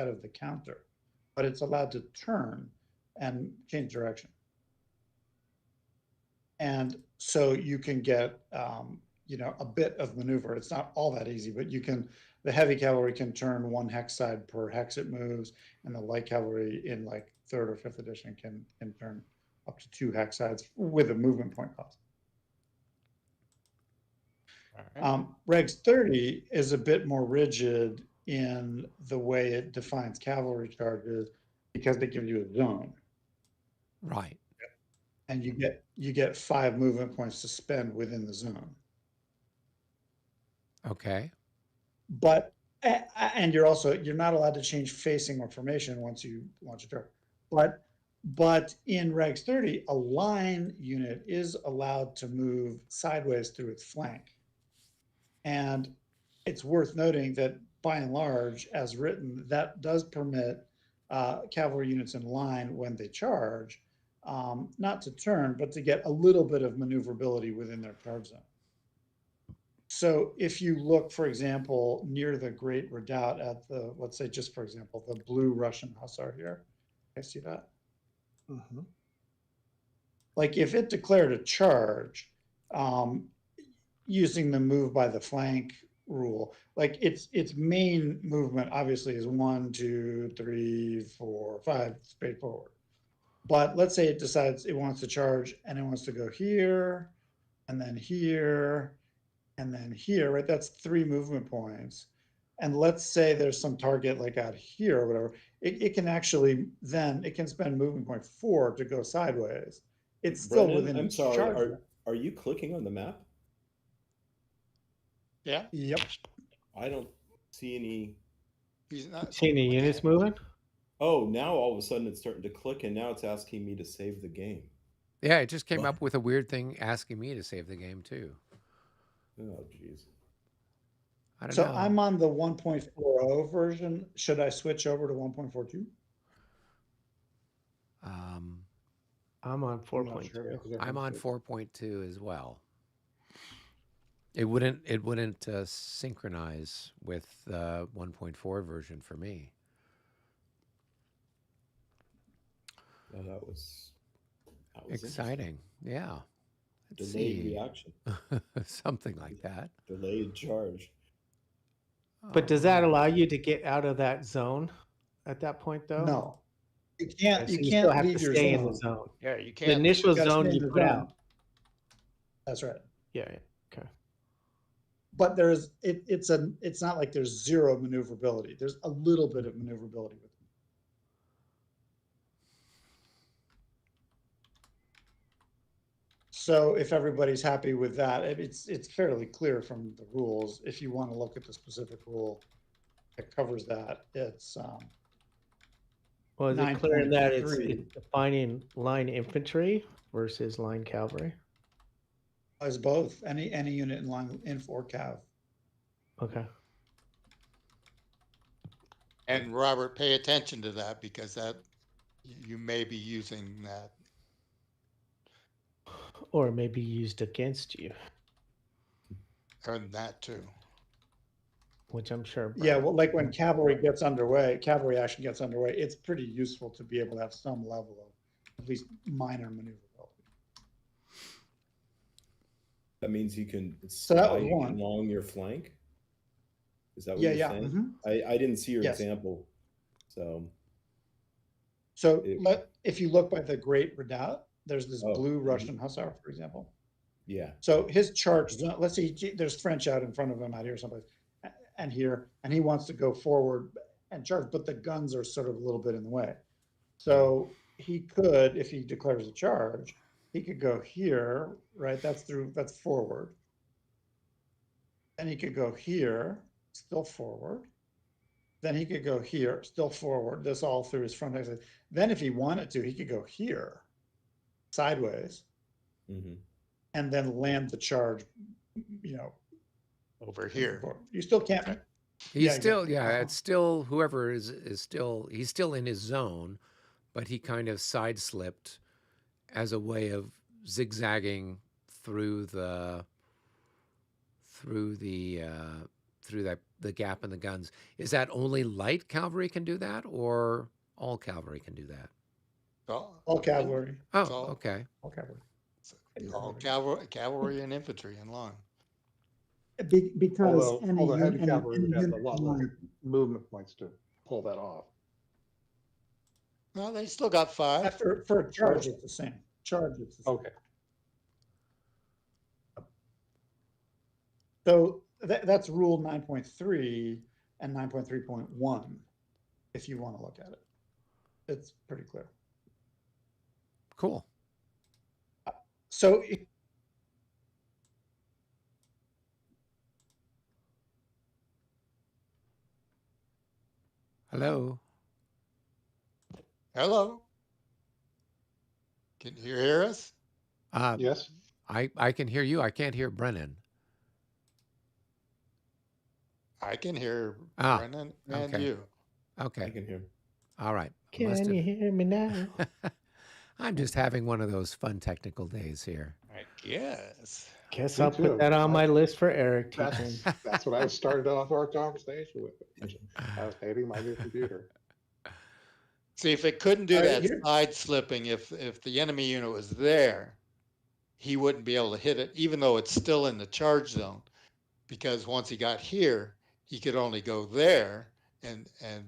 of the counter, but it's allowed to turn and change direction. And so you can get, a bit of maneuver. It's not all that easy, but the heavy cavalry can turn 1 hex side per hex it moves, and the light cavalry in like 3rd or 5th edition can turn up to 2 hex sides with a movement point cost. All right. Regs 30 is a bit more rigid in the way it defines cavalry charges because they give you a zone. Right. And you get 5 movement points to spend within the zone. Okay. But and you're not allowed to change facing or formation once you launch a turn. But in Regs 30, a line unit is allowed to move sideways through its flank. And it's worth noting that by and large, as written, that does permit cavalry units in line when they charge, not to turn, but to get a little bit of maneuverability within their charge zone. So if you look, for example, near the Great Redoubt at the, let's say just for example, the blue Russian Hussar here, I see that. Mm-hmm. Like if it declared a charge, using the move by the flank rule, like its main movement obviously is 1, 2, 3, 4, 5 straight forward. But let's say it decides it wants to charge and it wants to go here and then here and then here, right? That's 3 movement points. And let's say there's some target like out here or whatever, it can actually then it can spend movement point 4 to go sideways. It's still Brennan, within I'm its sorry, charge. are you clicking on the map? Yeah. Yep. I don't see any. He's not See any units moving? Oh, now all of a sudden it's starting to click, and now it's asking me to save the game. Yeah, it just came What? up with a weird thing asking me to save the game too. Oh, jeez. I don't So know. I'm on the 1.40 version. Should I switch over to 1.42? I'm on I'm not 4.2. sure. I'm on 4.2 as well. It wouldn't synchronize with the 1.4 version for me. Well, that was Exciting. Yeah. Let's delayed see. reaction, Something like that. delayed charge. But does that allow you to get out of that zone at that point, though? No, you Okay, can't. so You you still can't have to leave your stay in the zone. zone. Yeah, you The can't. initial You gotta zone stay in you the put zone. out. That's right. Yeah. Okay. But it's not like there's zero maneuverability. There's a little bit of maneuverability with it. So if everybody's happy with that, it's fairly clear from the rules. If you want to look at the specific rule that covers that, it's Well, is it clear in that it's 9.3 defining line infantry versus line cavalry? as both any unit in line in 4 cav. Okay. And Robert, pay attention to that because that you may be using that. Or maybe used against you, And that too. which I'm sure. Yeah, well, like when cavalry action gets underway, it's pretty useful to be able to have some level of at least minor maneuverability. That means you can So that was slide one. along your flank. Is that what Yeah, you're yeah. saying? Mhm. I didn't see your Yes. example, so So It- if you look by the Great Redoubt, there's this Oh, blue mhm. Russian Hussar, for example. yeah. So his charge, let's see, there's French out in front of him out here someplace, and here, and he wants to go forward and charge, but the guns are sort of a little bit in the way. So he could, if he declares a charge, he could go here, right? That's forward. Then he could go here, still forward. Then he could go here, still forward. This all through his front exit. Then if he wanted to, he could go here, sideways, Hmm. and then land the charge, Over here. You still can't. Okay. He's Yeah, still, exactly. yeah, it's still, whoever is still, he's still in his zone, but he kind of side slipped as a way of zigzagging through that the gap in the guns. Is that only light cavalry can do that, or all cavalry can do that? All cavalry. Oh, all- okay. All cavalry. All cavalry and infantry and line. Because Although heavy any cavalry would have a unit lot less movement points to pull that off. Well, they still got 5. for a charge, it's the same. Charge, it's the same. Okay. So that's rule 9.3 and 9.3.1, if you want to look at it. It's pretty clear. Cool. So Hello. Hello. Can you hear us? Yes. I can hear you. I can't hear Brennan. I can hear Ah, Brennan and okay. you. I Okay. can hear. All right. Can you hear me now? I'm just having one of those fun technical days here. I guess. Guess Me I'll too. put that on my list for Eric teaching. That's what I started off our conversation with. I was hating my new computer. See, if it couldn't do All right, that here- side slipping, if the enemy unit was there, he wouldn't be able to hit it, even though it's still in the charge zone. Because once he got here, he could only go there and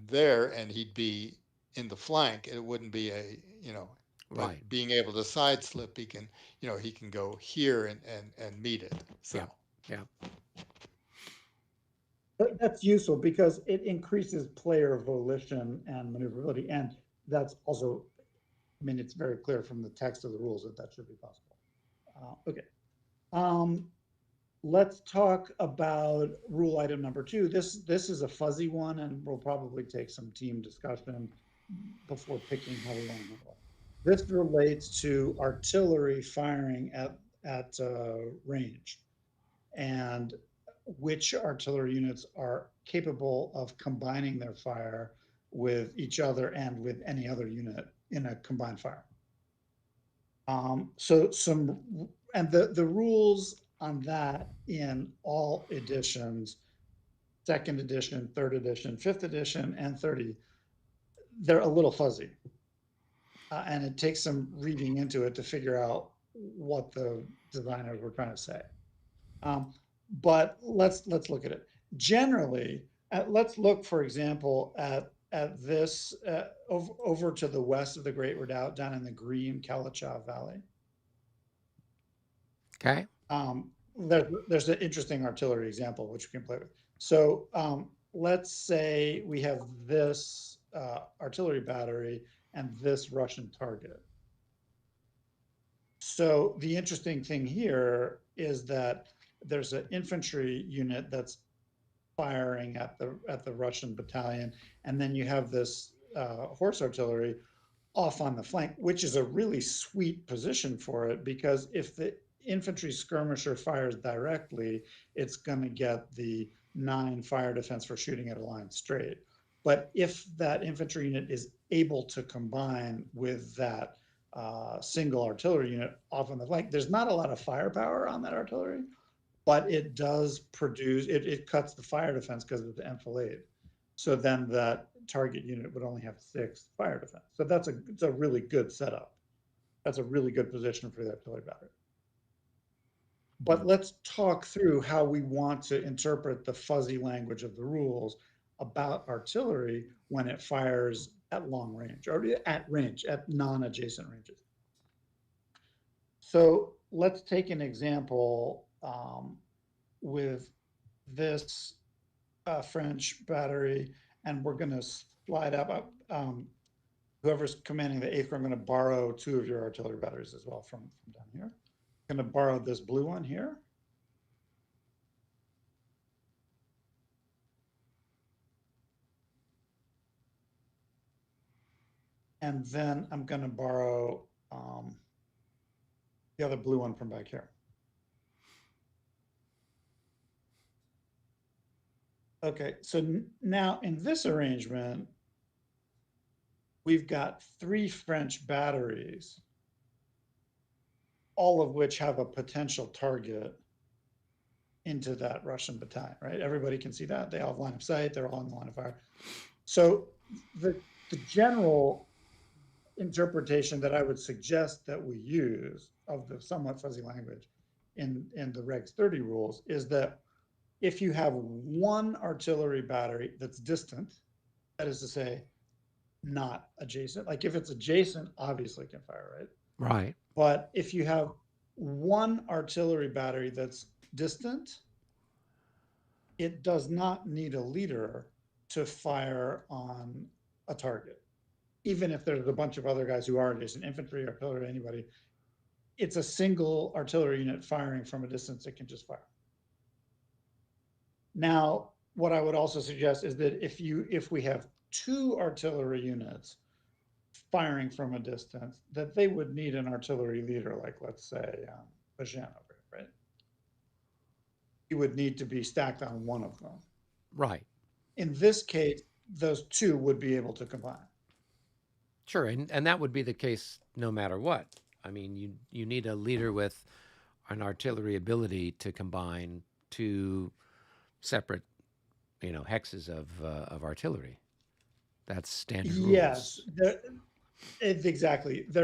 there, and he'd be in the flank. It wouldn't be a, but Right. being able to side slip, he can, he can go here and meet it. So Yeah. that's useful because it increases player volition and maneuverability. And that's also, I mean, it's very clear from the text of the rules that should be possible. Okay. Let's talk about rule item number 2. This is a fuzzy one, and we'll probably take some team discussion before picking how we want to handle it. This relates to artillery firing at range, and which artillery units are capable of combining their fire with each other and with any other unit in a combined fire. And the rules on that in all editions, 2nd edition, 3rd edition, 5th edition, and 30, they're a little fuzzy. And it takes some reading into it to figure out what the designers were trying to say. But let's look at it. Generally, let's look, for example, at this over to the west of the Great Redoubt, down in the green Kalachav Valley. Okay. There's an interesting artillery example which we can play with. So let's say we have this artillery battery and this Russian target. So the interesting thing here is that there's an infantry unit that's firing at the Russian battalion, and then you have this horse artillery off on the flank, which is a really sweet position for it, because if the infantry skirmisher fires directly, it's going to get the 9 fire defense for shooting at a line straight. But if that infantry unit is able to combine with that single artillery unit off on the flank, there's not a lot of firepower on that artillery, but it does produce, it cuts the fire defense because of the enfilade. So then that target unit would only have 6 fire defense. So it's a really good setup. That's a really good position for the artillery battery. But let's talk through how we want to interpret the fuzzy language of the rules about artillery when it fires at long range, or at range, at non-adjacent ranges. So let's take an example with this French battery, and we're going to slide up. Whoever's commanding the 8th, I'm going to borrow 2 of your artillery batteries as well from down here. I'm going to borrow this blue one here. And then I'm going to borrow the other blue one from back here. Okay, so now in this arrangement, we've got 3 French batteries, all of which have a potential target into that Russian battalion, right? Everybody can see that. They all have line of sight. They're all in the line of fire. So the general interpretation that I would suggest that we use of the somewhat fuzzy language in the Regs 30 rules is that if you have one artillery battery that's distant, that is to say, not adjacent, like if it's adjacent, obviously can fire, right? Right. But if you have one artillery battery that's distant, it does not need a leader to fire on a target. Even if there's a bunch of other guys who are adjacent, infantry, artillery, anybody, it's a single artillery unit firing from a distance that can just fire. Now, what I would also suggest is that if we have two artillery units firing from a distance, that they would need an artillery leader, like let's say Bajan over here, right? He would need to be stacked on one of them. Right. In this case, those two would be able to combine. Sure, and that would be the case no matter what. I mean, you need a leader with an artillery ability to combine two separate, hexes of artillery. That's standard rules. Yes, exactly. The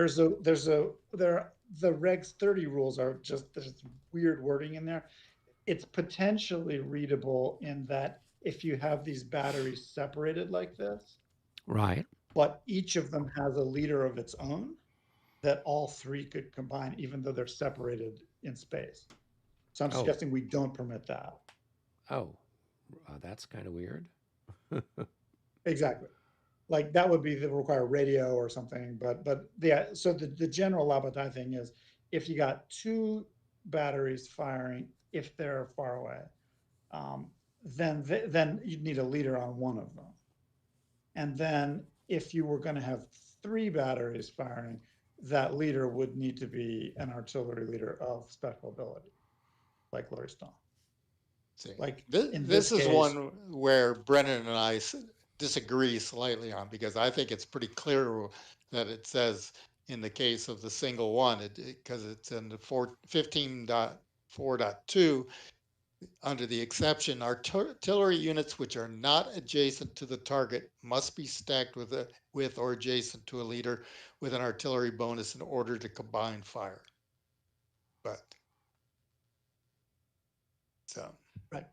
Regs 30 rules are just, there's weird wording in there. It's potentially readable in that if you have these batteries separated like this, right, but each of them has a leader of its own, that all three could combine even though they're separated in space. So I'm suggesting we don't permit that. Oh, that's kind of weird. Exactly. Like that would be the require radio or something, but yeah, so the general La Bataille thing is if you got two batteries firing, if they're far away, then you'd need a leader on one of them. And then if you were going to have three batteries firing, that leader would need to be an artillery leader of special ability, like Laurie Stone. See, Like this is one where Brennan and I disagree slightly on, because I think it's pretty clear that it says in the case of the single one, because it's in the 15.4.2, under the exception, artillery units which are not adjacent to the target must be stacked with or adjacent to a leader with an artillery bonus in order to combine fire. But so right,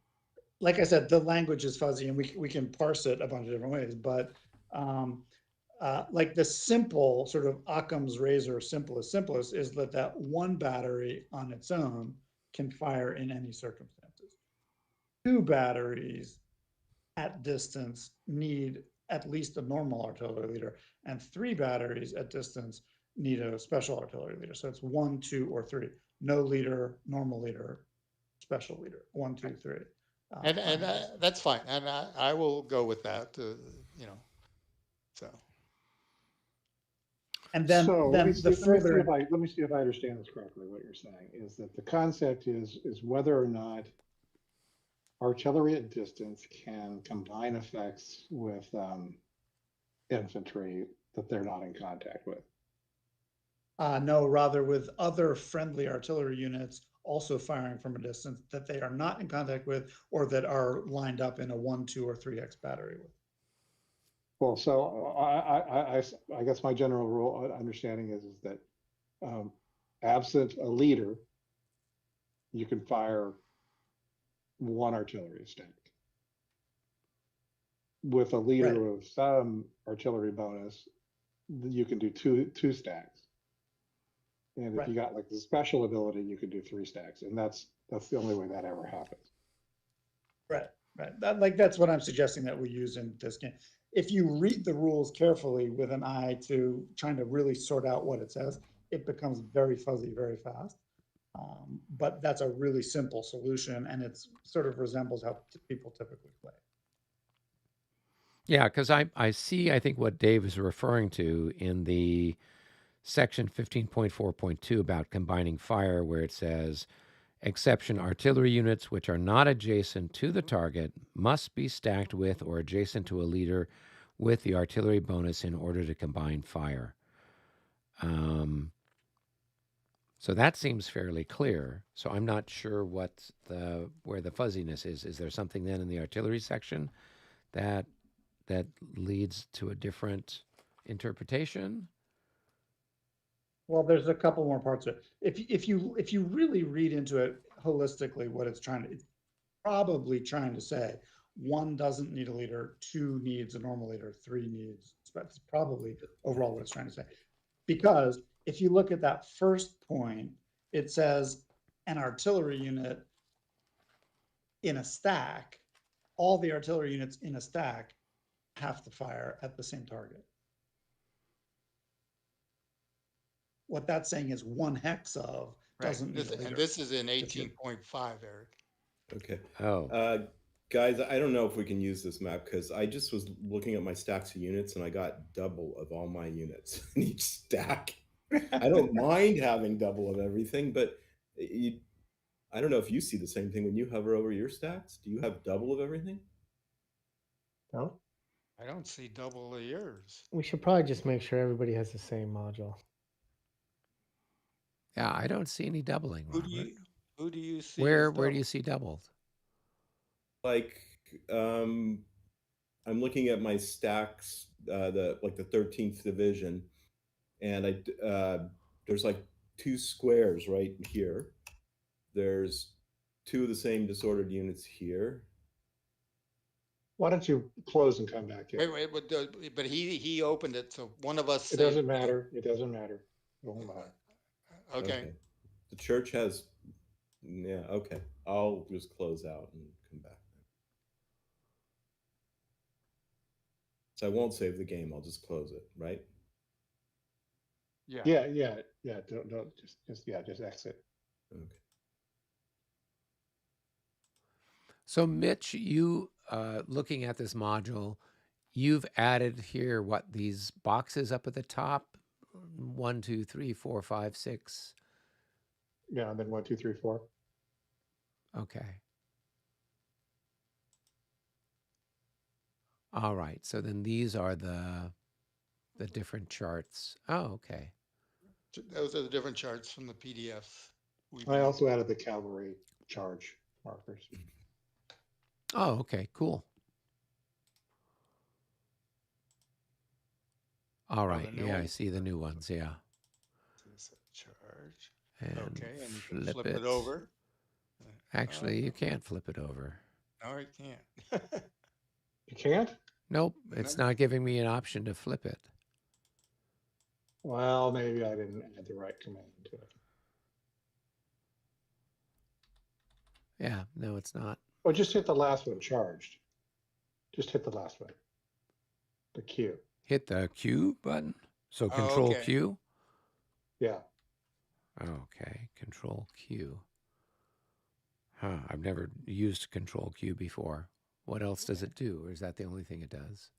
like I said, the language is fuzzy, and we can parse it a bunch of different ways. But like the simple sort of Occam's razor, simplest is that one battery on its own can fire in any circumstances. Two batteries at distance need at least a normal artillery leader, and three batteries at distance need a special artillery leader. So it's 1, 2, or 3. No leader, normal leader, special leader. 1, 2, 3. And that's fine, and I will go with that. So. And then, so then let me see if I understand this correctly. What you're saying is that the concept is whether or not artillery at distance can combine effects with infantry that they're not in contact with. No, rather with other friendly artillery units also firing from a distance that they are not in contact with, or that are lined up in a 1, 2, or 3x battery with. Well, so I guess my general rule understanding is that absent a leader, you can fire one artillery stack. With a leader Right. of some artillery bonus, you can do two stacks. And if Right. you got like the special ability, you could do 3 stacks, and that's the only way that ever happens. Right. That's what I'm suggesting that we use in this game. If you read the rules carefully with an eye to trying to really sort out what it says, it becomes very fuzzy very fast. But that's a really simple solution, and it sort of resembles how people typically play. Yeah, because I see, I think what Dave is referring to in the section 15.4.2 about combining fire, where it says, exception, artillery units which are not adjacent to the target must be stacked with or adjacent to a leader with the artillery bonus in order to combine fire. So that seems fairly clear. So I'm not sure where the fuzziness is. Is there something then in the artillery section that leads to a different interpretation? Well, there's a couple more parts of it. If you really read into it holistically, it's probably trying to say 1 doesn't need a leader, 2 needs a normal leader, 3 needs. That's probably overall what it's trying to say. Because if you look at that first point, it says an artillery unit in a stack, all the artillery units in a stack have to fire at the same target. What that's saying is 1 hex of doesn't need a leader. And this is in 18.5, Eric. Okay. Oh, Guys, I don't know if we can use this map because I just was looking at my stacks of units and I got double of all my units in each stack. I don't mind having double of everything, but I don't know if you see the same thing when you hover over your stacks. Do you have double of everything? No, I don't see double of yours. we should probably just make sure everybody has the same module. yeah, I don't see any doubling, Who Robert. do you see? Where do you see doubled? Like, I'm looking at my stacks, the 13th division, and there's like 2 squares right here. There's 2 of the same disordered units here. Why don't you close and come back in? Wait, but he opened it, so one of us. It doesn't matter. It doesn't matter. It won't matter. Okay. The church has, yeah, okay. I'll just close out and come back. So I won't save the game. I'll just close it, right? Yeah. Yeah. Don't just exit. Okay. So Mitch, you looking at this module, you've added here what, these boxes up at the top? 1, 2, 3, 4, 5, 6. Yeah, and then 1, 2, 3, 4. Okay. All right. So then these are the different charts. Oh, okay. Those are the different charts from the PDFs. I also added the cavalry charge markers. Oh, okay. Cool. All right. the new Yeah, I ones. see the new ones. Yeah. Charge. And Okay, and you can flip flip it over. Actually, you can't flip it over. No, you can't. You can't? Nope. It's not giving me an option to flip it. Well, maybe I didn't add the right command to it. Yeah. No, it's not. Oh, just hit the last one, charged. Just hit the last one. The Q. Hit the Q button. So Control okay. Q. Yeah. Okay. Control Q. Huh. I've never used Control Q before. What else does it do? Or is that the only thing it does?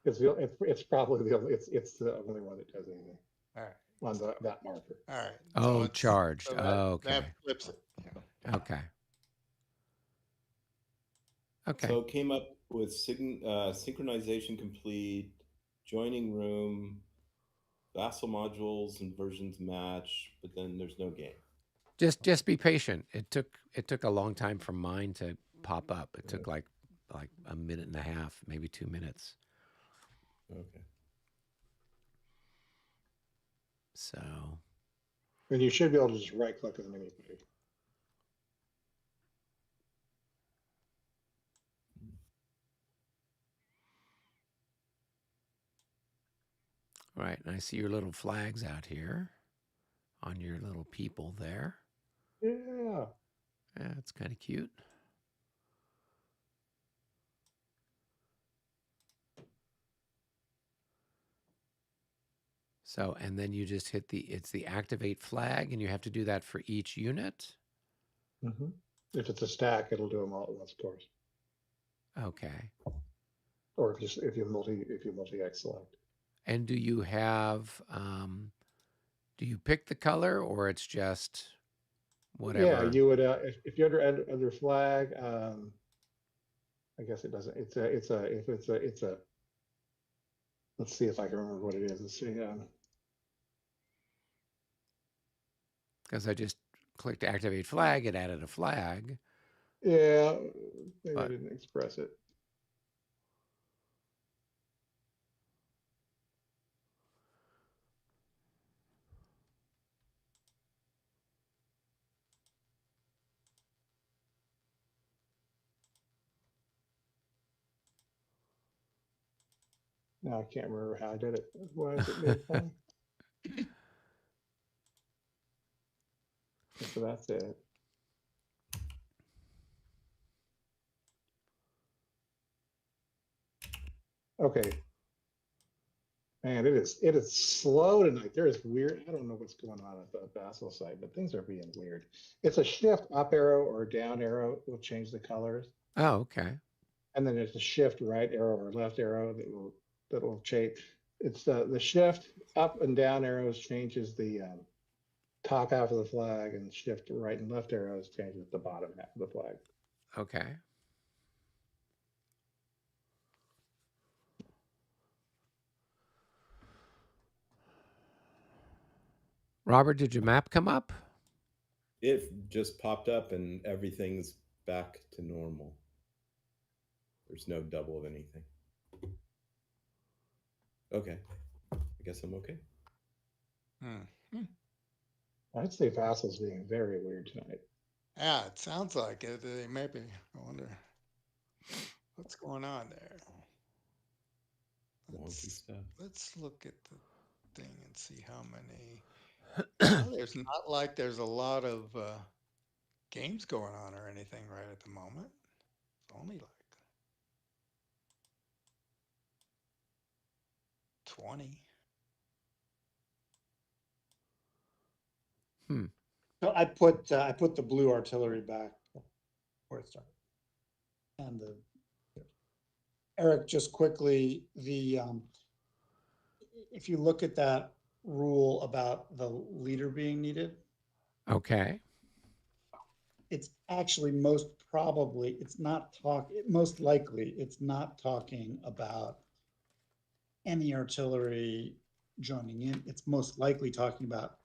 It's probably the only, it's the only one that does anything. All right. On that marker. All right. Oh, So charged. so Okay. That flips it. Yeah. Okay. Okay. So it came up with synchronization complete, joining room, vassal modules and versions match, but then there's no game. Just be patient. It took a long time for mine to pop up. It took like a minute and a half, maybe 2 minutes. Okay. So And you should be able to just right click on anything. right, and I see your little flags out here on your little people there. Yeah. Yeah, it's kind of cute. So, and then you just hit it's the activate flag, and you have to do that for each unit. Mm-hmm. If it's a stack, it'll do them all at once, of course. Okay. Or if you multi-X select. And do you have do you pick the color, or it's just whatever? Yeah, you would if you're under flag. I guess it doesn't. It's a. Let's see if I can remember what it is. Let's see. because I just clicked activate flag. It added a flag. Yeah, maybe I But- didn't express it. Now I can't remember how I did it. Why is it made fun? So that's it. Okay. Man, it is slow tonight. There is weird. I don't know what's going on at the Basel site, but things are being weird. It's a shift up arrow or down arrow will change the colors, Oh, okay. and then there's a shift right arrow or left arrow that will change. It's the shift up and down arrows changes the top half of the flag, and shift right and left arrows changes the bottom half of the flag. Okay. Robert, did your map come up? It just popped up and everything's back to normal. There's no double of anything. Okay. I guess I'm okay. I'd say Basel's being very weird tonight. Yeah, it sounds like it. Maybe. I wonder what's going on there. Wonky stuff. Let's look at the thing and see how many. Well, there's not like there's a lot of games going on or anything right at the moment. It's only like 20. So I put the blue artillery back where it started. And Eric, just quickly, if you look at that rule about the leader being needed, Okay. it's actually most likely it's not talking about any artillery joining in. It's most likely talking about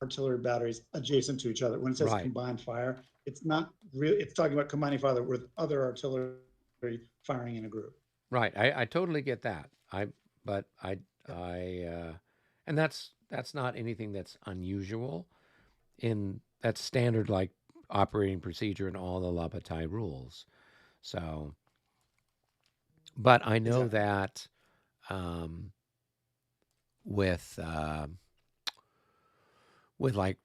artillery batteries adjacent to each other. When it says Right. combined fire, it's not real. It's talking about combining fire with other artillery firing in a group. Right. I totally get that. And that's not anything that's unusual that's standard like operating procedure in all the La Bataille rules. So, but I know that with like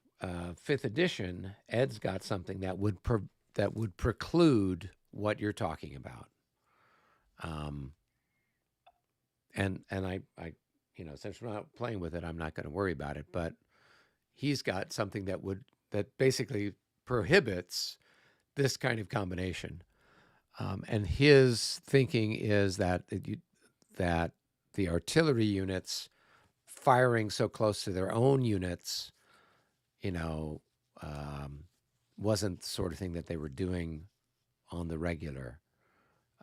fifth edition, Ed's got something that would preclude what you're talking about. And I since we're not playing with it, I'm not going to worry about it. But he's got something that basically prohibits this kind of combination. And his thinking is that the artillery units firing so close to their own units, wasn't the sort of thing that they were doing on the regular.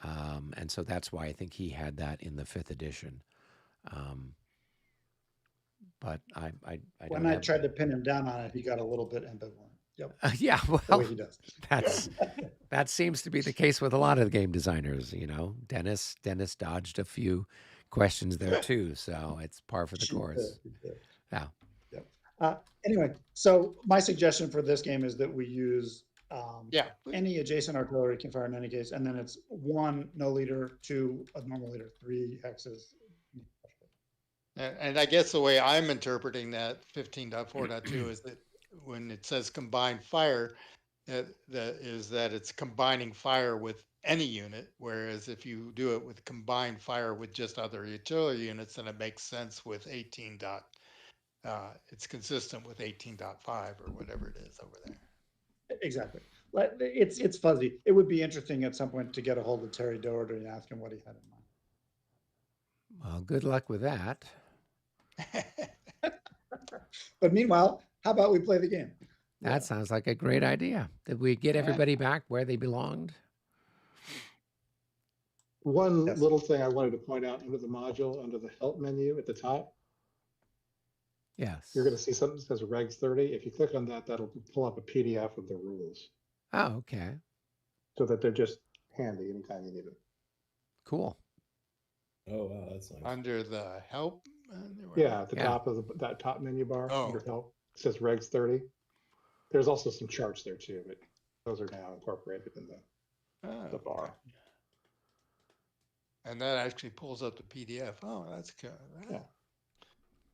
And so that's why I think he had that in the fifth edition. But I when I tried to pin him down on it, he got a little bit ambivalent. Yep. Yeah, The well, way he does. that seems to be the case with a lot of the game designers. Dennis dodged a few questions there too, so it's par for the course. Yeah. Anyway, so my suggestion for this game is that we use any adjacent artillery can fire in any case, and then it's 1 no leader, 2 a normal leader, 3 hexes. And I guess the way I'm interpreting that 15.4.2 is that when it says combined fire, that it's combining fire with any unit, whereas if you do it with combined fire with just other artillery units, then it makes sense with 18. It's consistent with 18.5 or whatever it is over there. Exactly. It's fuzzy. It would be interesting at some point to get a hold of Terry Doherty and ask him what he had in mind. Well, good luck with that. But meanwhile, how about we play the game? That sounds like a great idea. Did we get everybody back where they belonged? One little thing I wanted to point out under the module, under the help menu at the top, Yes. You're going to see something that says Regs 30. If you click on that, that'll pull up a PDF of the rules Oh, okay. so that they're just handy anytime you need them. Cool. Oh wow, that's nice. Under the help. Yeah, at the Yeah. top of that top menu bar Oh. under help, it says Regs 30. There's also some charts there too, but those are now incorporated in the bar. Okay. And that actually pulls up the PDF. Oh, that's good. Yeah.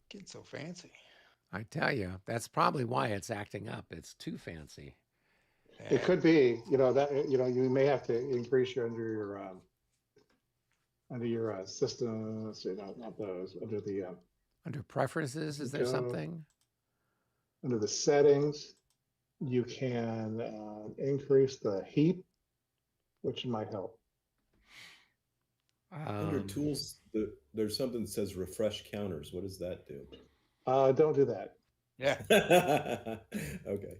Getting so fancy. I tell you, that's probably why it's acting up. It's too fancy. It could be, that you may have to increase your under your systems, not those, Under preferences, is there Go. something? under the settings, you can increase the heap, which might help. Under tools, there's something that says refresh counters. What does that do? Don't do that. Yeah. Okay.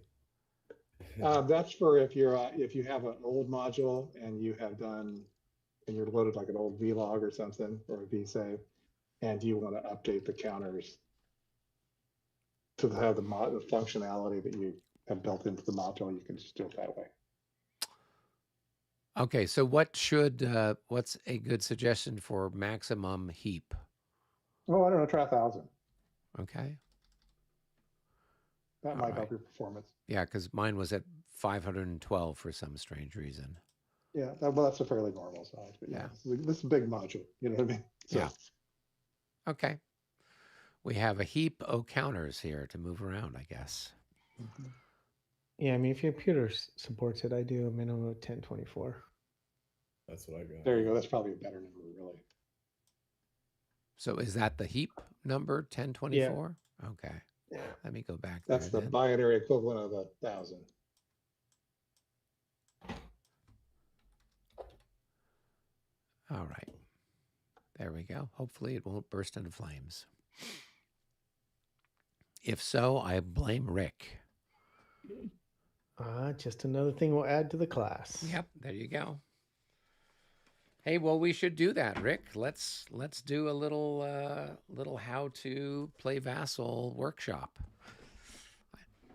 That's for if you have an old module and you're loaded like an old vlog or something, or a vsave, and you want to update the counters to have the functionality that you have built into the module. You can just do it that way. Okay, so what's a good suggestion for maximum heap? Oh, I don't know, try 1,000. Okay. That All might right. help your performance. Yeah, because mine was at 512 for some strange reason. Yeah, that's a fairly normal size. But Yeah. This is a big module. You know what I mean? So, Yeah. Okay. We have a heap of counters here to move around, I guess. Yeah, I mean, if your computer supports it, I do a minimum of 1024. That's what I got. There you go. That's probably a better number, really. So is that the heap number, 1024? Okay. Yeah. Let me go back That's there the then. binary equivalent of 1,000. All right. There we go. Hopefully it won't burst into flames. If so, I blame Rick. Just another thing we'll add to the class. Yep, there you go. Hey, well, we should do that, Rick. Let's do a little how to play Vassal workshop.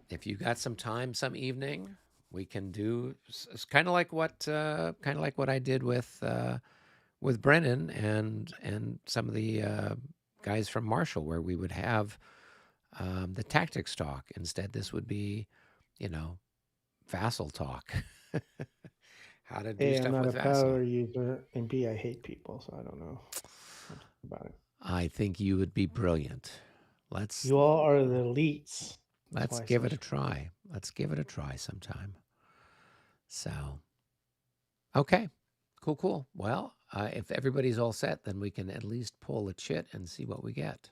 If you got some time, some evening, we can do. It's kind of like what I did with Brennan and some of the guys from Marshall, where we would have the tactics talk. Instead, this would be, Vassal talk. How to do A, stuff I'm not with a Vassal. power user, and B, I hate people, so I don't know about it. I think you would be brilliant. You all are the elites. Let's give it a try. Let's give it a try sometime. So, okay, cool. Well, if everybody's all set, then we can at least pull a chit and see what we get.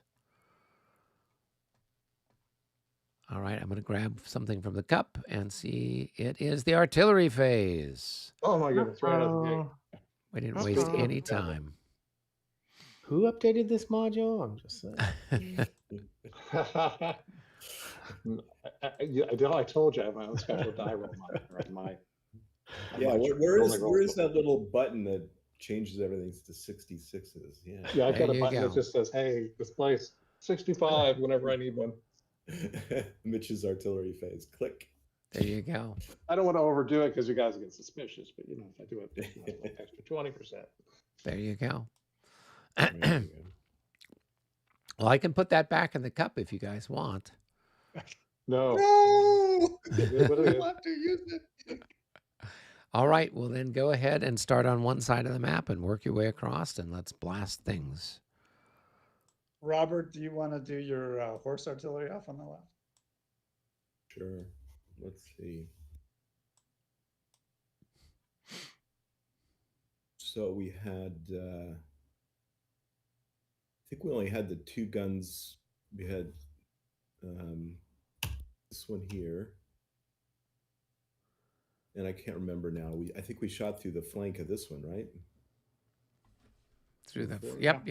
All right, I'm going to grab something from the cup and see. It is the artillery phase. Oh my goodness! Right out of the gate. We didn't waste any time. Who updated this module? I'm just saying. I told you I have my own special die roll monitor on my. Yeah, where is that little button that changes everything to 66s? Yeah. Yeah, I've got a button that just says, "Hey, display 65 whenever I need one." Mitch's artillery phase. Click. There you go. I don't want to overdo it because you guys get suspicious, but if I do it, extra 20%. There you go. Well, I can put that back in the cup if you guys want. No. I want to use it. All right. Well, then go ahead and start on one side of the map and work your way across, and let's blast things. Robert, do you want to do your horse artillery off on the left? Sure. Let's see. So we had, I think we only had the two guns. We had this one here. And I can't remember now. I think we shot through the flank of this one, right? Through the, yep.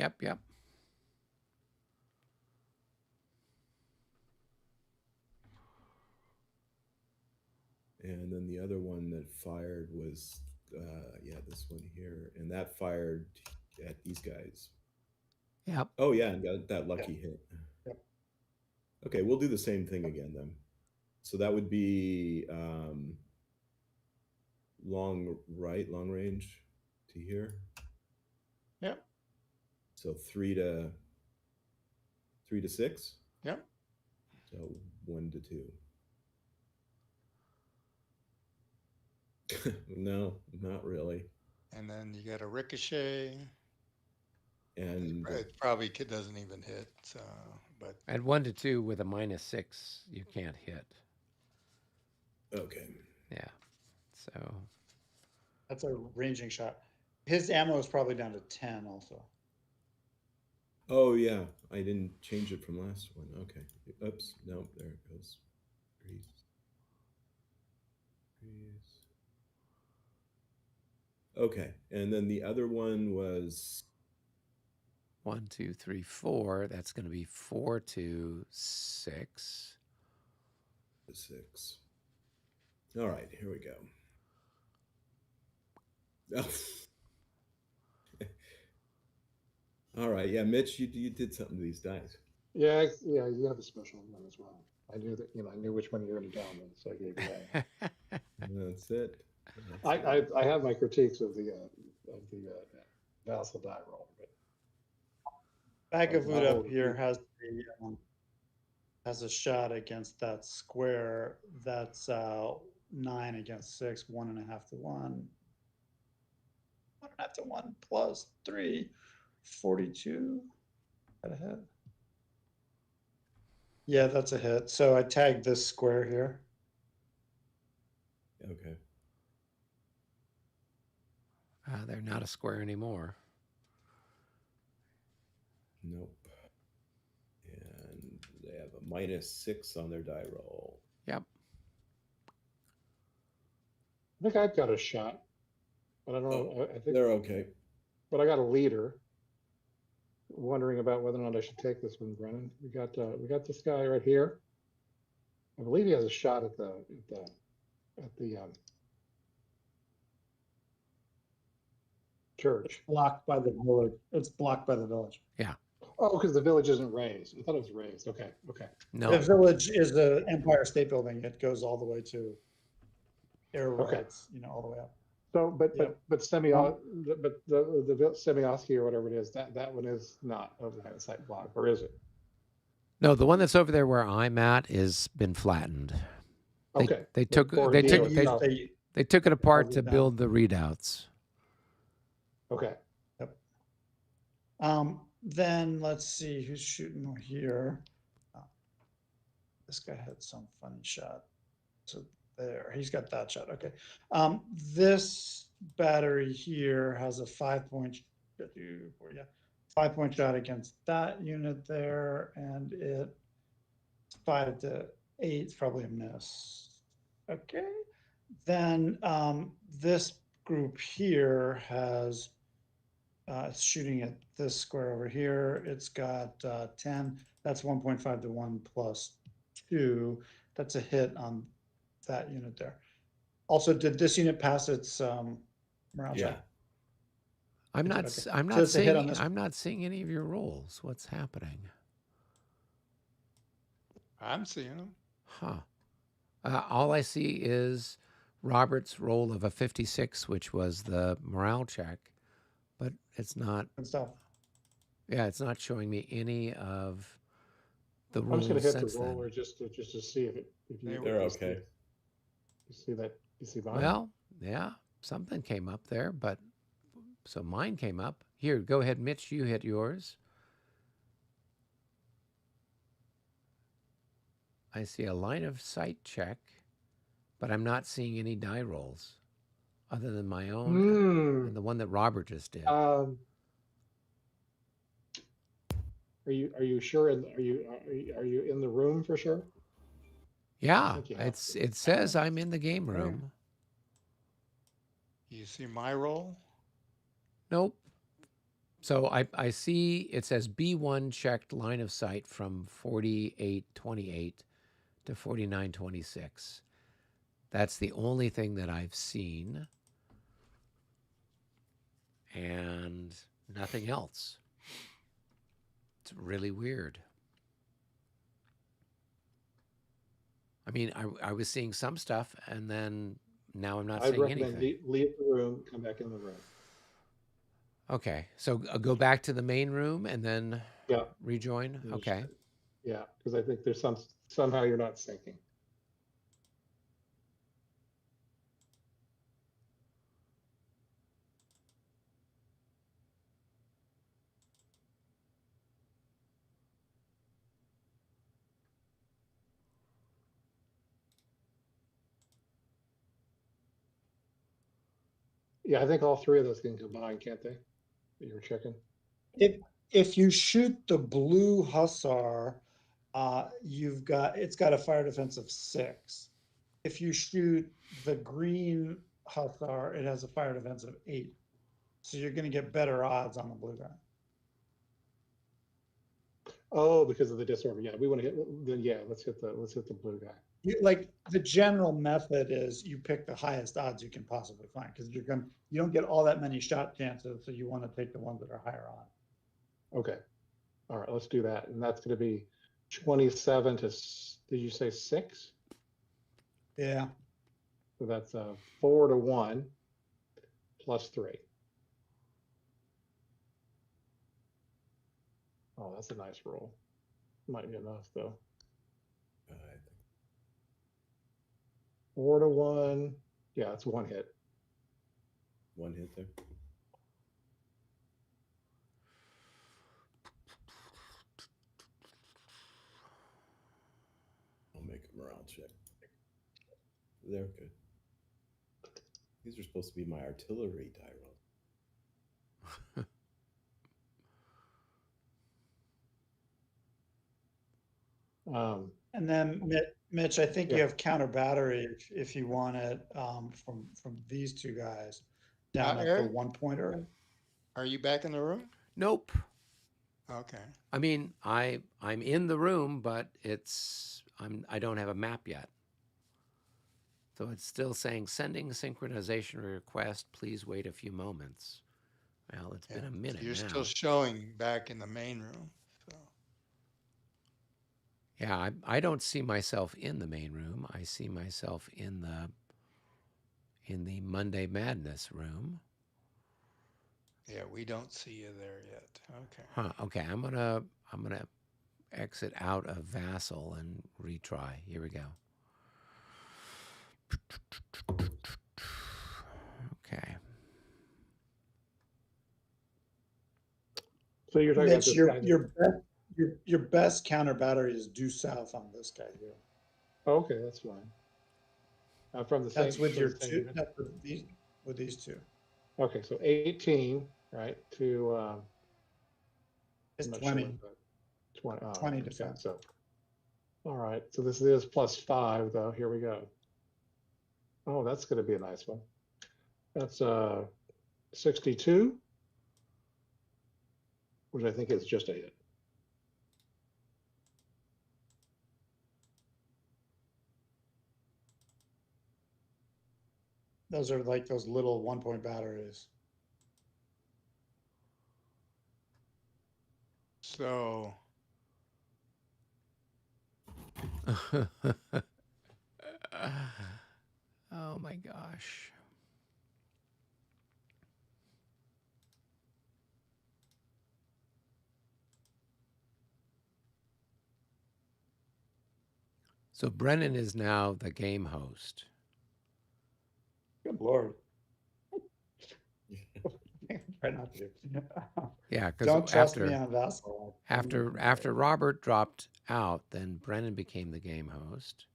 And then the other one that fired was, this one here. And that fired at these guys. Yep. Oh, yeah, and got that lucky hit. Yep. Okay, we'll do the same thing again then. So that would be long range to here. Yep. So 3 to 6. Yep. So 1 to 2. No, not really. And then you got a ricochet. And It probably doesn't even hit. But At 1 to 2 with a -6, you can't hit. okay. Yeah. So That's a ranging shot. His ammo is probably down to 10 also. Oh yeah, I didn't change it from last one. Okay. Oops. No, there it goes. Grease. Okay, and then the other one was 1, 2, 3, 4. That's going to be 4 to 6. 6. All right, here we go. Oh. All right, yeah, Mitch, you did something to these dice. Yeah, you have a special one as well. I knew that, I knew which one you were going to down with, so I gave you that. That's it. I have my critiques of the Vassal die roll, but Bag-of-Food up here has a shot against that square. That's 9 against 6, 1.5 to 1. 1.5 to 1 plus 3, 42. Got a hit. Yeah, that's a hit. So I tagged this square here. Okay. They're not a square anymore. Nope. And they have a -6 on their die roll. Yep. I think I've got a shot. But I don't know. I think they're okay. But I got a leader. Wondering about whether or not I should take this one, Brennan. We got this guy right here. I believe he has a shot at the church. Blocked by the village. It's blocked by the village. Yeah. Oh, because the village isn't raised. I thought it was raised. Okay. No. The village is the Empire State Building. It goes all the way to air rights, all the way up. So, but Yep. but the Semioski or whatever it is, that one is not over the site block, or is it? No, the one that's over there where I'm at is been flattened. Okay. They took it apart to build the readouts. Okay. Yep. Then let's see who's shooting here. This guy had some funny shot. So there, he's got that shot. Okay. This battery here has a 5-point, 5-point shot against that unit there, and it's 5 to 8. It's probably a miss. Okay. Then this group here has shooting at this square over here. It's got 10. That's 1.5 to 1 plus 2. That's a hit on that unit there. Also, did this unit pass its morale check? I'm not seeing any of your rolls. What's happening? I'm seeing them. Huh. All I see is Robert's roll of a 56, which was the morale check, but it's not. Good stuff. Yeah, it's not showing me any of the I'm rolls. just going to hit since the roller then. just to see if they're okay. You see that? You see mine? Well, yeah, something came up there, but so mine came up. Here, go ahead, Mitch. You hit yours. I see a line of sight check, but I'm not seeing any die rolls other than my own and the one that Robert just did. Are you sure? Are you in the room for sure? Yeah, it says I'm in the game room. You see my roll? Nope. So I see it says B1 checked line of sight from 4828 to 4926. That's the only thing that I've seen. And nothing else. It's really weird. I mean, I was seeing some stuff, and then now I'm not I'd seeing recommend anything. leave the room, come back in the room. Okay, so go back to the main room and then Yeah. rejoin. You Okay. should. Yeah, because I think there's somehow you're not syncing. Yeah, I think all three of those can combine, can't they? That you were checking. If you shoot the blue hussar, it's got a fire defense of 6. If you shoot the green hussar, it has a fire defense of 8. So you're going to get better odds on the blue guy. Oh, because of the disorder. Yeah, we want to hit. Then yeah, let's hit the blue guy. Like the general method is you pick the highest odds you can possibly find because you don't get all that many shot chances, so you want to take the ones that are higher on. Okay, all right, let's do that, and that's going to be 27 to. Did you say 6? Yeah. So that's 4 to 1 plus 3. Oh, that's a nice roll. Might be enough though. 4 to 1. Yeah, it's 1 hit. 1 hit there. I'll make a morale check. They're good. These are supposed to be my artillery die rolls. And then Mitch, I think Yeah. you have counter battery if you want it from these two guys down at the Eric? 1-pointer. Are you back in the room? Nope. Okay. I mean, I'm in the room, but I don't have a map yet. So it's still saying sending synchronization request. Please wait a few moments. Well, it's been a minute You're now. still showing back in the main room. So. Yeah, I don't see myself in the main room. I see myself in the Monday Madness room. Yeah, we don't see you there yet. Okay. Huh. Okay, I'm gonna exit out of Vassal and retry. Here we go. Okay. So you're talking Mitch, about this guy. your best counter battery is due south on this guy here. Oh, okay, that's fine. From the That's same. with from your the same two. unit? That's with these two. Okay, so 18, right? To It's I'm not 20. Sure, but 20. Oh, 20 okay, defense. so all right. So this is plus 5 though. Here we go. Oh, that's going to be a nice one. That's 62, which I think is just a hit. Those are like those little 1-point batteries. So Oh my gosh. So Brennan is now the game host. Good Lord. Try not to. Yeah, Don't because trust me on Vassal. after Robert dropped out, then Brennan became the game host.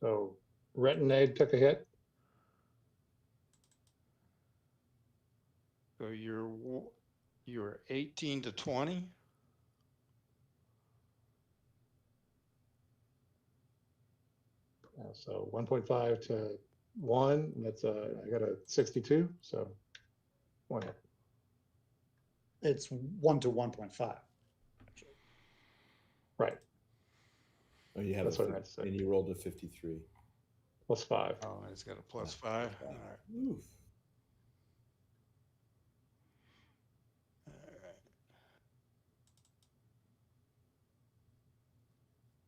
So Retinade took a hit. So you're 18 to 20. So 1.5 to 1. That's I got a 62. So 1 hit. It's 1 to 1.5. Right. Oh, you have That's what I meant to say. and you rolled a 53. Plus 5. Oh, it's got a plus 5. All right. Oof. All right.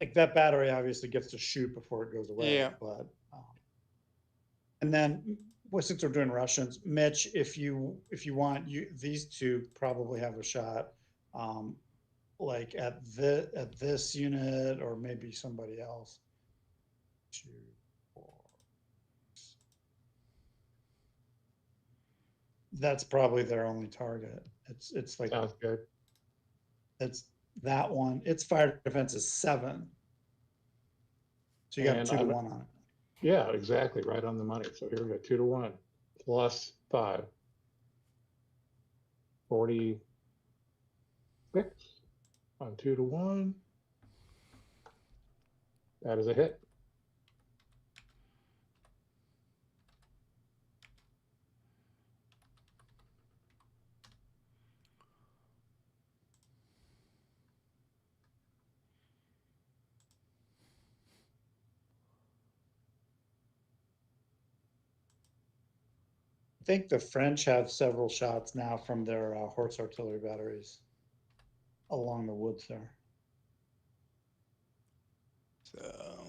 like that battery obviously gets to shoot before it goes away. Yeah. But and then, well, since we're doing Russians, Mitch, if you want, these two probably have a shot, like at this unit or maybe somebody else. 2, 4. That's probably their only target. It's like Sounds good. it's that one. Its fire defense is 7. So you got a And 2 to I'm- 1 on it. Yeah, exactly. Right on the money. So here we go. 2 to 1 plus 5. 46 on 2 to 1. That is a hit. I think the French have several shots now from their horse artillery batteries along the woods there. So,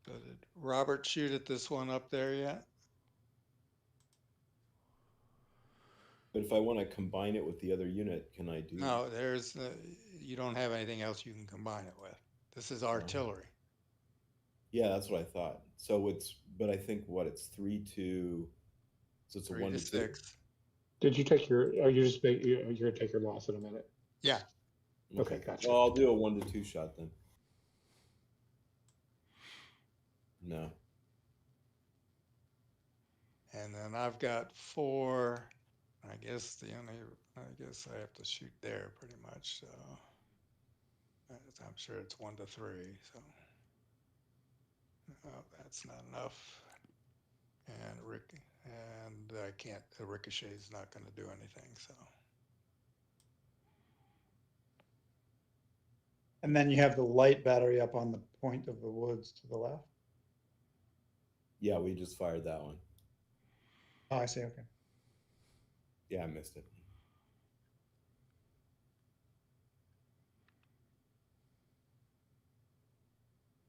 did Robert shoot at this one up there yet? But if I want to combine it with the other unit, can I do No, you don't have anything else you can combine it with. This is artillery. Yeah, that's what I thought. So but I think it's 3-2. So it's a 3 1 to to 6. Did you take your? Oh, you're gonna take your loss in a minute. Yeah. Okay, gotcha. Well, I'll do a 1 to 2 shot then. No. And then I've got 4. I guess I have to shoot there pretty much. So I'm sure it's 1 to 3. So that's not enough. And I can't. The ricochet is not going to do anything. So. And then you have the light battery up on the point of the woods to the left. Yeah, we just fired that one. Oh, I see. Okay. Yeah, I missed it.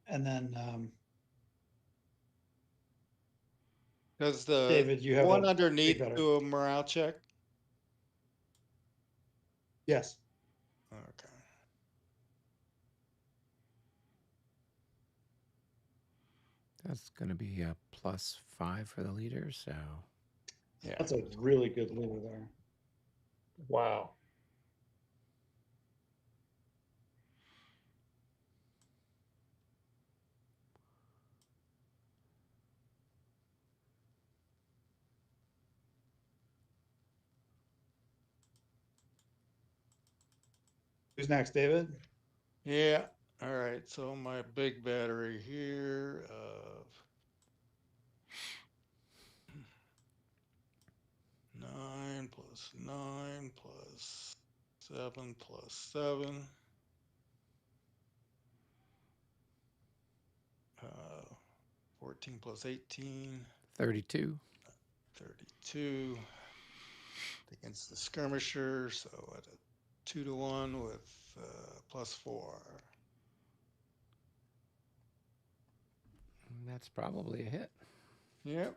And then Does the David, you have one a underneath big battery. do a morale check? Yes. Okay. That's going to be a +5 for the leader. So Yeah. That's a really good leader there. Wow. Who's next, David? Yeah. All right. So my big battery here of 9 plus 9 plus 7 plus 7. 14 plus 18. 32. 32 against the skirmisher. So at a 2 to 1 with +4. That's probably a hit. Yep.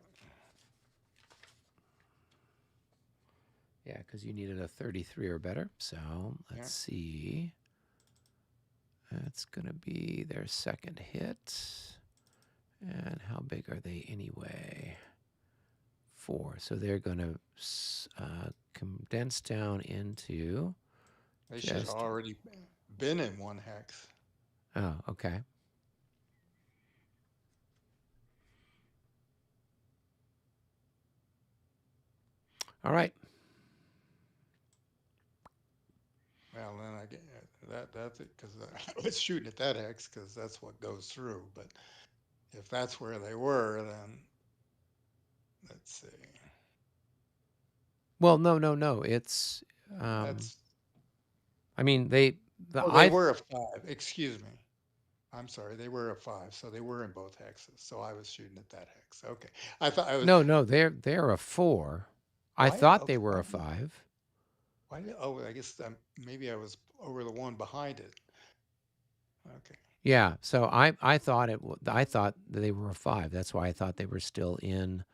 Yeah, because you needed a 33 or better. So let's see. That's going to be their second hit. And how big are they anyway? 4. So they're going to condense down into... They should have already been in 1 hex. Oh, okay. All right. Well, then I get that's it, because I was shooting at that hex because that's what goes through. But if that's where they were, then let's see. Well, no. It's That's I mean they were a 5. Excuse me. I'm sorry, they were a 5, so they were in both hexes. So I was shooting at that hex. Okay, I thought I was. No, they're a 4. I thought they were a 5. Oh, I guess maybe I was over the one behind it. Okay. Yeah. So I thought I thought they were a 5. That's why I thought they were still in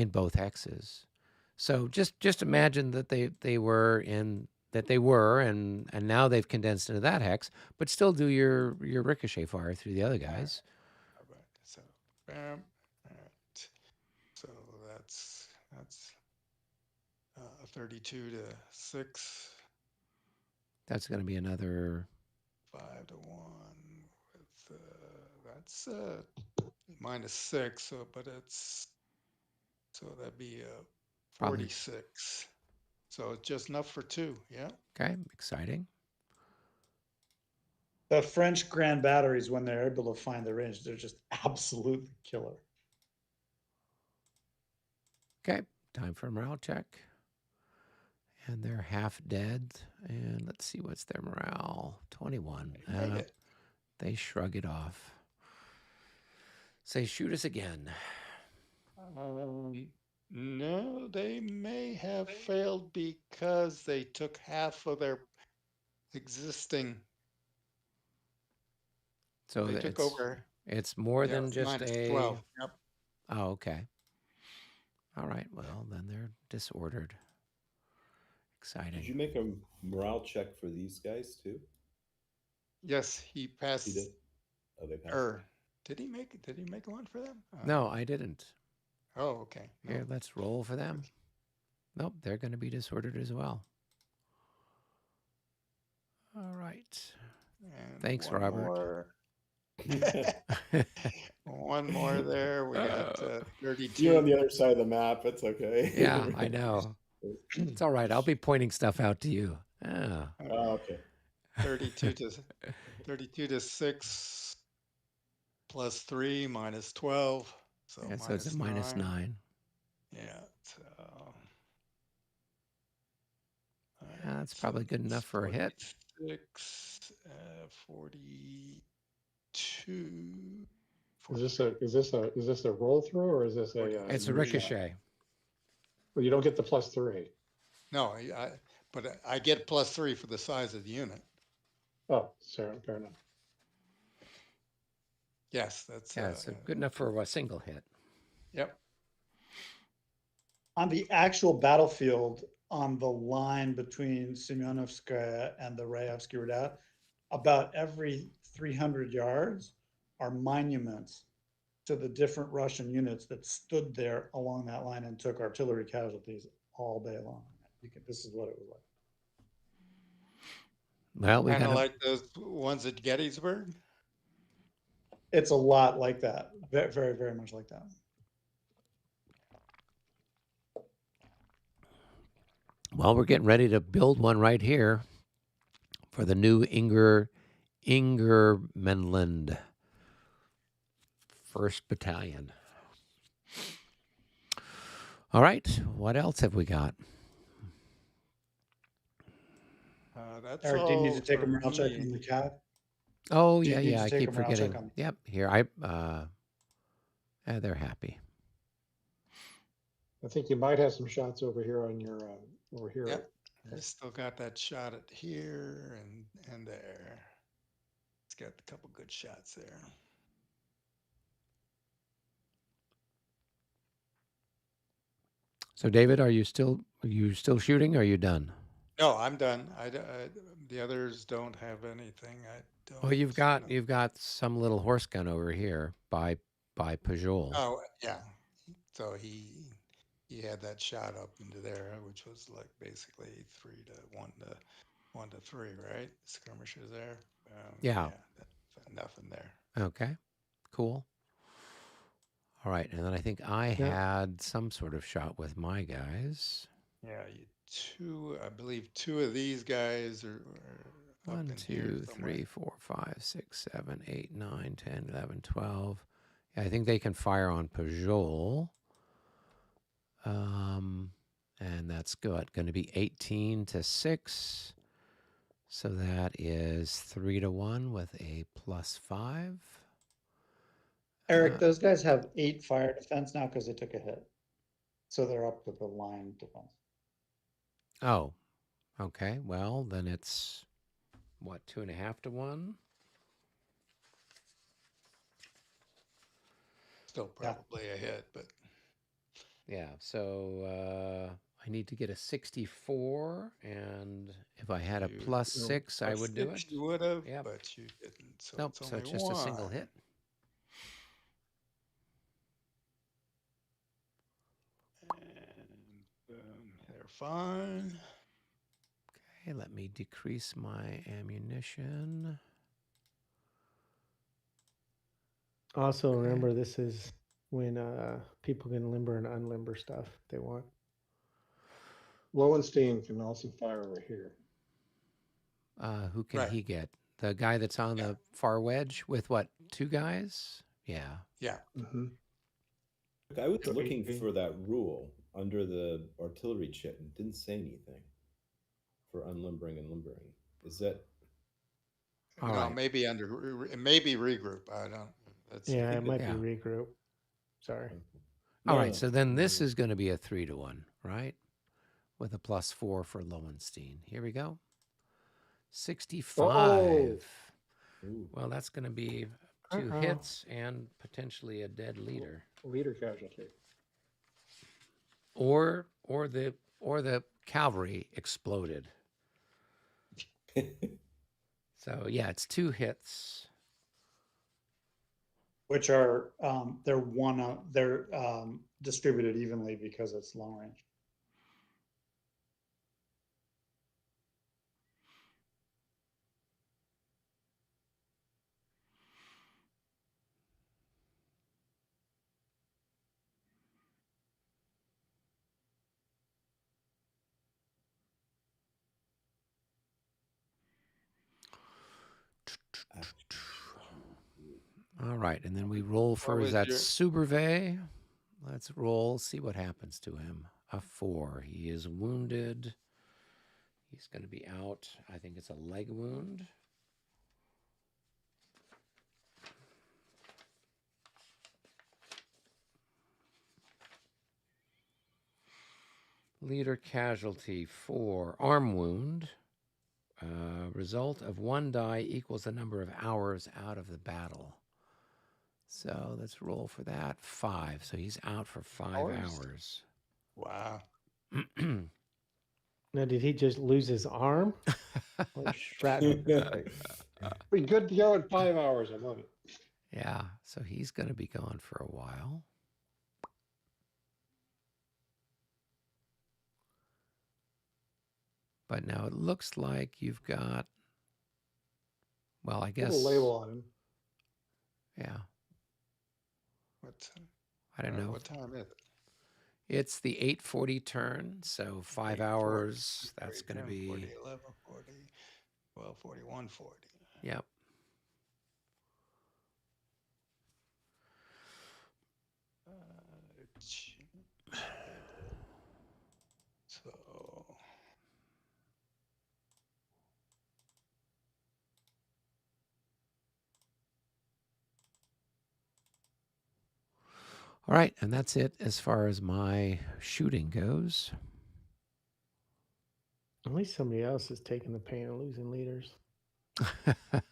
both hexes. So just imagine that they were and now they've condensed into that hex, but still do your ricochet fire through the other guys. All right. So, bam. All right. So that's 32 to 6, That's going to be another 5 to 1. With that's -6. So, but that'd be Probably. 46. So it's just enough for 2. Yeah. Okay, exciting. The French grand batteries, when they're able to find the range, they're just absolutely killer. Okay, time for a morale check. And they're half dead. And let's see, what's their morale? 21. They shrug it off. Say, shoot us again. No, they may have failed because they took half of their existing. So they took over. It's more than just a. -12. Yep. Oh, okay. All right. Well, then they're disordered. Exciting. Did you make a morale check for these guys too? Yes, he passed. He did. Oh, they passed. Did he make one for them? No, I didn't. Oh, okay. No. Here, let's roll for them. Nope, they're going to be disordered as well. All right. And thanks, Robert. One more there. We got 32. You're on the other side of the map. It's okay. Yeah, I know. It's all right. I'll be pointing stuff out to you. Oh, okay. 32 to 6 plus 3 minus 12. So, yeah, so it's a -9. Yeah. So, yeah, that's probably good enough for a hit. 46, 42. Is this a roll through or is this a? It's a ricochet. Well, you don't get the +3. No, but I get +3 for the size of the unit. Oh, fair enough. Yes, that's so good enough for a single hit. Yep. On the actual battlefield, on the line between Semyonovskaya and the Rayevsky Redoubt, about every 300 yards are monuments to the different Russian units that stood there along that line and took artillery casualties all day long. This is what it was like. Well, we kind of got like those ones at Gettysburg. It's a lot like that. Very, very, very much like that. Well, we're getting ready to build one right here for the new Ingermanland 1st Battalion. All right, what else have we got? That's Eric, do you need to take for a morale check me. on the Cav? Oh, Do you need yeah, to I take keep a morale check forgetting. on- Yep, here, they're happy. I think you might have some shots over here on your over here. Yep. I still got that shot at here and there. It's got a couple good shots there. So, David, are you still shooting? Or are you done? No, I'm done. The others don't have anything. I don't. Well, you've got some little horse gun over here by Pajol. Oh yeah. So he had that shot up into there, which was like basically 3 to 1 to 3, right? Skirmishers there. Yeah. Nothing there. Okay, cool. All right, and then I think I had some sort of shot with my guys. Yeah, I believe 2 of these guys are 1, 2, 3, 4, 5, 6, 7, 8, 9, 10, 11, 12. Yeah, I think they can fire on Pajol. And that's good. Going to be 18 to 6. So that is 3 to 1 with a +5. Eric, those guys have 8 fire defense now because they took a hit. So they're up to the line defense. Oh, Okay, well, then it's, what, 2.5 to 1? Still Yeah. probably a hit, but Yeah, so I need to get a 64, and if I had a You- plus no, 6, I would do it. You would have, Yep. but you didn't. So Nope, it's so only it's just a single one. hit. And boom, they're fine. Okay, let me decrease my ammunition. Also, remember this is when people can limber and unlimber stuff if they want. Lowenstein can also fire over here. Who can Right. he get? The guy that's on Yeah. the far wedge with what, 2 guys? Yeah. Yeah. Mm-hmm. I was So looking 18. for that rule under the artillery chit and didn't say anything for unlimbering and limbering. Is that All no, right. maybe maybe regroup. I don't. That's Yeah, it might Yeah. be regroup. Sorry. All No, right, no, so then this no. is going to be a 3 to 1, right? With a plus 4 for Lowenstein. Here we go. 65. Ooh. Well, that's going to be 2 hits and potentially a dead leader. Leader casualty. Or the cavalry exploded. So yeah, it's 2 hits. Which are they're distributed evenly because it's long range. All right, and then we roll for was that your- Suberve. Let's roll, see what happens to him. A 4. He is wounded. He's going to be out. I think it's a leg wound. Leader casualty 4. Arm wound. Result of 1 die equals the number of hours out of the battle. So let's roll for that. 5. So he's out for 5 hours. Wow. Now, did he just lose his arm? Or shrapnel? Pretty good to go in 5 hours. I love it. Yeah, so he's going to be gone for a while. But now it looks like you've got, well, I Put guess, a label on him. yeah, What? I don't know. What time is it? It's the 8:40 turn, so 5 8:40, hours. That's 8:40, going to 10:40, be, 11:40, 12:40, 1:40. yep. So All right, and that's it as far as my shooting goes. At least somebody else is taking the pain of losing leaders. Have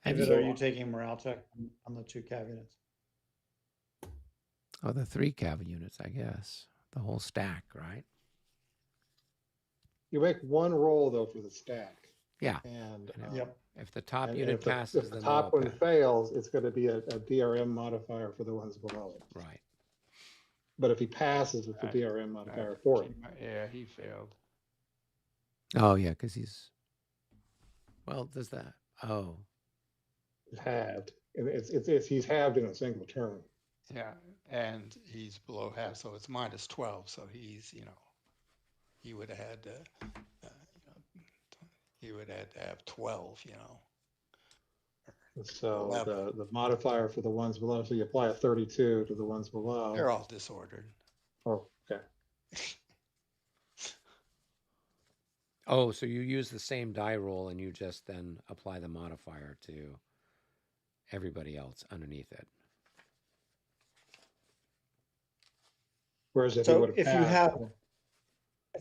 David, you- are you taking morale check on the 2 cav units? Oh, the 3 cav units, I guess. The whole stack, right? You make one roll though for the stack. Yeah. And Yep. If the top and unit if the, passes, if the then top they'll one pass. fails, it's going to be a DRM modifier for the ones below it. Right. But if he passes, it's a DRM modifier for it. yeah, he failed. Oh, yeah, because he's, well, does that, oh, It's halved, and it's he's halved in a single turn. Yeah, and he's below half, so it's minus 12. So he's, he would have had to, he would have had to have 12. And so 11. the modifier for the ones below, so you apply a 32 to the ones below. They're all disordered. Oh, okay. oh, so you use the same die roll and you just then apply the modifier to everybody else underneath it. Whereas if he So would have if you passed, have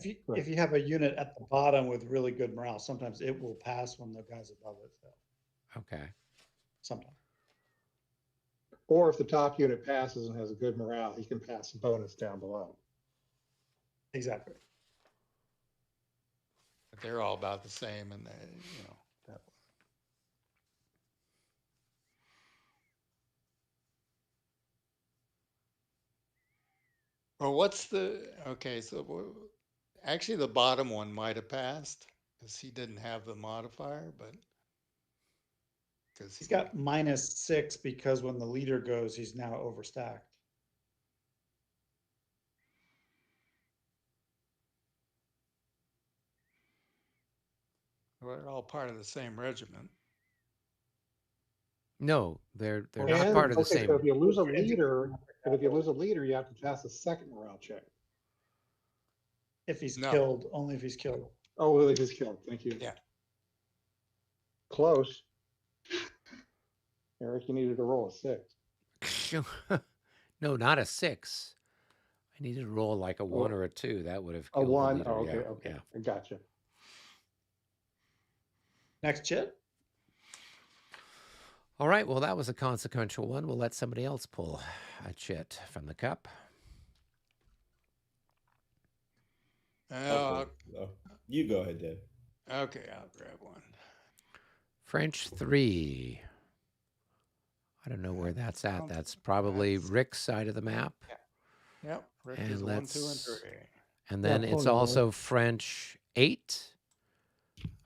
if you have a unit at the bottom with really good morale, sometimes it will pass when the guys above it fail. Okay. Sometimes. Or if the top unit passes and has a good morale, he can pass a bonus down below. Exactly. But they're all about the same, and that. Well, what's okay? So actually, the bottom one might have passed because he didn't have the modifier, but because He's got -6 because when the leader goes, he's now overstacked. we're all part of the same regiment. No, they're And- not part of the okay, same. so if you lose a leader, you have to pass a second morale check. If he's No. killed, only if he's killed. Oh, well, they just killed. Thank you. Yeah. Close. Eric, you needed to roll a 6. No, not a 6. I needed to roll like a 1 or a 2. That would have A killed the 1. leader. Oh, okay, Yeah, okay. yeah. I gotcha. Next chit. All right. Well, that was a consequential one. We'll let somebody else pull a chit from the cup. Oh, You go ahead, Dave. okay, I'll grab one. French 3. I don't know where that's at. That's probably Rick's side of the map. Yep. Rick And is 1, 2, and 3. And Yeah, then pull it's another also French 8.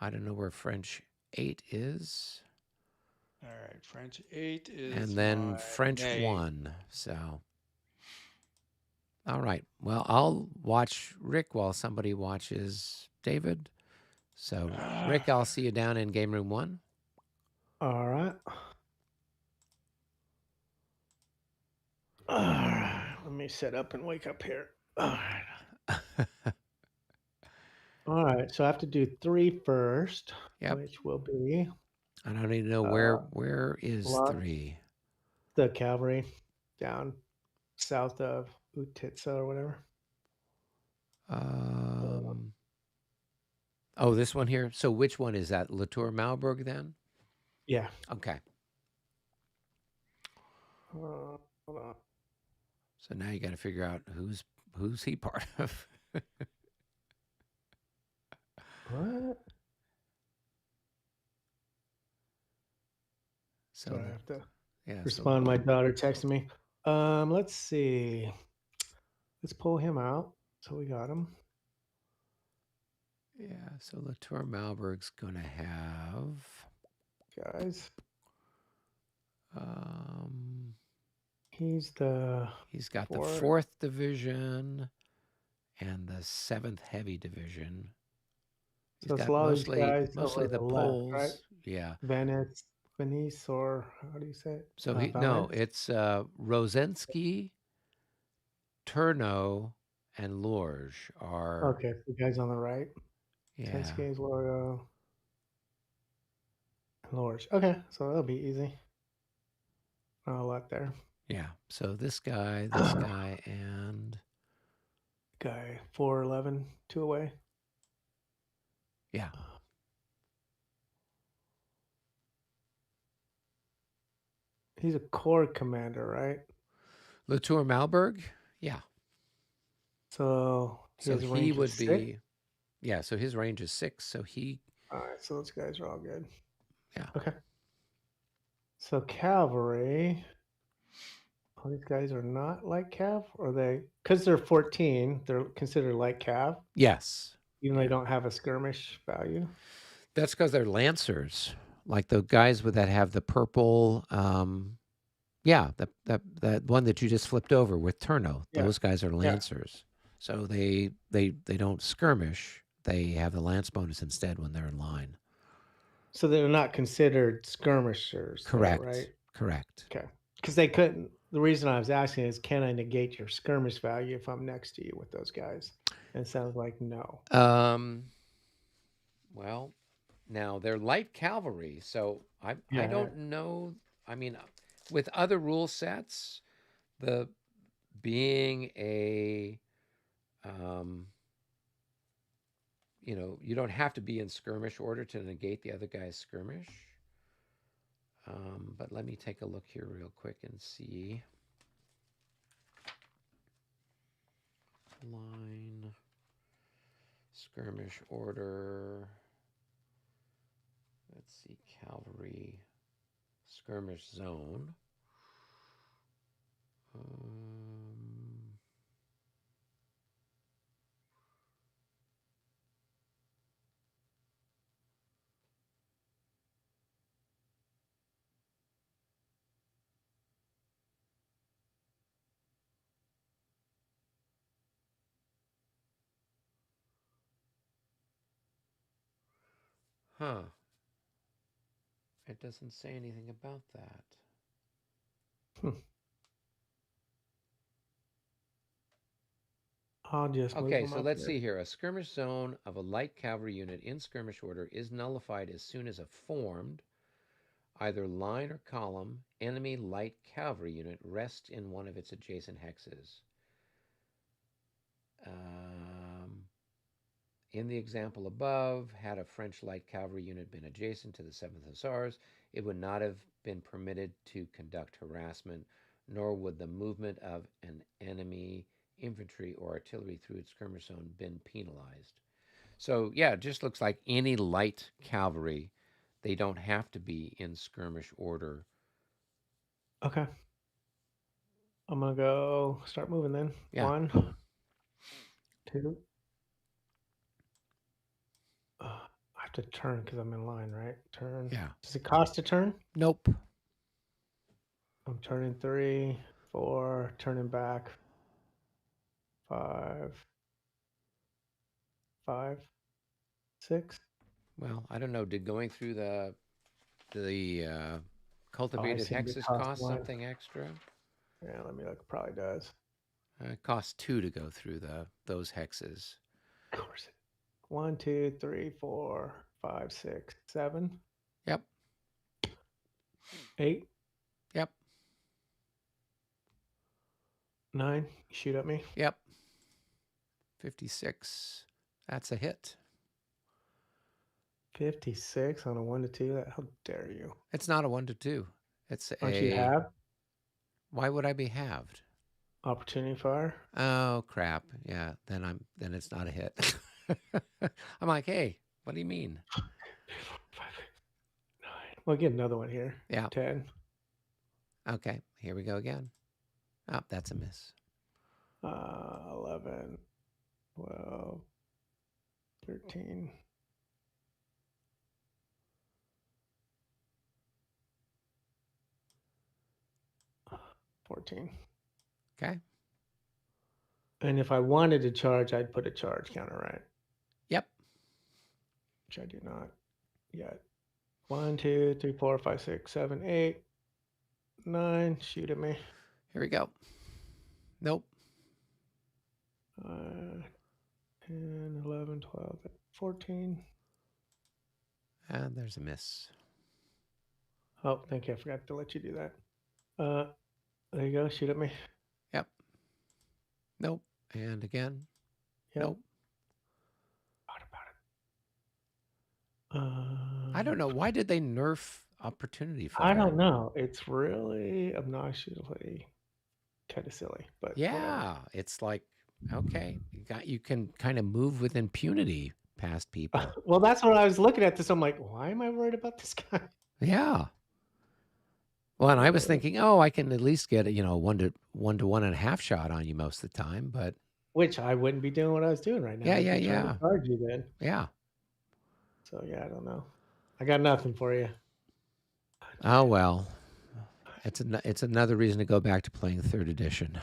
I don't know where French 8 is. All right, French 8 is And then my French name. 1. So, all right. Well, I'll watch Rick while somebody watches David. So, Rick, I'll see you down in game room 1. All right. All right. Let me set up and wake up here. All right. All right. So I have to do 3 first, Yep. which will be I don't even know where is lot- 3. the cavalry down south of Utitsa or whatever. Oh, this one here. So which one is that? Latour Malberg then? Yeah. Okay. Hold on. So now you got to figure out who's he part of. What? So Sorry, I have to yeah. respond. My daughter texted me. Let's see. Let's pull him out. So we got him. Yeah. So Latour Malberg's gonna have. Guys. He's He's got the 4th. 4th Division and the 7th Heavy Division. He's So it's got a lot of these guys mostly over the the left, Poles. right? Yeah. Venice, or how do you say it? So Valence? it's Rosensky, Turno, and Lorge are. Okay, the guys on the right. Yeah. Tenskay's logo. And Lorge. Okay, so that'll be easy. Not a lot there. Yeah. So this guy, and Guy 411, 2 away. yeah. He's a corps commander, right? Latour Malberg, yeah. So his he range would is be 6? Yeah, so his range is 6, so he. All right, so those guys are all good. Yeah. Okay. So cavalry. All these guys are not light cav, or they? Because they're 14, they're considered light cav, Yes. even though they don't have a skirmish value. That's because they're lancers, like the guys that have the purple. Yeah, that one that you just flipped over with Turno. Yeah. Those guys are lancers, so they don't skirmish. They have the lance bonus instead when they're in line. So they're not considered skirmishers. though, Correct. right? Correct. Okay. Because they couldn't. The reason I was asking is, can I negate your skirmish value if I'm next to you with those guys? And it sounds like no. Well, now they're light cavalry, so I don't know. I mean, with other rule sets, the being a you don't have to be in skirmish order to negate the other guy's skirmish. But let me take a look here real quick and see. Line, skirmish order. Let's see, cavalry, skirmish zone. Huh. It doesn't say anything about that. I'll just move Okay, them so up let's here. see here. A skirmish zone of a light cavalry unit in skirmish order is nullified as soon as a formed, either line or column, enemy light cavalry unit rests in one of its adjacent hexes. In the example above, had a French light cavalry unit been adjacent to the 7th Hussars, it would not have been permitted to conduct harassment, nor would the movement of an enemy infantry or artillery through its skirmish zone been penalized. So yeah, it just looks like any light cavalry. They don't have to be in skirmish order. Okay. I'm gonna go start moving then. Yeah. 1, 2. I have to turn because I'm in line, right? Turn. Yeah. Does it cost to turn? Nope. I'm turning 3, 4, turning back. 5, 5, 6. Well, I don't know. Did going through the cultivated assumed it hexes cost cost 1. something extra? Yeah, let me look. Probably does. It costs 2 to go through those hexes. Of course. 1, 2, 3, 4, 5, 6, 7. Yep. 8. Yep. 9. Shoot at me. Yep. 56. That's a hit. 56 on a 1 to 2. How dare you? It's not a 1 to 2. It's Aren't you halved? Why would I be halved? Opportunity fire. Oh crap! Yeah, then it's not a hit. I'm like, hey, what do you mean? 5, 9. We'll get another one here. Yeah. 10. Okay, here we go again. Oh, that's a miss. 11, 12, 13. 14. Okay. And if I wanted to charge, I'd put a charge counter, right? Yep. Which I do not yet. 1, 2, 3, 4, 5, 6, 7, 8, 9. Shoot at me. Here we go. Nope. 10, 11, 12, 14. And there's a miss. Oh, thank you. I forgot to let you do that. There you go. Shoot at me. Yep. Nope. And again. Yep. Nope. What about it? I don't know. Why did they nerf opportunity fire? I don't know. It's really obnoxiously kind of silly, but yeah, whatever. It's like, okay, you can kind of move with impunity past people. Well, that's what I was looking at this. I'm like, why am I worried about this guy? Yeah. Well, and I was thinking, oh, I can at least get a 1 to 1.5 shot on you most of the time, but which I wouldn't be doing what I was doing right now. Yeah, I'd yeah, be trying yeah. to charge you then. Yeah. So yeah, I don't know. I got nothing for you. Oh well, it's another reason to go back to playing 3rd edition.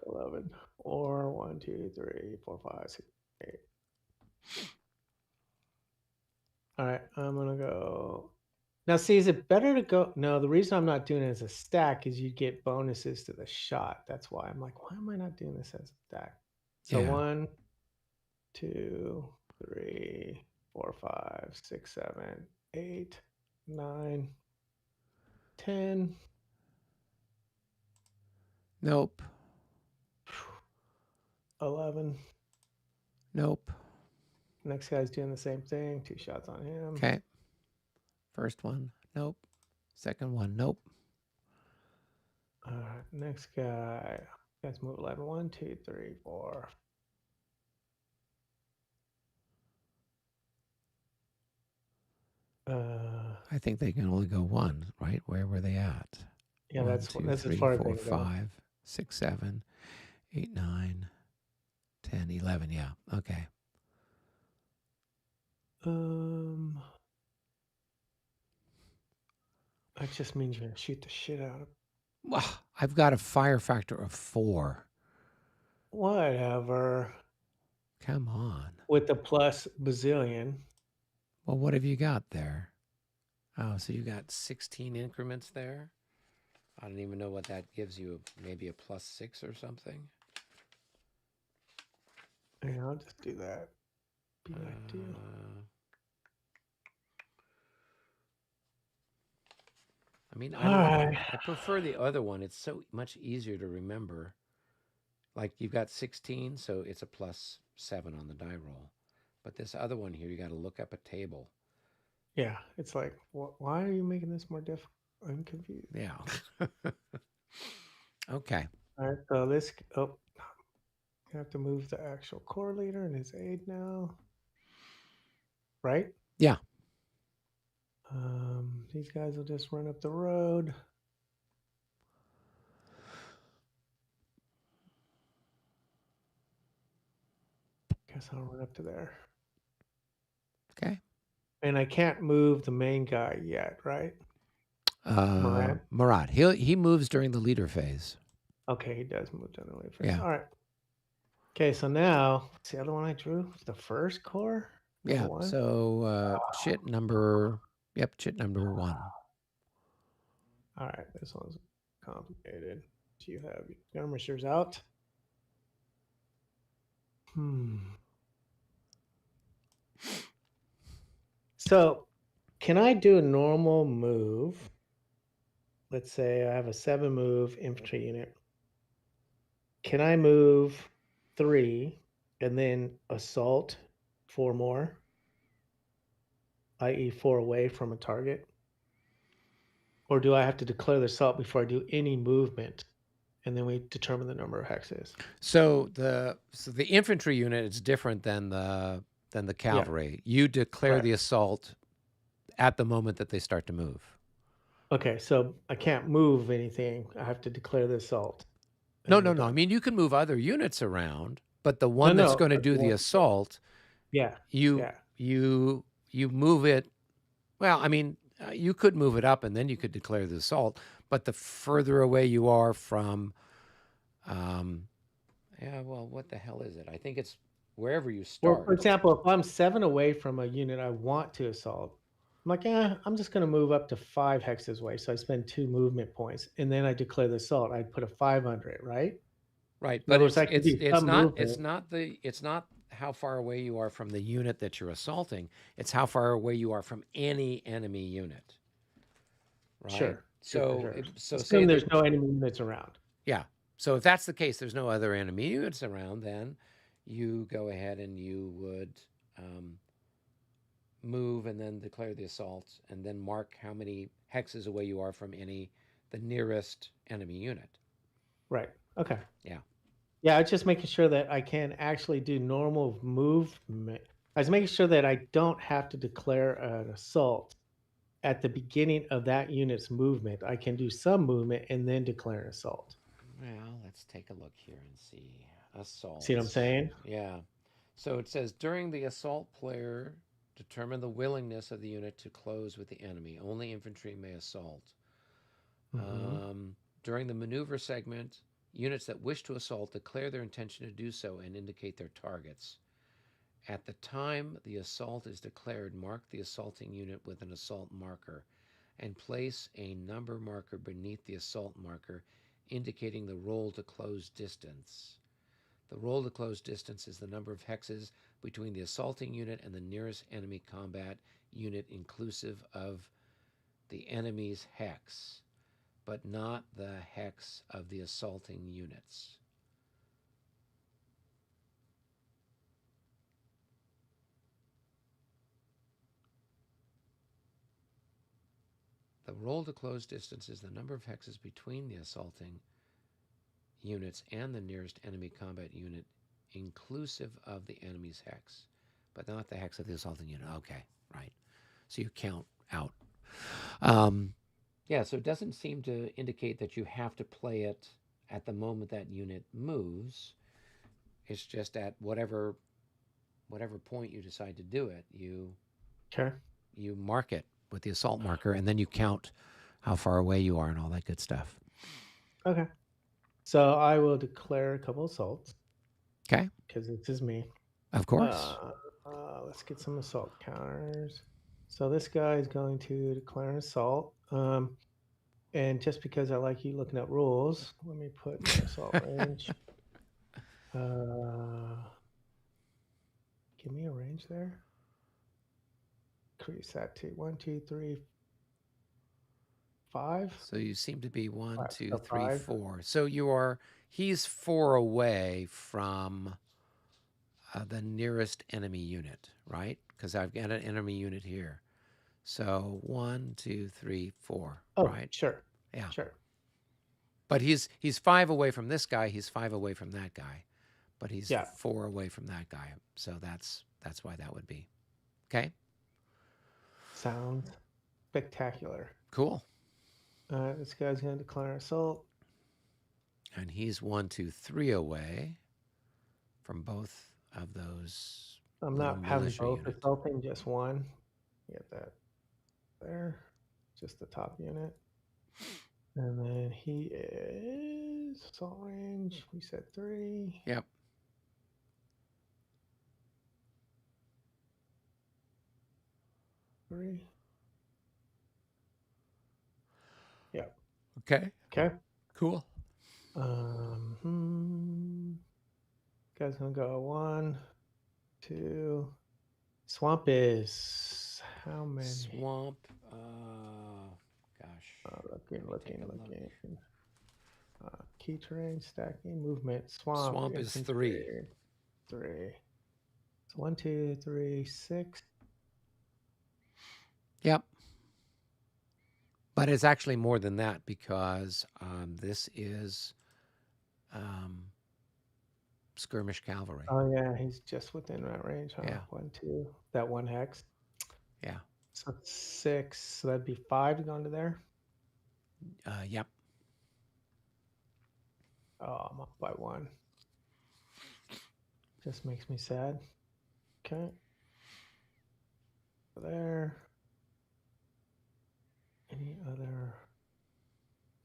11 or 1, 2, 3, 4, 5, 6, 8. All right, I'm gonna go. Now, see, is it better to go? No, the reason I'm not doing it as a stack is you get bonuses to the shot. That's why I'm like, why am I not doing this as a stack? So Yeah. 1, 2, 3, 4, 5, 6, 7, 8, 9, 10. Nope. 11. Nope. Next guy's doing the same thing. 2 shots on him. Okay. First one. Nope. Second one. Nope. Next guy. Guys move 11. 1, 2, 3, 4. I think they can only go one, right? Where were they at? Yeah, 1, that's 2, as 3, far as 4, they can go. 5, 6, 7, 8, 9, 10, 11. Yeah. Okay. That just means you're gonna shoot the shit out of. Well, I've got a fire factor of 4. Whatever. Come on. With the plus bazillion. Well, what have you got there? Oh, so you got 16 increments there? I don't even know what that gives you. Maybe a +6 or something? Yeah, I'll just do that. Be like, do. I mean, Alright. I prefer the other one. It's so much easier to remember. Like you've got 16, so it's a +7 on the die roll. But this other one here, you got to look up a table. Yeah, it's like, why are you making this more difficult? I'm confused. Yeah. Okay. All right, so this. Oh, you have to move the actual core leader and his aide now. Right? Yeah. These guys will just run up the road. Guess I'll run up to there. Okay. And I can't move the main guy yet, right? Murat. He moves during the leader phase. Okay, he does move during the leader phase. Yeah. All right. Okay, so now what's the other one I drew? The first core? Yeah. One? So chit number 1. All right, this one's complicated. Do you have your skirmishers out? So, can I do a normal move? Let's say I have a 7 move infantry unit. Can I move 3 and then assault 4 more? I.e. 4 away from a target? Or do I have to declare the assault before I do any movement? And then we determine the number of hexes. So the infantry unit is different than the cavalry. You declare Correct. the assault at the moment that they start to move. Okay, so I can't move anything. I have to declare the assault. No. I mean, you can move other units around, but the one that's going to do the assault, you move it. Well, I mean, you could move it up and then you could declare the assault, but the further away you are from, what the hell is it? I think it's wherever you start. Well, for example, if I'm 7 away from a unit I want to assault, I'm like, I'm just going to move up to 5 hexes away. So I spend 2 movement points, and then I declare the assault. I'd put a 5 under it, right? Right, In but other words, it's not how far away you are from the unit that you're assaulting. It's how far away you are from any enemy unit. Right. Sure. So assume there's no enemy units around. Yeah. So if that's the case, there's no other enemy units around. Then you go ahead and you would move and then declare the assault, and then mark how many hexes away you are from the nearest enemy unit. Right. Okay. Yeah. Yeah, I was just making sure that I can actually do normal movement. I was making sure that I don't have to declare an assault at the beginning of that unit's movement. I can do some movement and then declare an assault. Well, let's take a look here and see. Assault. See what I'm saying? Yeah. So it says, during the assault, player determine the willingness of the unit to close with the enemy. Only infantry may assault. During the maneuver segment, units that wish to assault declare their intention to do so and indicate their targets. At the time the assault is declared, mark the assaulting unit with an assault marker and place a number marker beneath the assault marker, indicating the roll to close distance. The roll to close distance is the number of hexes between the assaulting unit and the nearest enemy combat unit, inclusive of the enemy's hex, but not the hex of the assaulting units. The roll to close distance is the number of hexes between the assaulting units and the nearest enemy combat unit, inclusive of the enemy's hex, but not the hex of the assaulting unit. Okay, right. So you count out. Yeah, so it doesn't seem to indicate that you have to play it at the moment that unit moves. It's just at whatever point you decide to do it, you mark it with the assault marker, and then you count how far away you are and all that good stuff. Okay. So I will declare a couple assaults. Okay. Because this is me. Of course. Let's get some assault counters. So this guy is going to declare an assault. And just because I like you looking at rules, let me put my assault range. Give me a range there. Increase that to 1, 2, 3, 5. So you seem to be 1, 2, So 3, 5. 4. So he's 4 away from the nearest enemy unit, right? Because I've got an enemy unit here. So 1, 2, 3, 4. Oh, right? Sure. Yeah. Sure. But he's 5 away from this guy. He's 5 away from that guy. But he's 4 away from that guy. So that's why that would be. Okay. Sounds spectacular. Cool. This guy's going to declare assault. And he's 1, 2, 3 away from both of those. I'm not having both assaulting, just one. Get that there. Just the top unit. And then he is assault range. We said 3. Yep. Three. Yep. Okay. Okay. Cool. Guy's gonna go 1, 2. Swamp is how many? Swamp. Gosh. Looking. Key terrain, stacking, movement. Swamp is 3. 3. So 1, 2, 3, 6. Yep. But it's actually more than that because this is skirmish cavalry. Oh yeah, he's just within that range, huh? Yeah. 1, 2. That 1 hex. Yeah. So 6. So that'd be 5 to go into there. Yep. Oh, I'm up by 1. Just makes me sad. Okay. There. Any other?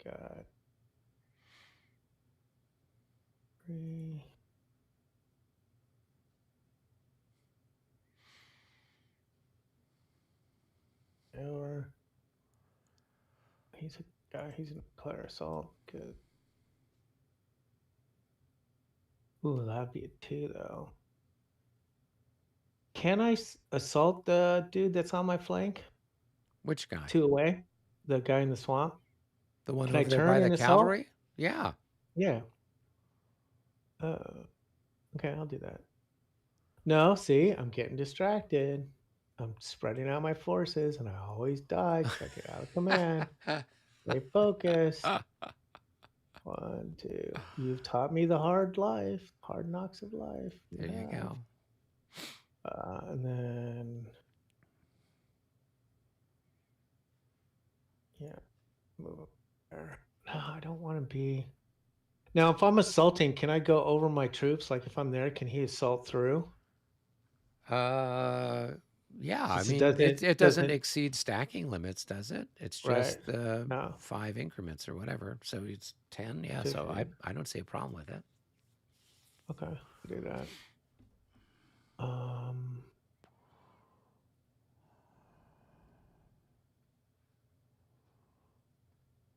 Got 3. Or he's a guy. He's a declare assault. Good. Ooh, that'd be a 2 though. Can I assault the dude that's on my flank? Which guy? 2 away. The guy in the swamp. The one Can over I there turn by and the assault? cavalry? Yeah. Yeah. Okay, I'll do that. No, see, I'm getting distracted. I'm spreading out my forces, and I always die because I get out of command. Stay focused. 1, 2. You've taught me the hard knocks of life. There you go. And then, yeah, move up there. No, I don't want to be. Now, if I'm assaulting, can I go over my troops? Like, if I'm there, can he assault through? Yeah, I Since mean, it doesn't exceed stacking limits, does it? It's just 5 increments or whatever. So it's 10. Yeah, 15. so I don't see a problem with it. Okay, I'll do that.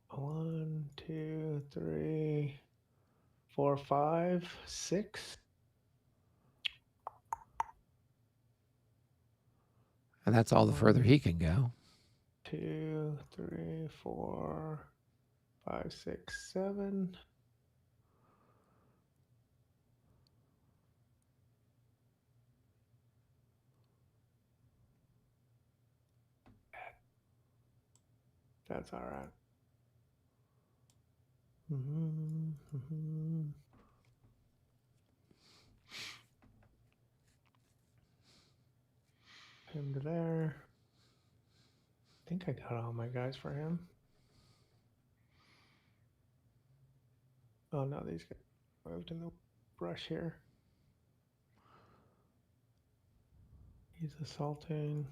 1, 2, 3, 4, 5, 6. And that's all the further he can go. 2, 3, 4, 5, 6, 7. That's all right. Mm-hmm. Him to there. I think I got all my guys for him. Oh no, these guys moved in the brush here. He's assaulting.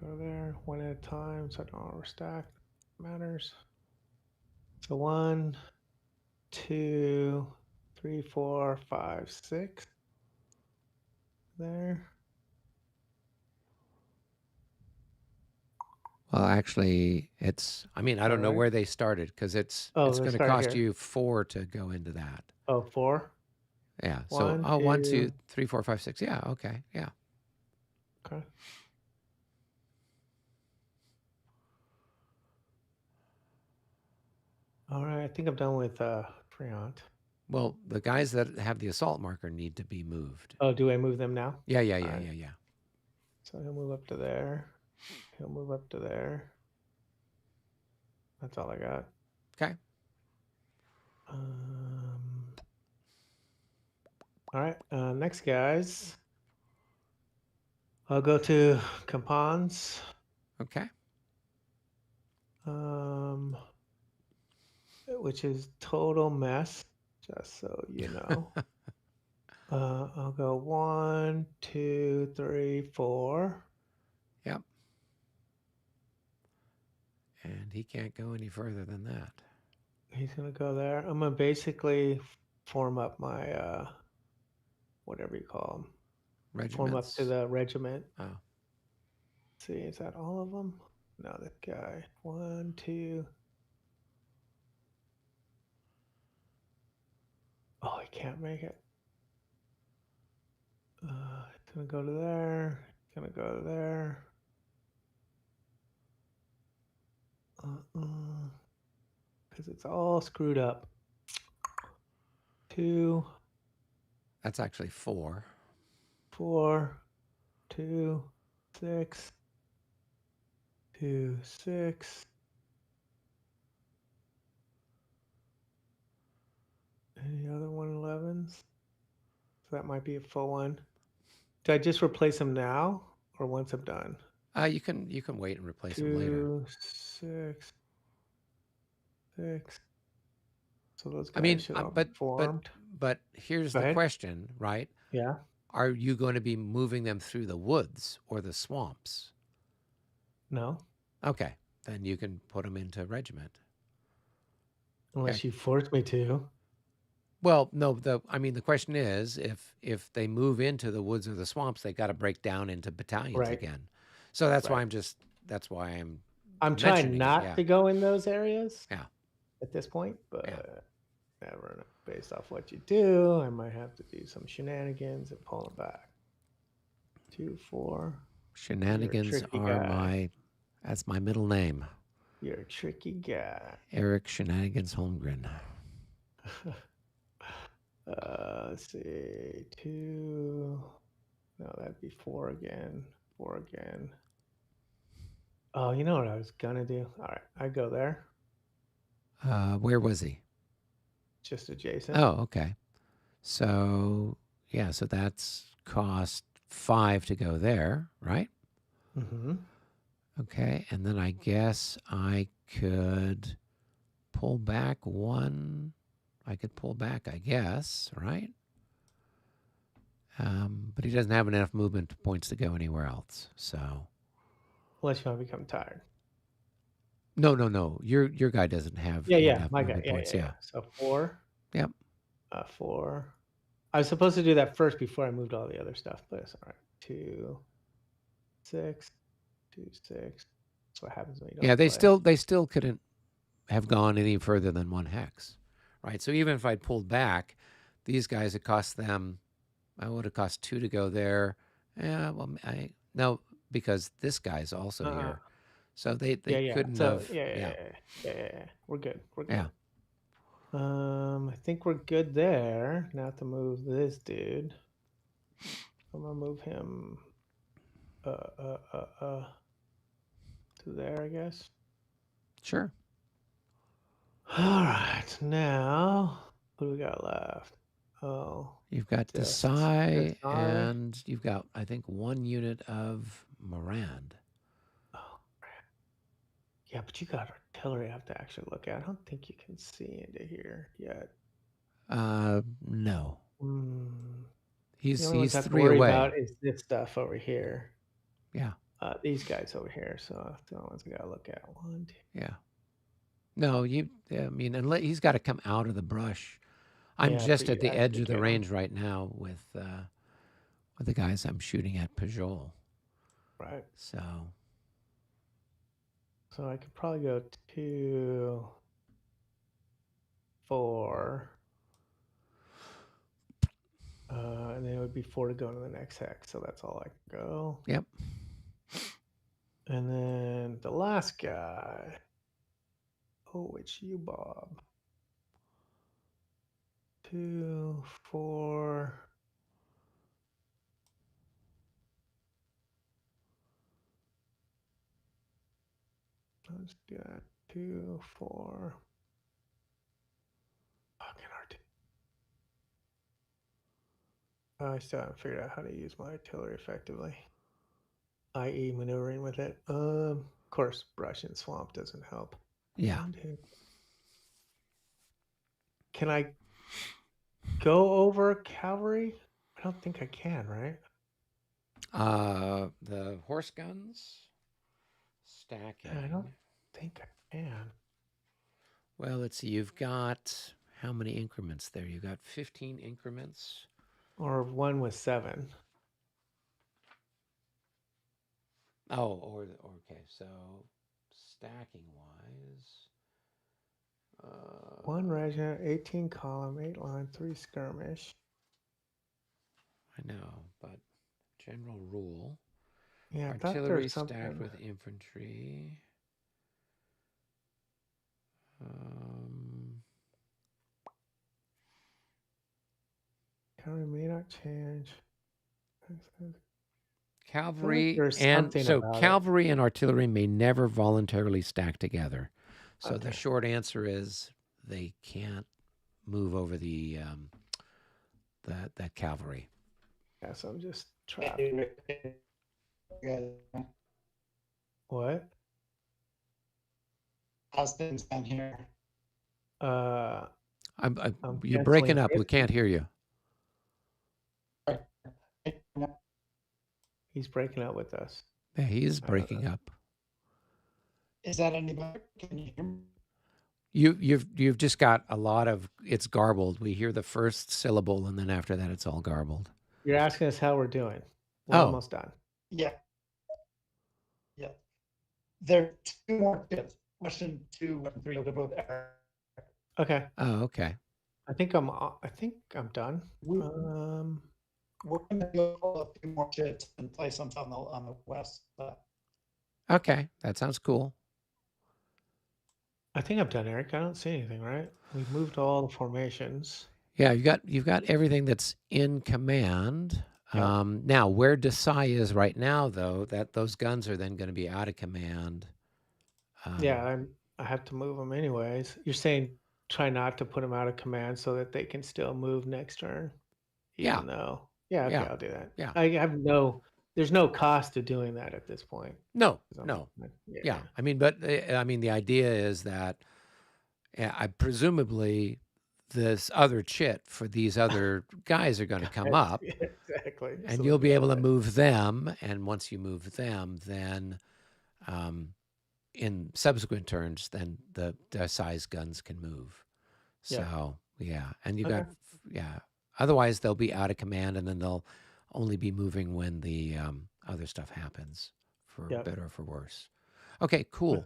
Go there, one at a time, so I don't overstack. Matters. So 1, 2, 3, 4, 5, 6. There. Well, actually, it's, I mean, I don't know right? where they started because it's Oh, it's they going to started cost here. you 4 to go into that. Oh, 4? Yeah. One, So, 1, 2, two. 3, 4, 5, 6. Yeah. Okay. Yeah. Okay. All right, I think I'm done with Freont. Well, the guys that have the assault marker need to be moved. Oh, do I move them now? Yeah. Right. Yeah. So he'll move up to there. He'll move up to there. That's all I got. Okay. All right, next guys. I'll go to Campans. Okay. Which is total mess, just so you know. I'll go 1, 2, 3, 4. Yep. And he can't go any further than that. He's gonna go there. I'm gonna basically form up my whatever you call them. Regiments? Form up to the regiment. Oh. Let's see, is that all of them? No, that guy. 1, 2. Oh, I can't make it. It's gonna go to there. It's gonna go to there. Because it's all screwed up. 2. That's actually 4. 4, 2, 6, 2, 6. Any other 111s? So that might be a full one. Do I just replace them now or once I'm done? You can wait and replace them later. 2, 6, 6. So those guys I mean, should all be formed. But here's Go the ahead. question, right? Yeah. Are you going to be moving them through the woods or the swamps? No. Okay, then you can put them into regiment. Unless you force me to. Well, no. The question is, if they move into the woods or the swamps, they got to break down into battalions again. So that's why I'm trying not to go in those areas. Yeah. At this point, but never know. Based off what you do, I might have to do some shenanigans and pull them back. 2, 4. Shenanigans are that's my middle name. You're a tricky guy. Eric Shenanigans Holmgren. Let's see. 2. No, that'd be 4 again. 4 again. Oh, you know what I was gonna do? All right, I go there. Where was he? Just adjacent. Oh, okay. So so that's cost 5 to go there, right? Mm-hmm. Okay, and then I guess I could pull back 1. I could pull back, I guess, right? But he doesn't have enough movement points to go anywhere else. So, unless you want to become tired. No. Your guy doesn't have enough my movement guy. points. Yeah. So 4. Yep. 4. I was supposed to do that first before I moved all the other stuff, but it's all right. 2, 6, 2, 6. That's what happens when you don't. They still couldn't have gone any further than 1 hex, right? So even if I'd pulled back, these guys, it cost them. I would have cost 2 to go there. Yeah. Well, no, because this guy's also here, so they couldn't have. Yeah. We're good. Yeah. I think we're good there. Now to move this dude. I'm gonna move him. to there, I guess. Sure. All right, now what do we got left? Oh, You've got just Desai, Desai. and you've got, I think, 1 unit of Morand. Oh, crap. Yeah, but you got artillery I have to actually look at. I don't think you can see into here yet. No. The He's only ones I have to 3 worry away. about is this stuff over here. Yeah. These guys over here. So that's the only ones I gotta look at. 1, 2. Yeah. No, I mean, unless he's got to come out of the brush. I'm Yeah, for just you at the to edge actually of the get 'em. range right now with the guys I'm shooting at Pajol. Right. So So I could probably go 2, 4. And then it would be 4 to go to the next hex. So that's all I can go. Yep. And then the last guy. Oh, it's you, Bob. 2, 4. Let's do that. 2, 4. Fucking artillery. I still haven't figured out how to use my artillery effectively, i.e., maneuvering with it. Of course, brush and swamp doesn't help. Yeah. 1, 2. Can I go over cavalry? I don't think I can, right? The horse guns stacking. I don't think I can. Well, let's see. You've got how many increments there? You got 15 increments. Or 1 with 7. Oh, or okay. So stacking wise, 1 regiment, 18 column, 8 line, 3 skirmish. I know, but general rule. Yeah, I thought there Artillery was stacked something. with infantry. Cavalry may not change. Cavalry there's and something so about it. cavalry and artillery may never voluntarily stack together. So the Okay. short answer is they can't move over the that cavalry. Yeah, so I'm just trapped. What? How's things down here? You're breaking canceling up. We his- can't hear you. He's breaking up with us. Yeah, he is breaking up. Is that any better? Can you hear me? You've just got a lot of, it's garbled. We hear the first syllable, and then after that, it's all garbled. You're asking us how we're doing. We're Oh. almost done. Yeah. Yeah. There are 2 more tips. Question 2 and 3 are both error. Okay. Oh, okay. I think I'm done. We're going to go a few more chits and play some on the west side. Okay, that sounds cool. I think I'm done, Eric. I don't see anything, right? We've moved all the formations. Yeah, you've got everything that's in command. Yeah. Now, where Desai is right now, though, that those guns are then going to be out of command. Yeah, I have to move them anyways. You're saying try not to put them out of command so that they can still move next turn. Yeah. Though, yeah, okay, Yeah. I'll do that. Yeah. I have there's no cost to doing that at this point. No. Yeah. I mean, but the idea is that I presumably this other chit for these other guys are going to come up. Exactly. And So you'll be able to that. move them. And once you move them, then in subsequent turns, then the size guns can move. So, yeah. And you got, otherwise they'll be out of command, and then they'll only be moving when the other stuff happens, for better or for worse. Okay, cool.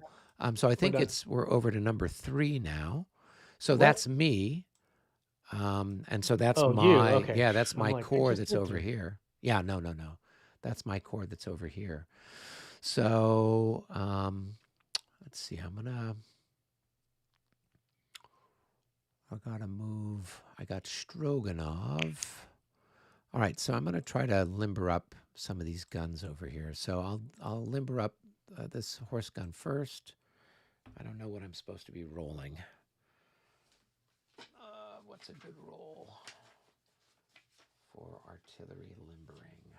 So I think we're over to number 3 now. So that's me. And so that's that's my core that's over here. Yeah, no. That's my core that's over here. So let's see. I gotta move. I got Stroganov. All right, so I'm gonna try to limber up some of these guns over here. So I'll limber up this horse gun first. I don't know what I'm supposed to be rolling. What's a good roll for artillery limbering?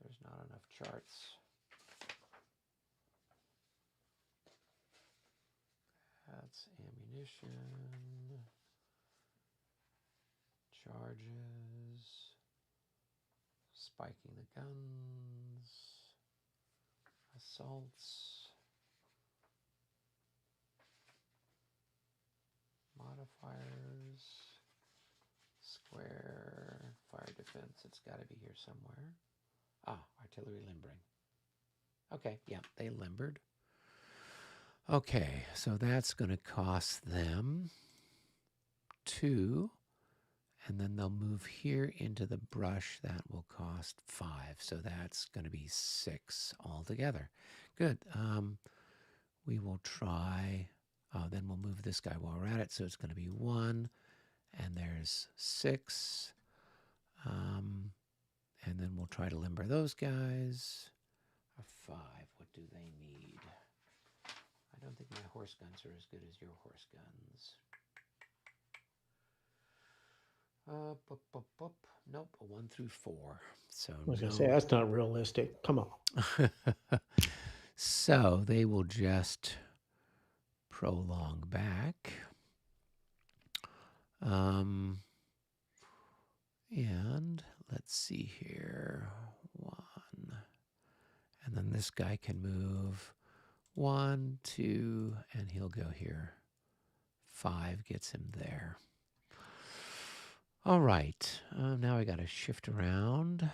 There's not enough charts. That's ammunition, charges, spiking the guns, assaults, modifiers, square, fire defense. It's got to be here somewhere. Ah, artillery limbering. Okay, yeah, they limbered. Okay, so that's going to cost them 2, and then they'll move here into the brush. That will cost 5, so that's going to be 6 altogether. Good. We will try, then we'll move this guy while we're at it, so it's going to be 1, and there's 6, and then we'll try to limber those guys. A 5, what do they need? I don't think my horse guns are as good as your horse guns. Nope, a 1 through 4. So I was going to say, that's not realistic. Come on. So they will just prolong back. And let's see here. 1. And then this guy can move 1, 2, and he'll go here. 5 gets him there. All right. Now I got to shift around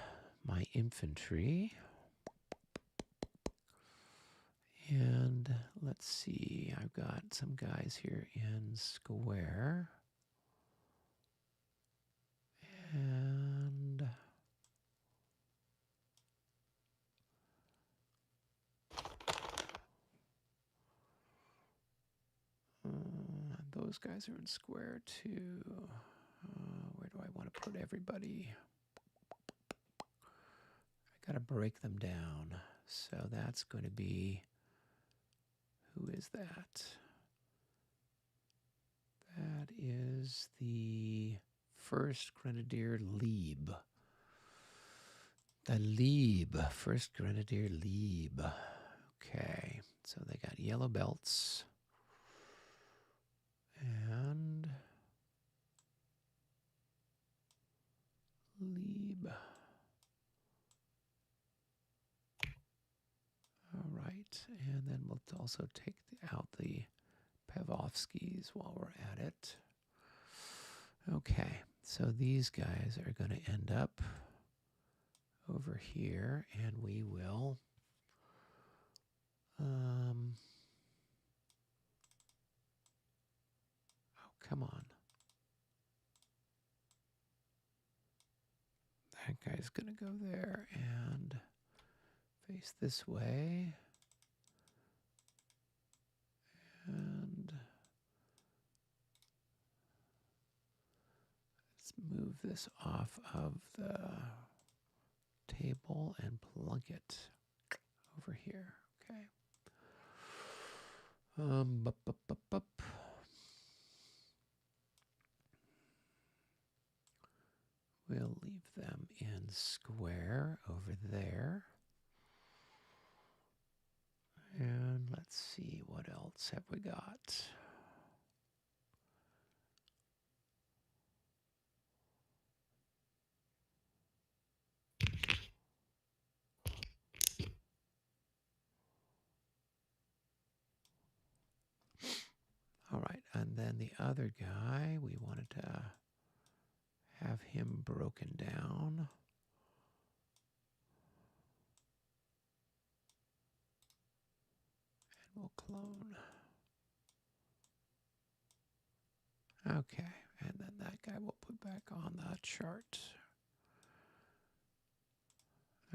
my infantry. And let's see. I've got some guys here in square. And those guys are in square too. Where do I want to put everybody? I got to break them down. So that's going to be, who is that? That is the 1st Grenadier Lieb. The Lieb, 1st Grenadier Lieb. Okay, so they got yellow belts. And Lieb. All right, and then we'll also take out the Pavlovskis while we're at it. Okay, so these guys are going to end up over here, and we will oh, come on. That guy's going to go there and face this way. And let's move this off of the table and plunk it over here. Okay. We'll leave them in square over there. And let's see, what else have we got? All right, and then the other guy, we wanted to have him broken down. And we'll clone. Okay, and then that guy we'll put back on the chart.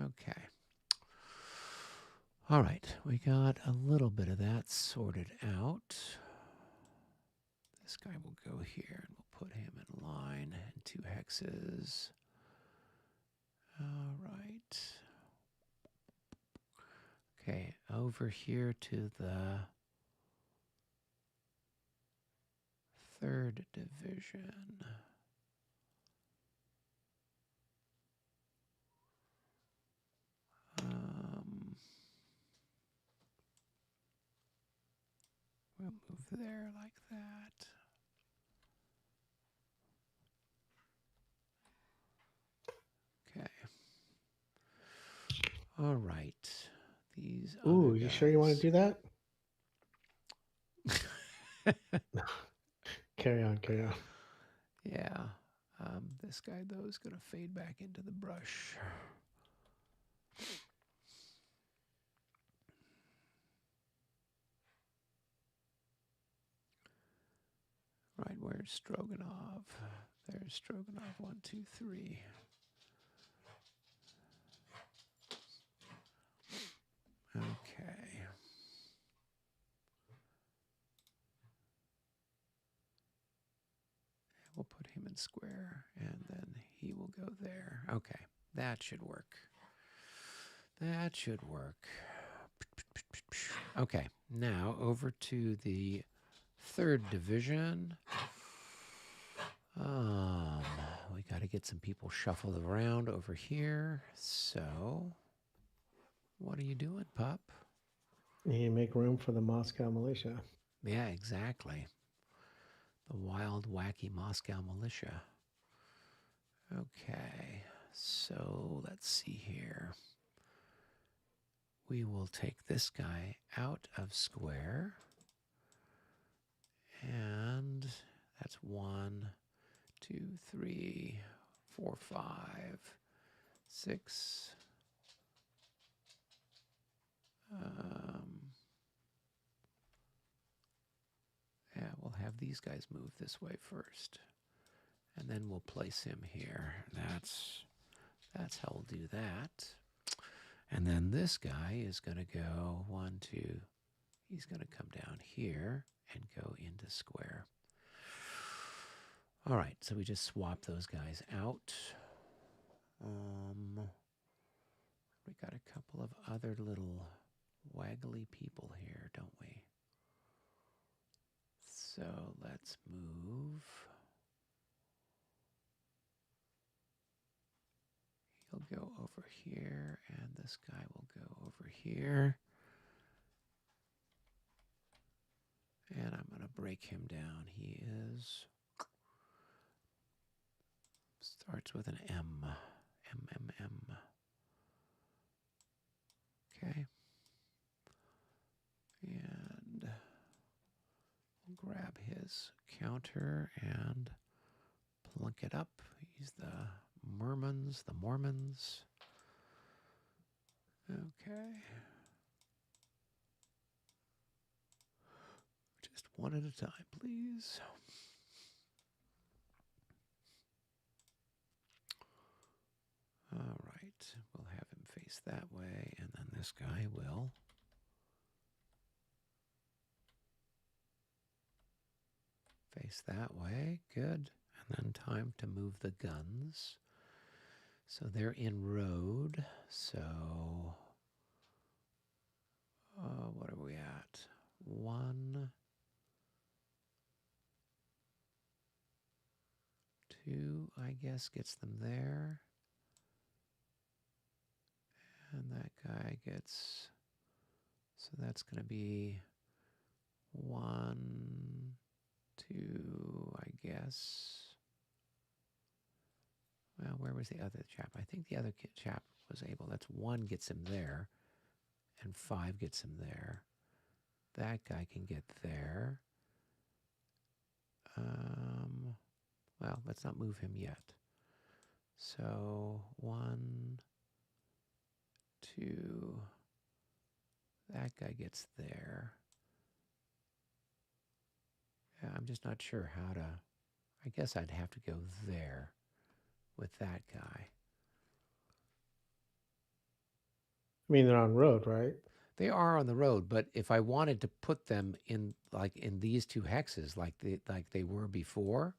Okay. All right, we got a little bit of that sorted out. This guy will go here, and we'll put him in line in 2 hexes. All right. Okay, over here to the 3rd division. We'll move there like that. Okay. All right. These. Ooh, you sure you want to do that? Carry on, carry on. Yeah. This guy, though, is going to fade back into the brush. Right, where's Stroganov? There's Stroganov, 1, 2, 3. Okay. We'll put him in square, and then he will go there. Okay, that should work. That should work. Okay, now over to the 3rd division. We got to get some people shuffled around over here. So, what are you doing, pup? You make room for the Moscow militia. Yeah, exactly. The wild, wacky Moscow militia. Okay, so let's see here. We will take this guy out of square. And that's 1, 2, 3, 4, 5, 6. Yeah, we'll have these guys move this way first. And then we'll place him here. That's how we'll do that. And then this guy is going to go 1, 2. He's going to come down here and go into square. All right, so we just swap those guys out. We got a couple of other little waggly people here, don't we? So let's move. He'll go over here, and this guy will go over here. And I'm going to break him down. He starts with an M. M. Okay. And we'll grab his counter and plunk it up. He's the Mormons. Okay. Just one at a time, please. All right, we'll have him face that way, and then this guy will face that way. Good. And then time to move the guns. So they're in road. So what are we at? 1, 2, I guess, gets them there. And that guy gets, so that's going to be 1, 2, I guess. Well, where was the other chap? I think the other chap was able, that's 1 gets him there, and 5 gets him there. That guy can get there. Well, let's not move him yet. So 1, 2, that guy gets there. Yeah, I'm just not sure how to, I guess I'd have to go there with that guy. I mean, they're on road, right? They are on the road, but if I wanted to put them in, like in these 2 hexes, like they were before,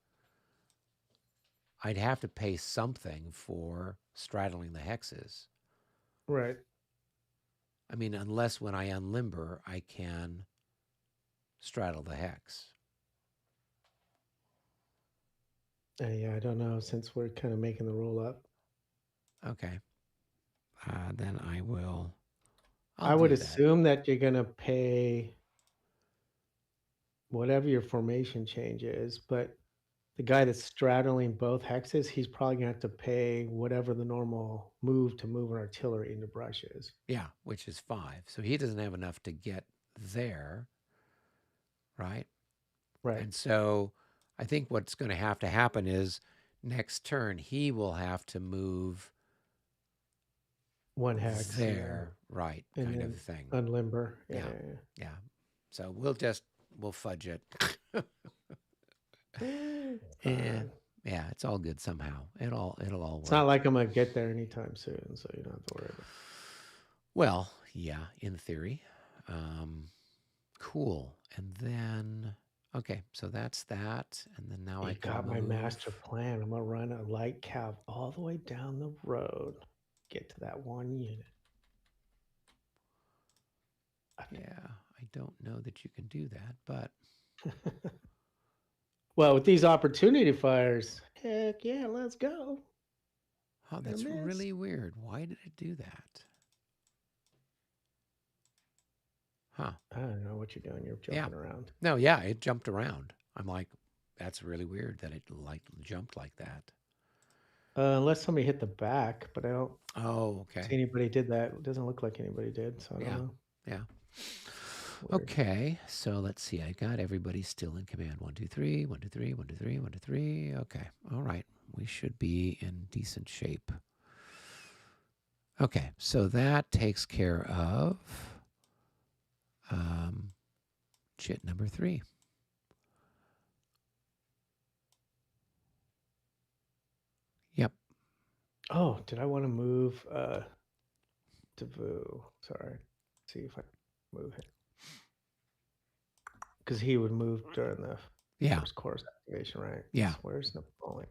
I'd have to pay something for straddling the hexes. Right. I mean, unless when I unlimber, I can straddle the hex. Yeah, I don't know, since we're kind of making the rule up. Okay. Then I will. I would do that. assume that you're going to pay whatever your formation change is, but the guy that's straddling both hexes, he's probably going to have to pay whatever the normal move to move an artillery into brush is. Yeah, which is 5. So he doesn't have enough to get there, right? Right. And so I think what's going to happen is next turn he will have to move One hex. there, right, and kind then of thing. Unlimber. Yeah. Yeah. So we'll fudge it. Yeah. Yeah, it's all good somehow. It'll all work. It's not like I'm going to get there anytime soon, so you don't have to worry about it. Well, yeah, in theory. Cool. And then, okay, so that's that. And then now I can got my move. master plan. I'm going to run a light cav all the way down the road, get to that one unit. Yeah, I don't know that you can do that, but well, with these opportunity fires, heck yeah, let's go. oh, that's really weird. Why did it do that? Huh. I don't know what you're doing. You're jumping around. No, yeah, it jumped around. I'm like, that's really weird that it jumped like that. Unless somebody hit the back, but I don't okay. see anybody did that. It doesn't look like anybody did, so I don't know. Yeah. Weird. Okay, so let's see. I got everybody still in command. 1, 2, 3, 1, 2, 3, 1, 2, 3, 1, 2, 3. Okay, all right. We should be in decent shape. Okay, so that takes care of chit number 3. Yep. Oh, did I want to move Devu? Sorry. See if I move him. Because he would move during the first course activation, right? Yeah. Where's Napoleon?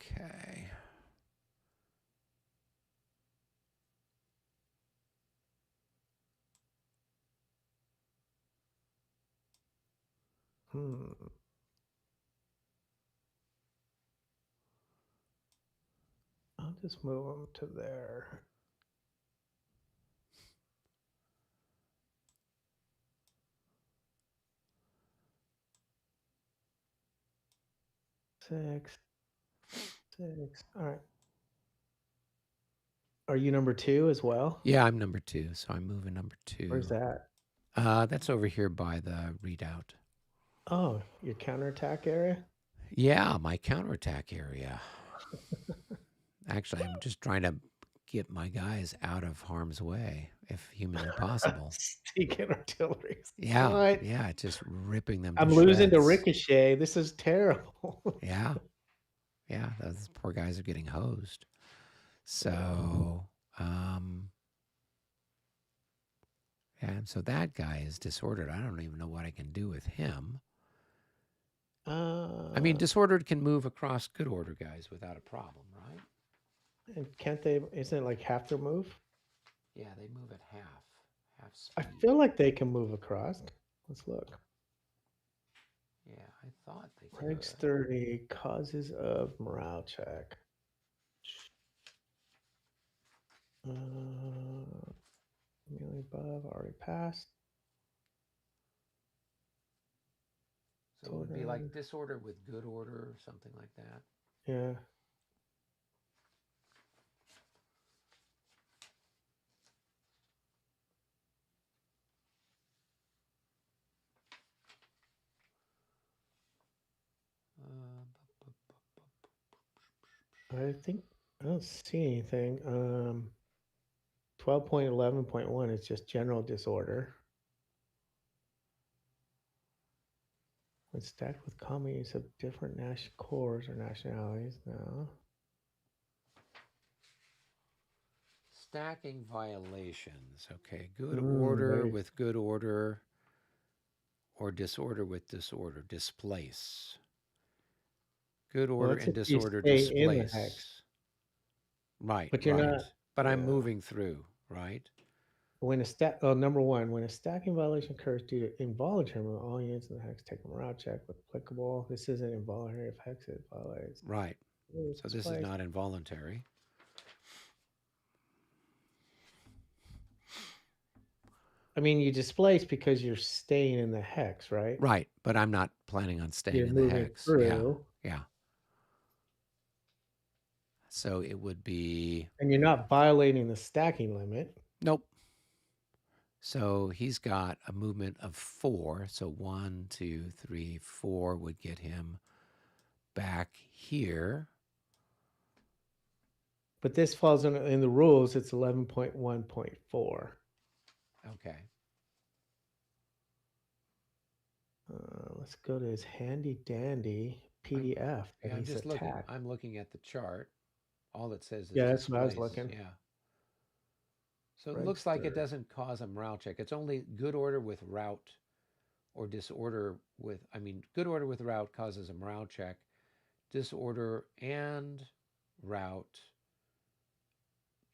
Okay. I'll just move him to there. Six. All right. Are you number 2 as well? Yeah, I'm number 2, so I'm moving number 2. Where's that? That's over here by the readout. Oh, your counterattack area? Yeah, my counterattack area. Actually, I'm just trying to get my guys out of harm's way, if humanly possible. Sneaking artillery. Yeah, what? Yeah, just ripping them. I'm losing to Ricochet. This is terrible. Yeah, those poor guys are getting hosed. So, and so that guy is disordered. I don't even know what I can do with him. I mean, disordered can move across good order guys without a problem, right? And can't they? Isn't it like half their move? Yeah, they move at half speed. I feel like they can move across. Let's look. Yeah, I thought they could. Regs 30 causes of morale check. Immediately above, already passed. So it would be like disorder with good order or something like that. Yeah. I think I don't see anything. 12.11.1 is just general disorder. When stacked with common use of different cores or nationalities, no. Stacking violations. Okay, good order with good order or disorder with disorder. Displace. Good Well, order it's and if you disorder stay in the displace. hex, Right, but you're right. not. But I'm Yeah. moving through, right? When a stack, number one, when a stacking violation occurs due to involuntary movement, all units in the hex take a morale check if applicable. This isn't involuntary if hex it violates. Right. Ooh, So this is displace. not involuntary. I mean, you displace because you're staying in the hex, right? Right, but I'm not planning on staying You're in the moving hex. through, Yeah. So it would be and you're not violating the stacking limit. nope. So he's got a movement of 4. So 1, 2, 3, 4 would get him back here. But this falls in the rules. It's 11.1.4. Okay. Let's go to his handy dandy PDF. Yeah, and I'm he's just attacked. looking at the chart. All it says is Yeah, that's what I was displace. looking. Yeah. So it Regs looks like it third. doesn't cause a morale check. It's only good order with route or disorder with, good order with route causes a morale check. Disorder and route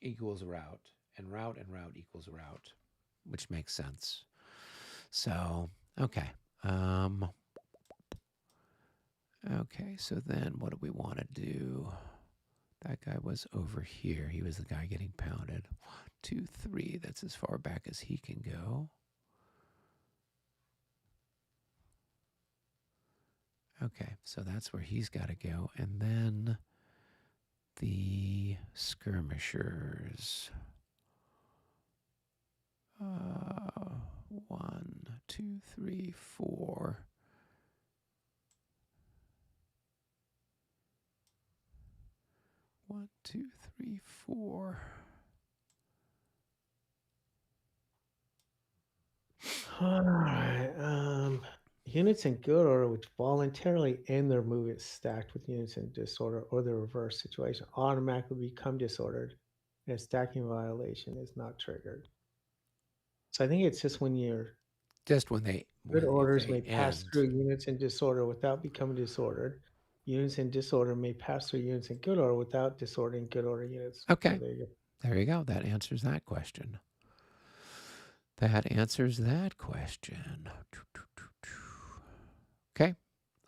equals route, and route equals route, which makes sense. So, okay. Okay, so then what do we want to do? That guy was over here. He was the guy getting pounded. 1, 2, 3. That's as far back as he can go. Okay, so that's where he's got to go. And then the skirmishers. 1, 2, 3, 4. 1, 2, 3, 4. All right. Units in good order which voluntarily end their movement stacked with units in disorder or the reverse situation automatically become disordered, and a stacking violation is not triggered. So I think it's just when you're Just when they good orders they may pass end. through units in disorder without becoming disordered. Units in disorder may pass through units in good order without disordering good order units. Okay. So there you go. There you go. That answers that question. That answers that question. Okay.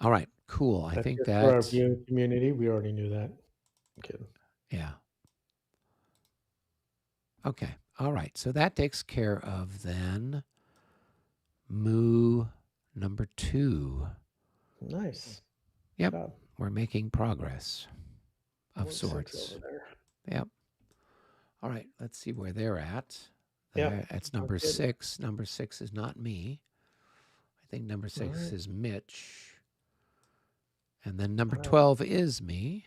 All right. Cool. I think Just for our that's viewing community, we already knew that. I'm kidding. yeah. Okay. All right. So that takes care of then moo number 2. Nice. Yep. Good job. We're making progress of 1-6 sorts. over there. Yep. All right. Let's see where they're at. Yep. That's number Sounds good. 6. Number 6 is not me. I think number 6 right. is Mitch. And then number All right. 12 is me.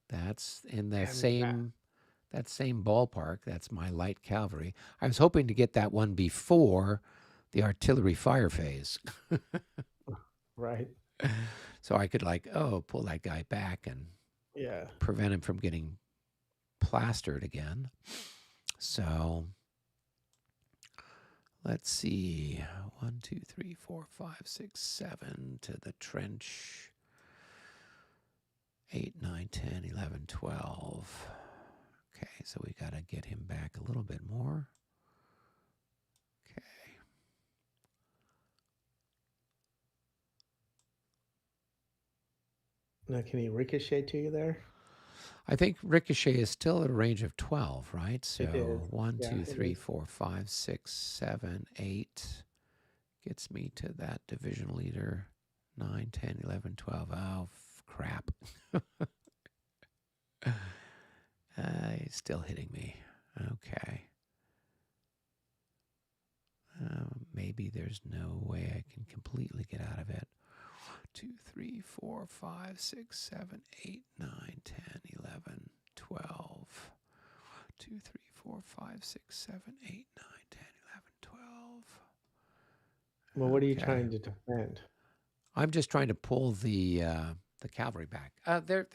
That's in the Damn it, same ballpark. That's my light cavalry. I was hoping to get that one before the artillery fire phase. Right. So I could pull that guy back and Yeah. prevent him from getting plastered again. So let's see. 1, 2, 3, 4, 5, 6, 7 to the trench. 8, 9, 10, 11, 12. Okay, so we got to get him back a little bit more. Okay. Now, can he ricochet to you there? I think ricochet is still at a range of 12, right? So It is. 1, Yeah, 2, it 3, is. 4, 5, 6, 7, 8 gets me to that division leader. 9, 10, 11, 12. Oh, crap. He's still hitting me. Okay. Maybe there's no way I can completely get out of it. 2, 3, 4, 5, 6, 7, 8, 9, 10, 11, 12. 2, 3, 4, 5, 6, 7, 8, 9, 10, 11, 12. Well, what are you trying to defend? I'm just trying to pull the cavalry back. They're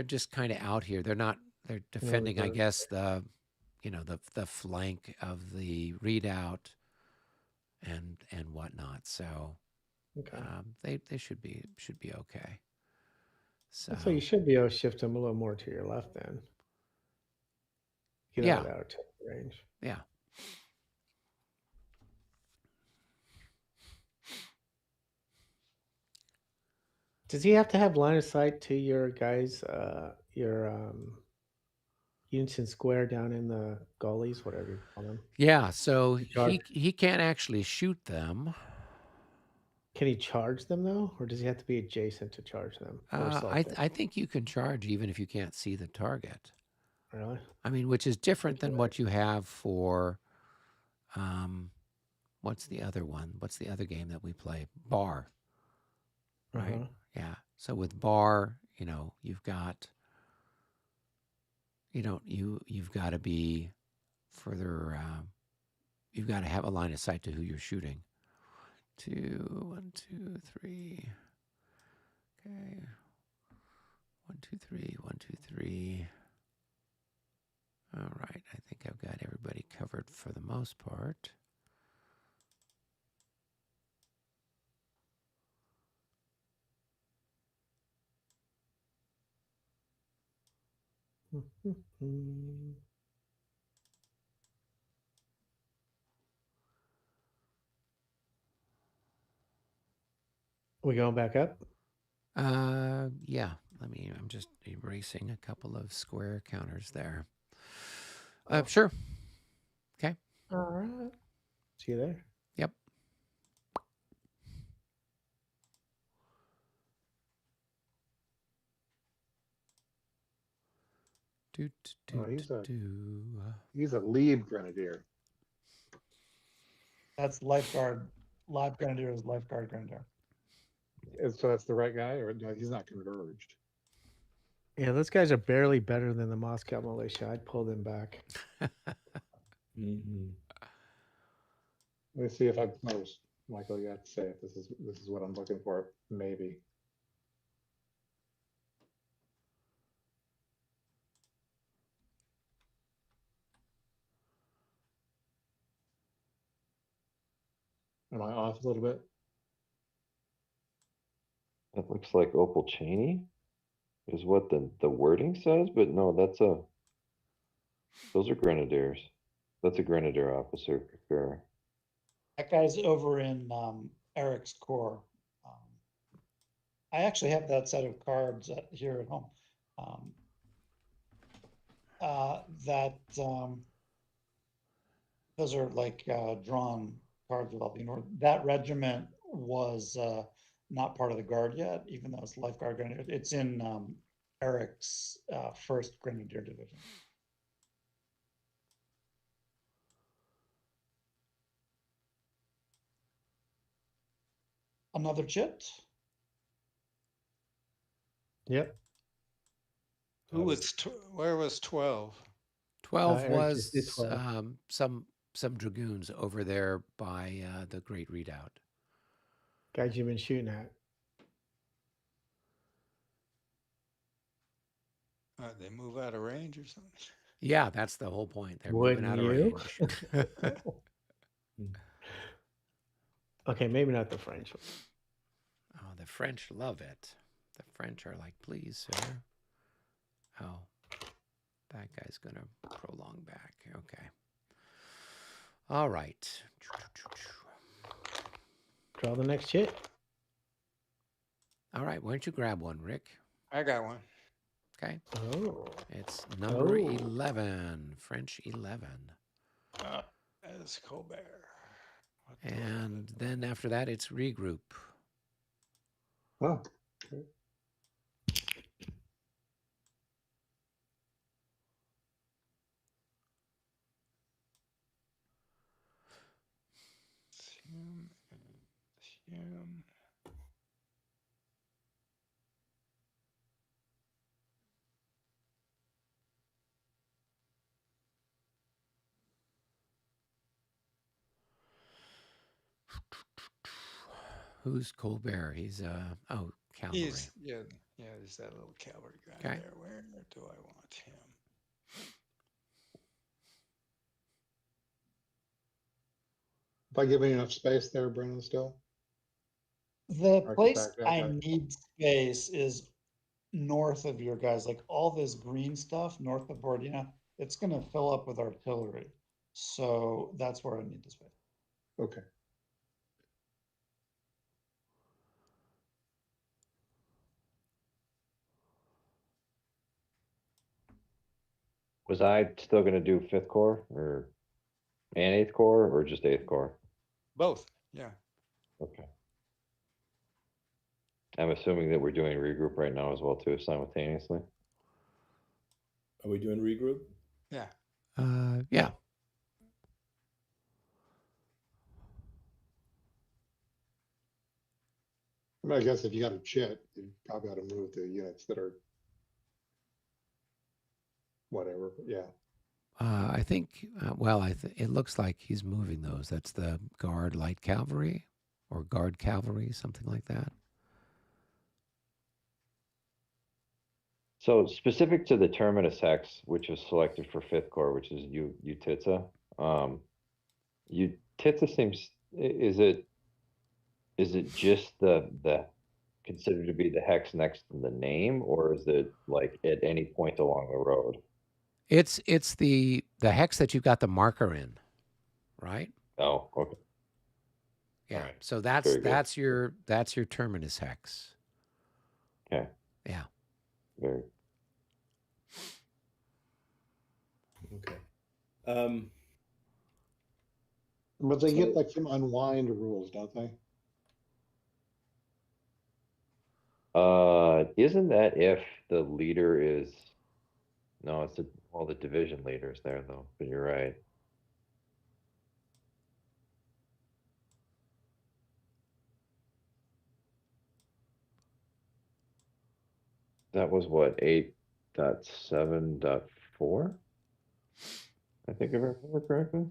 just kind of out here. They're defending, I guess, the flank of the redoubt and whatnot. So Okay. they should be okay. So So you should be able to shift them a little more to your left then. Get out of that artillery range. Yeah. Does he have to have line of sight to your guys, your Unison Square down in the gullies, whatever you call them? Yeah, so charge? he can't actually shoot them. Can he charge them though, or does he have to be adjacent to charge them? Or I think you can charge even if you can't see the target. Really? I mean, which is different than what you have for, what's the other one? What's the other game that we play? Bar. Right? Uh-huh. Yeah. So with bar, you know, you've got, you've got to be further, you've got to have a line of sight to who you're shooting. 1, 2, 3. Okay. 1, 2, 3, 1, 2, 3. All right, I think I've got everybody covered for the most part. We going back up? Yeah. I'm just erasing a couple of square counters there. Sure. Okay. All right. See you there. Yep. He's a lead grenadier. That's lifeguard. Live grenadier is lifeguard grenadier. So that's the right guy, or no, he's not converged. Yeah, those guys are barely better than the Moscow militia. I'd pull them back. Mm-hmm. Let me see if I noticed. Michael, you have to say if this is what I'm looking for. Maybe. Am I off a little bit? That looks like Opal Cheney is what the wording says, but no, those are grenadiers. That's a grenadier officer for sure. That guy's over in Eric's Corps. I actually have that set of cards here at home. Those are like drawn cards with all the order. That regiment was not part of the Guard yet, even though it's Lifeguard Grenadier. It's in Eric's 1st Grenadier Division. Another chit? Yep. Where was 12? 12 Eric just did was 12. some dragoons over there by the Great Redoubt. Guys you've been shooting at. They move out of range or something? Yeah, that's the whole point. They're Wouldn't moving out you? of range. Okay, maybe not the French. Oh, the French love it. The French are like, please, sir. Oh, that guy's going to prolong back. Okay. All right. Draw the next chit. All right. Why don't you grab one, Rick? I got one. Okay. Oh. It's number 11, French 11. As Colbert. And then after that, it's regroup. Oh. Okay. Who's Colbert? He's cavalry. He's there's that little cavalry guy there. Where do I want him? If I give you enough space there, Brennan, still? The Or place back, I need space is north of your guys, like all this green stuff north of Borodina, it's gonna fill up with artillery. So that's where I need the space. Okay. Was I still gonna do 5th Corps or and 8th Corps or just 8th Corps? Both, yeah. Okay. I'm assuming that we're doing regroup right now as well too, simultaneously. Are we doing regroup? Yeah. Yeah. I mean, I guess if you got a chit, you probably ought to move the units that are whatever, but yeah. I think, well, it looks like he's moving those. That's the Guard Light Cavalry or Guard Cavalry, something like that. So specific to the Terminus hex, which was selected for 5th Corps, which is Utitsa. Utitsa seems, is it just the considered to be the hex next to the name, or is it like at any point along the road? It's the hex that you've got the marker in, right? Oh, okay. Yeah. Alright. So Very good. that's your terminus hex. Okay. Yeah. Very. Okay. But they get like some unwind rules, don't they? Isn't that if the leader is? No, it's all the division leaders there though. But you're right. That was what 8.7.4. I think if I remember correctly.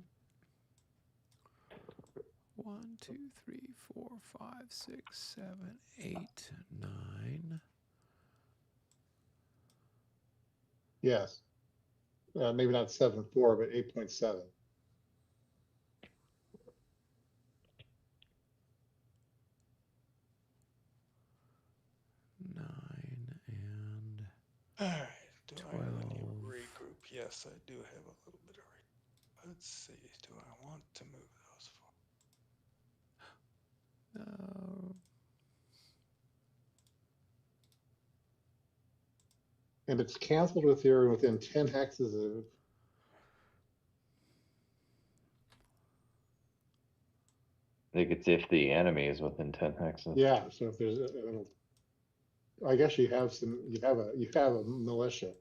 1, 2, 3, 4, 5, 6, 7, 8, 9. Yes. Maybe not 7.4, but 8.7. And All right. Do I have any 12. regroup? Yes, I do have a little bit of regroup. Let's see. Do I want to move those forward? And it's canceled if you're within 10 hexes of. I think it's if the enemy is within 10 hexes. Yeah, so if there's I guess you have a militia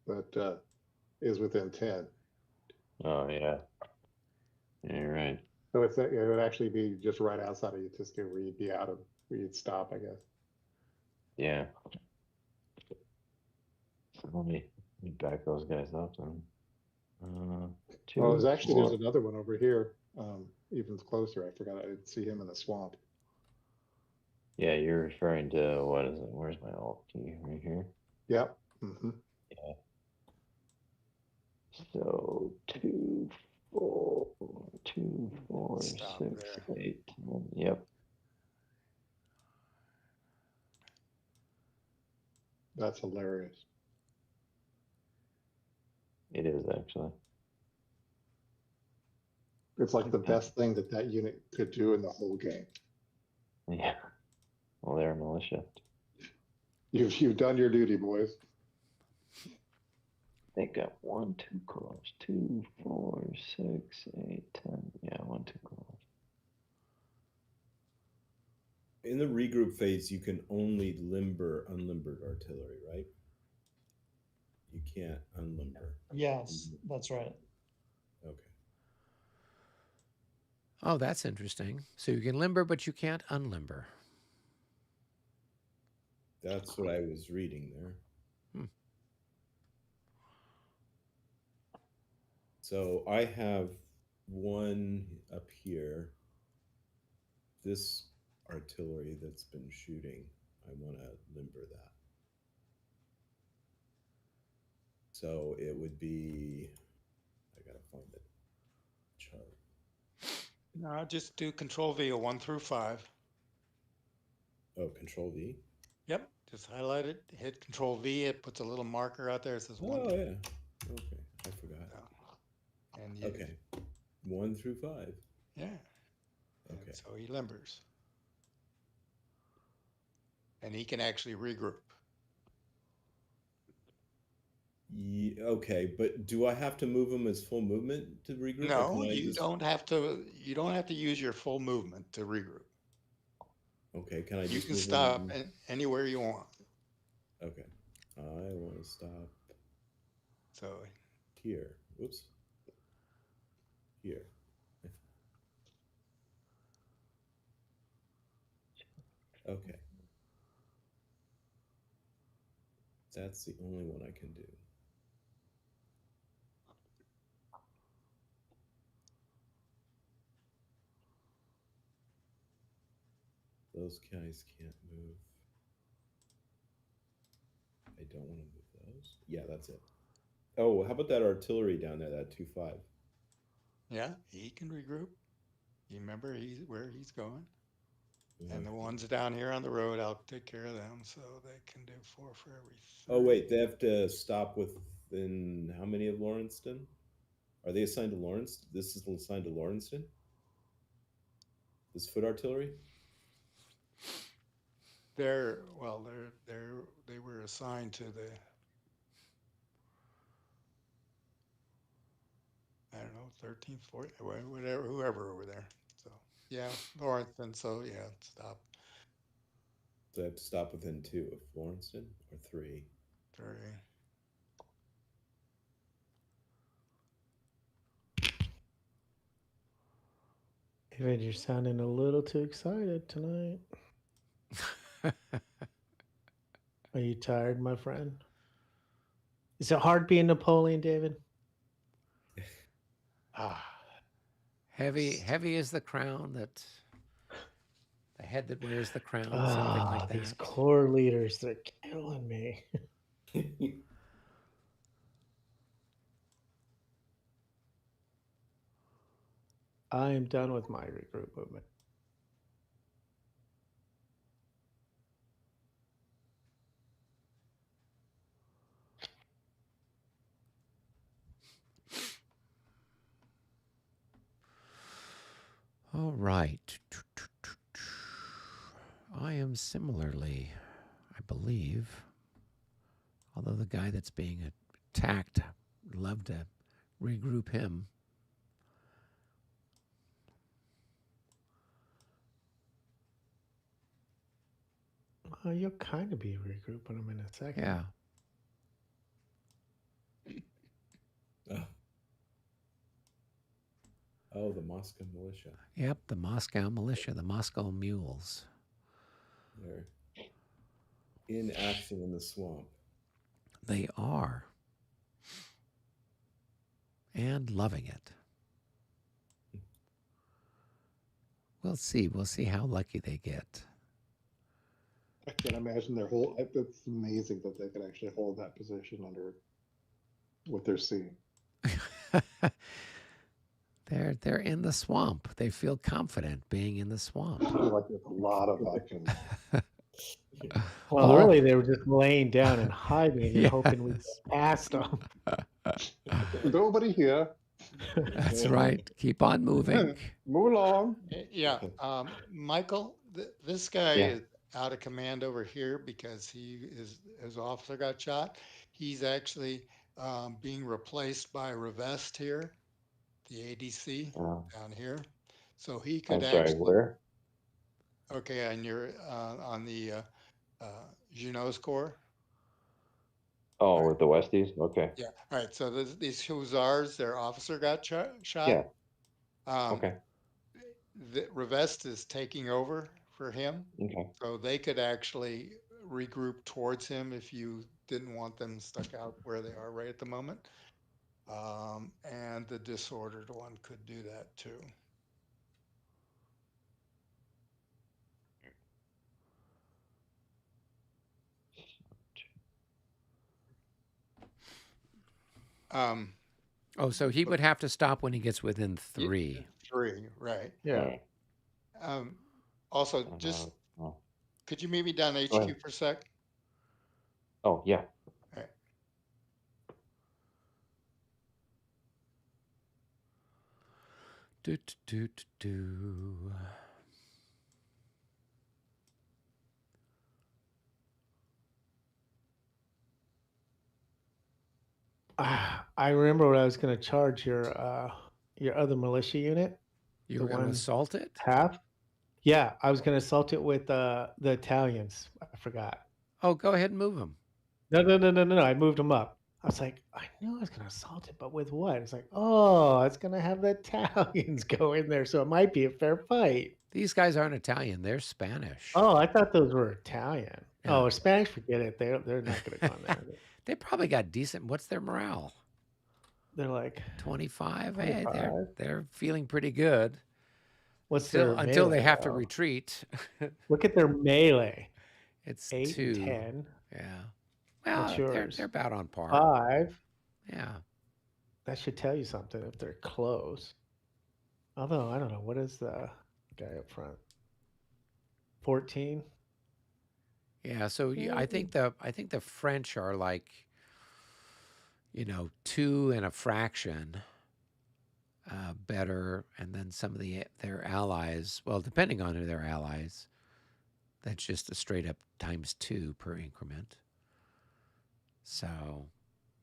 that is within 10. Oh yeah. Yeah, you're right. So it would actually be just right outside of Utiska where you'd be where you'd stop, I guess. Yeah. So let me back those guys up then. Well, there's another one over here, even closer. I forgot I didn't see him in the swamp. Yeah, you're referring to what is it? Where's my alt key? Right here. Yep. Mm-hmm. Yeah. So 2, 4, 2, 4, Stop 6, there. 8, 10. Yep. That's hilarious. It is actually. It's like the best thing that unit could do in the whole game. Yeah. Well, they're militia. You've done your duty, boys. They got 1, 2 corps, 2, 4, 6, 8, 10. Yeah, 1, 2 corps. In the regroup phase, you can only limber unlimbered artillery, right? You can't unlimber. Yes, that's right. Okay. Oh, that's interesting. So you can limber, but you can't unlimber. That's what I was reading there. So I have one up here. This artillery that's been shooting, I want to limber that. So it would be, I gotta find it. chart. No, just do Control V, a 1 through 5. Oh, Control V. Yep, just highlight it, hit Control V, it puts a little marker out there, it says 1 Oh through yeah. Okay, I forgot. and you, Okay, 1 through 5. yeah. Okay. And so he limbers. And he can actually regroup. Okay, but do I have to move him as full movement to regroup? or No, can I you just... don't have to. You don't have to use your full movement to regroup. Okay, can I You just can move stop him? anywhere you want. Okay, I want to stop So here. Whoops. Here. Okay. That's the only one I can do. Those guys can't move. I don't want to move those. Yeah, that's it. Oh, how about that artillery down there, that 2-5? yeah, he can regroup. You remember where he's going. Yeah. And the ones down here on the road, I'll take care of them, so they can do 4 for every 3. Oh wait, they have to stop within how many of Lawrenceston? Are they assigned to Lawrence? This is assigned to Lawrenceston? This foot artillery? They were assigned to the, I don't know, 13th, 14th, whatever, whoever over there. So yeah, Lawrence, and so yeah, stop. So I have to stop within 2 of Lawrenceston or 3? 3. David, you're sounding a little too excited tonight. Are you tired, my friend? Is it hard being Napoleon, David? Heavy is the crown that the head that wears the crown, something like These that. core leaders, they're killing me. I am done with my regroup movement. All right. I am similarly, I believe, although the guy that's being attacked, I'd love to regroup him. Well, you'll kind of be regrouping them in a second. Yeah. Oh, the Moscow militia. Yep, the Moscow militia, the Moscow mules. They're in action in the swamp. They are. And loving it. We'll see. We'll see how lucky they get. I can't imagine their whole. It's amazing that they can actually hold that position under what they're seeing. They're in the swamp. They feel confident being in the swamp. I feel like there's a lot of action. Well, Oh. really, they were just laying down and hiding and Yeah. hoping we passed them. Nobody here. That's right. Keep on moving. Move along. Yeah, Michael, this guy Yeah. is out of command over here because his officer got shot. He's actually being replaced by Revest here, the ADC down here. So he could I'm sorry, actually. where? Okay, and you're on the Junot's Corps. Oh, with the Westies? Okay. Yeah. All right. So these Hussars, their officer got shot. Yeah. Okay. The Revest is taking over for him. Okay. So they could actually regroup towards him if you didn't want them stuck out where they are right at the moment. And the disordered one could do that too. Oh, so he would have to stop when he gets within 3. 3, right. Yeah. Also, Oh, just no. Oh, could you meet me down go HQ ahead. for a sec? Oh, yeah. All right. Do, do, do, do. I remember what I was going to charge your other militia unit. You The were going to one assault it? half. Yeah, I was going to assault it with the Italians. I forgot. Oh, go ahead and move him. No. I moved them up. I was like, I knew I was going to assault it, but with what? It's like, oh, it's going to have the Italians go in there, so it might be a fair fight. These guys aren't Italian; they're Spanish. Oh, I thought those were Italian. Yeah. Oh, Spanish, forget it. They're not going to go in there. They probably got decent. What's their morale? They're like 25. Hey, 25. they're feeling pretty good. What's Still, their until they melee, have to though? retreat. Look at their melee. It's 8 2. and 10. Yeah. Well, What's they're yours? about on par. 5. Yeah. That should tell you something if they're close. Although I don't know, what is the guy up front? 14. Yeah. So I think the French are like, 2 and a fraction better, and then some of their allies. Well, depending on their allies, that's just a straight up ×2 per increment. So,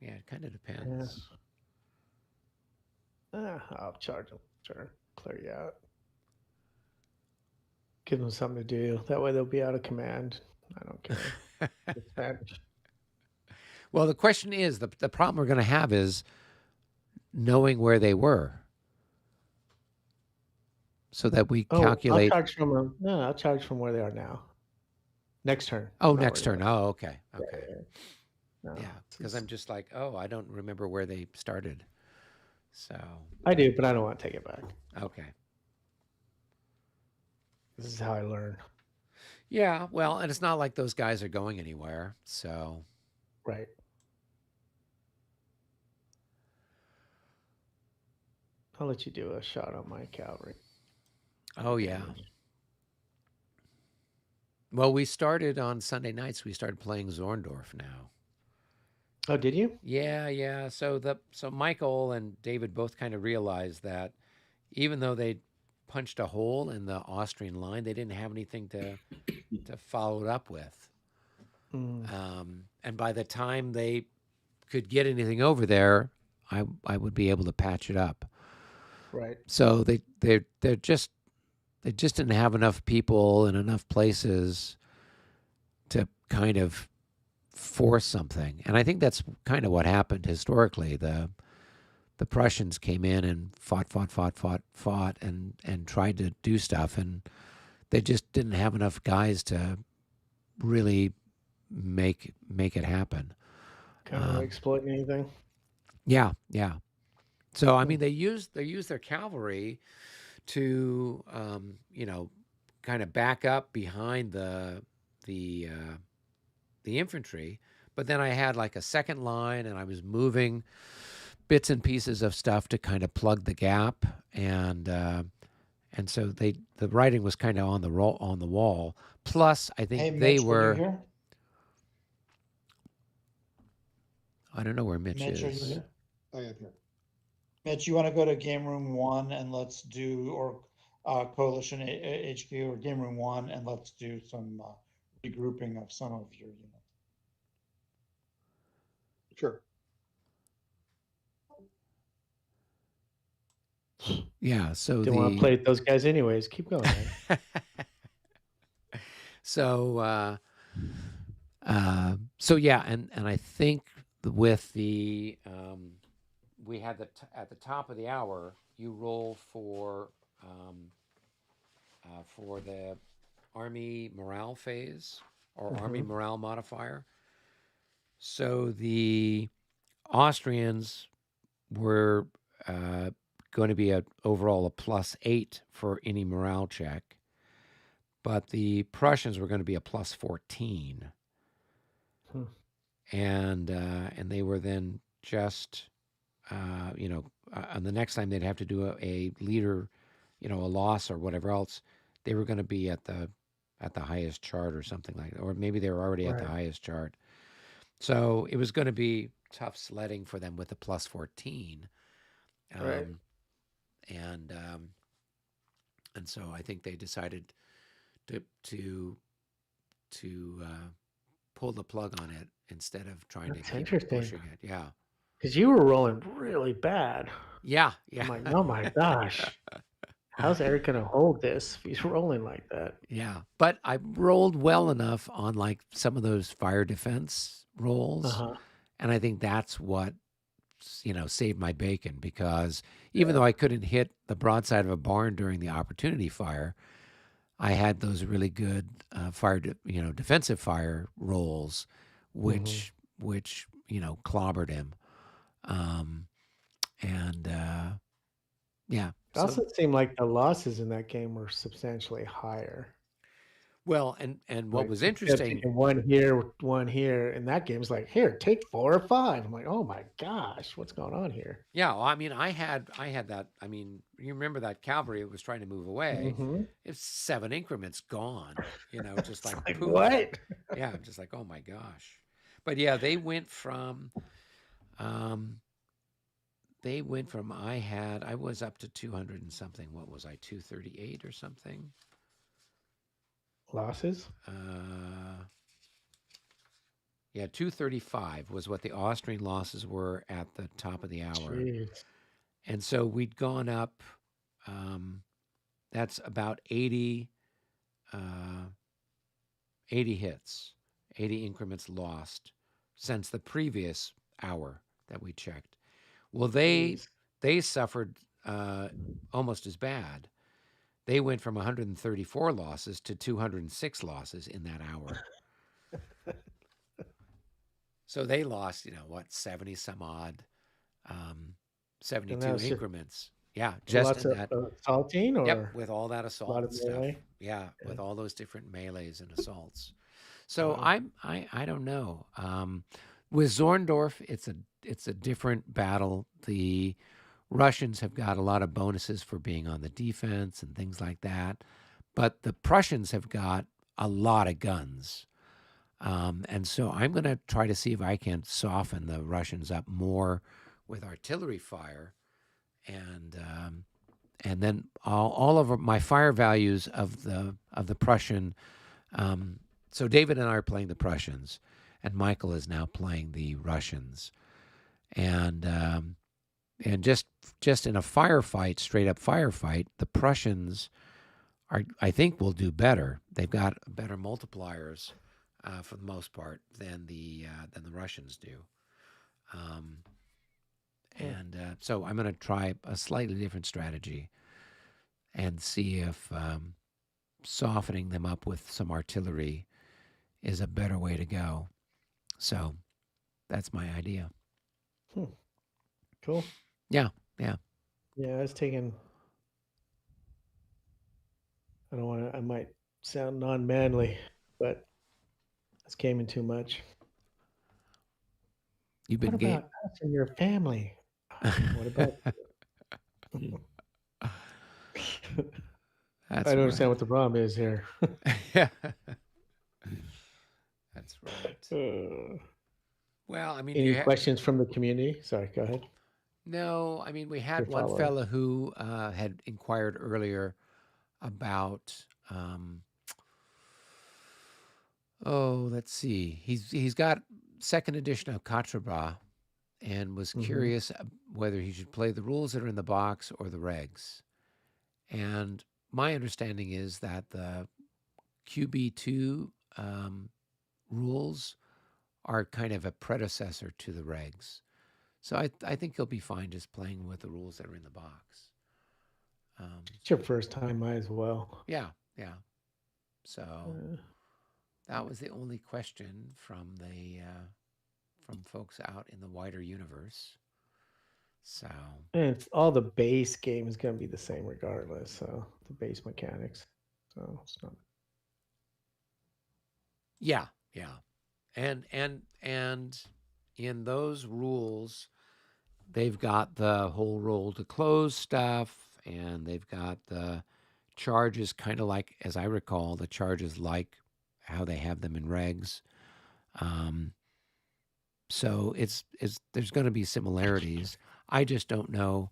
yeah, it kind of depends. I'll charge them. Sure, clear you out. Give them something to do. That way they'll be out of command. I don't care. It's Spanish. Well, the question is, the problem we're going to have is knowing where they were, so that we calculate. I'll charge from where they are now. Next turn. Oh, not next where turn. they Oh, okay. are. Okay. No, Yeah, because I'm just like, I don't remember where they started. So I do, but I don't want to take it back. okay. This is how I learn. Yeah, well, and it's not like those guys are going anywhere. So Right. I'll let you do a shot on my cavalry. oh yeah. Well, we started on Sunday nights. We started playing Zorndorf now. Oh, did you? Yeah. So Michael and David both kind of realized that even though they punched a hole in the Austrian line, they didn't have anything to follow it up with. And by the time they could get anything over there, I would be able to patch it up. Right. So they just didn't have enough people in enough places to kind of force something. And I think that's kind of what happened historically. The Prussians came in and fought and tried to do stuff, and they just didn't have enough guys to really make it happen. Kind of exploiting anything. Yeah. So I mean, they used their cavalry to kind of back up behind the infantry, but then I had like a second line, and I was moving bits and pieces of stuff to kind of plug the gap, and so the writing was kind of on the wall. Plus, I think Hey, they Mitch, were. Are you here? I don't know where Mitch Mitch, are you is. here? I am here. Mitch, you want to go to game room 1 and let's do, or coalition HQ or game room 1, and let's do some regrouping of some of your units. Sure. Yeah. So Didn't want to play with those guys anyways. Keep going, man. So yeah, and I think with the we had at the top of the hour, you roll for the Army morale phase or Army morale modifier. So the Austrians were going to be overall a +8 for any morale check, but the Prussians were going to be a +14. And they were then just on the next time they'd have to do a leader, a loss or whatever else, they were going to be at the highest chart or something like that, or maybe they were already at the Right. highest chart. So it was going to be tough sledding for them with the plus 14. Right. And so I think they decided to pull the plug on it instead of trying That's to keep interesting. pushing it. Yeah. Because you were rolling really bad. Yeah. I'm like, oh my gosh. How's Eric going to hold this if he's rolling like that? Yeah. But I rolled well enough on like some of those fire defense rolls. Uh-huh. And I think that's what, saved my bacon, because even though I couldn't hit the broadside of a barn during the opportunity fire, I had those really good defensive fire rolls, which clobbered him. And yeah. It also seemed like the losses in that game were substantially higher. Well, and what Like, was instead of interesting, taking one here, and that game's like, here, take 4 or 5. I'm like, oh my gosh, what's going on here? yeah, well, I mean, I had that. I mean, you remember that cavalry that was trying to move away? Mm-hmm. It's 7 increments gone. Just like, Like, poof. what? Yeah, just like, oh my gosh. But yeah, they went from I was up to 200 and something. What was I, 238 or something? Losses? Yeah, 235 was what the Austrian losses were at the top of the hour. Jeez. And so we'd gone up, that's about 80 hits, 80 increments lost since the previous hour that we checked. Well, they suffered almost as bad. They went from 134 losses to 206 losses in that hour. So they lost, 70 some odd, 72 increments. Yeah, just in that. Assaulting, or yep, with all that assault and stuff. melee? Yeah, with all those different melees and assaults. So I don't know. With Zorndorf, it's a different battle. The Russians have got a lot of bonuses for being on the defense and things like that, but the Prussians have got a lot of guns. And so I'm going to try to see if I can soften the Russians up more with artillery fire, and then all of my fire values of the Prussian. So David and I are playing the Prussians, and Michael is now playing the Russians, and just in a firefight, straight up firefight, the Prussians I think will do better. They've got better multipliers. For the most part, than the Russians do, and so I'm going to try a slightly different strategy, and see if softening them up with some artillery is a better way to go. So that's my idea. Cool. Yeah. Yeah, I was taking. I don't want to. I might sound non-manly, but this came in too much. You've been what about us and your family? What about? I don't understand what the problem is here. That's right. Well, I mean, any questions from the community? Sorry, go ahead. No, I mean, we had one fella who had inquired earlier about. Let's see. He's got second edition of Katrabra, and was curious whether he should play the rules that are in the box or the regs. And my understanding is that the QB2 rules are kind of a predecessor to the regs. So I think he'll be fine just playing with the rules that are in the box. It's your first time, might as well. Yeah. So that was the only question from folks out in the wider universe. So, and all the base game is going to be the same regardless. So the base mechanics. So it's not. Yeah, and in those rules, they've got the whole roll to close stuff, and they've got the charges kind of like, as I recall, the charges like how they have them in regs. So it's there's going to be similarities. I just don't know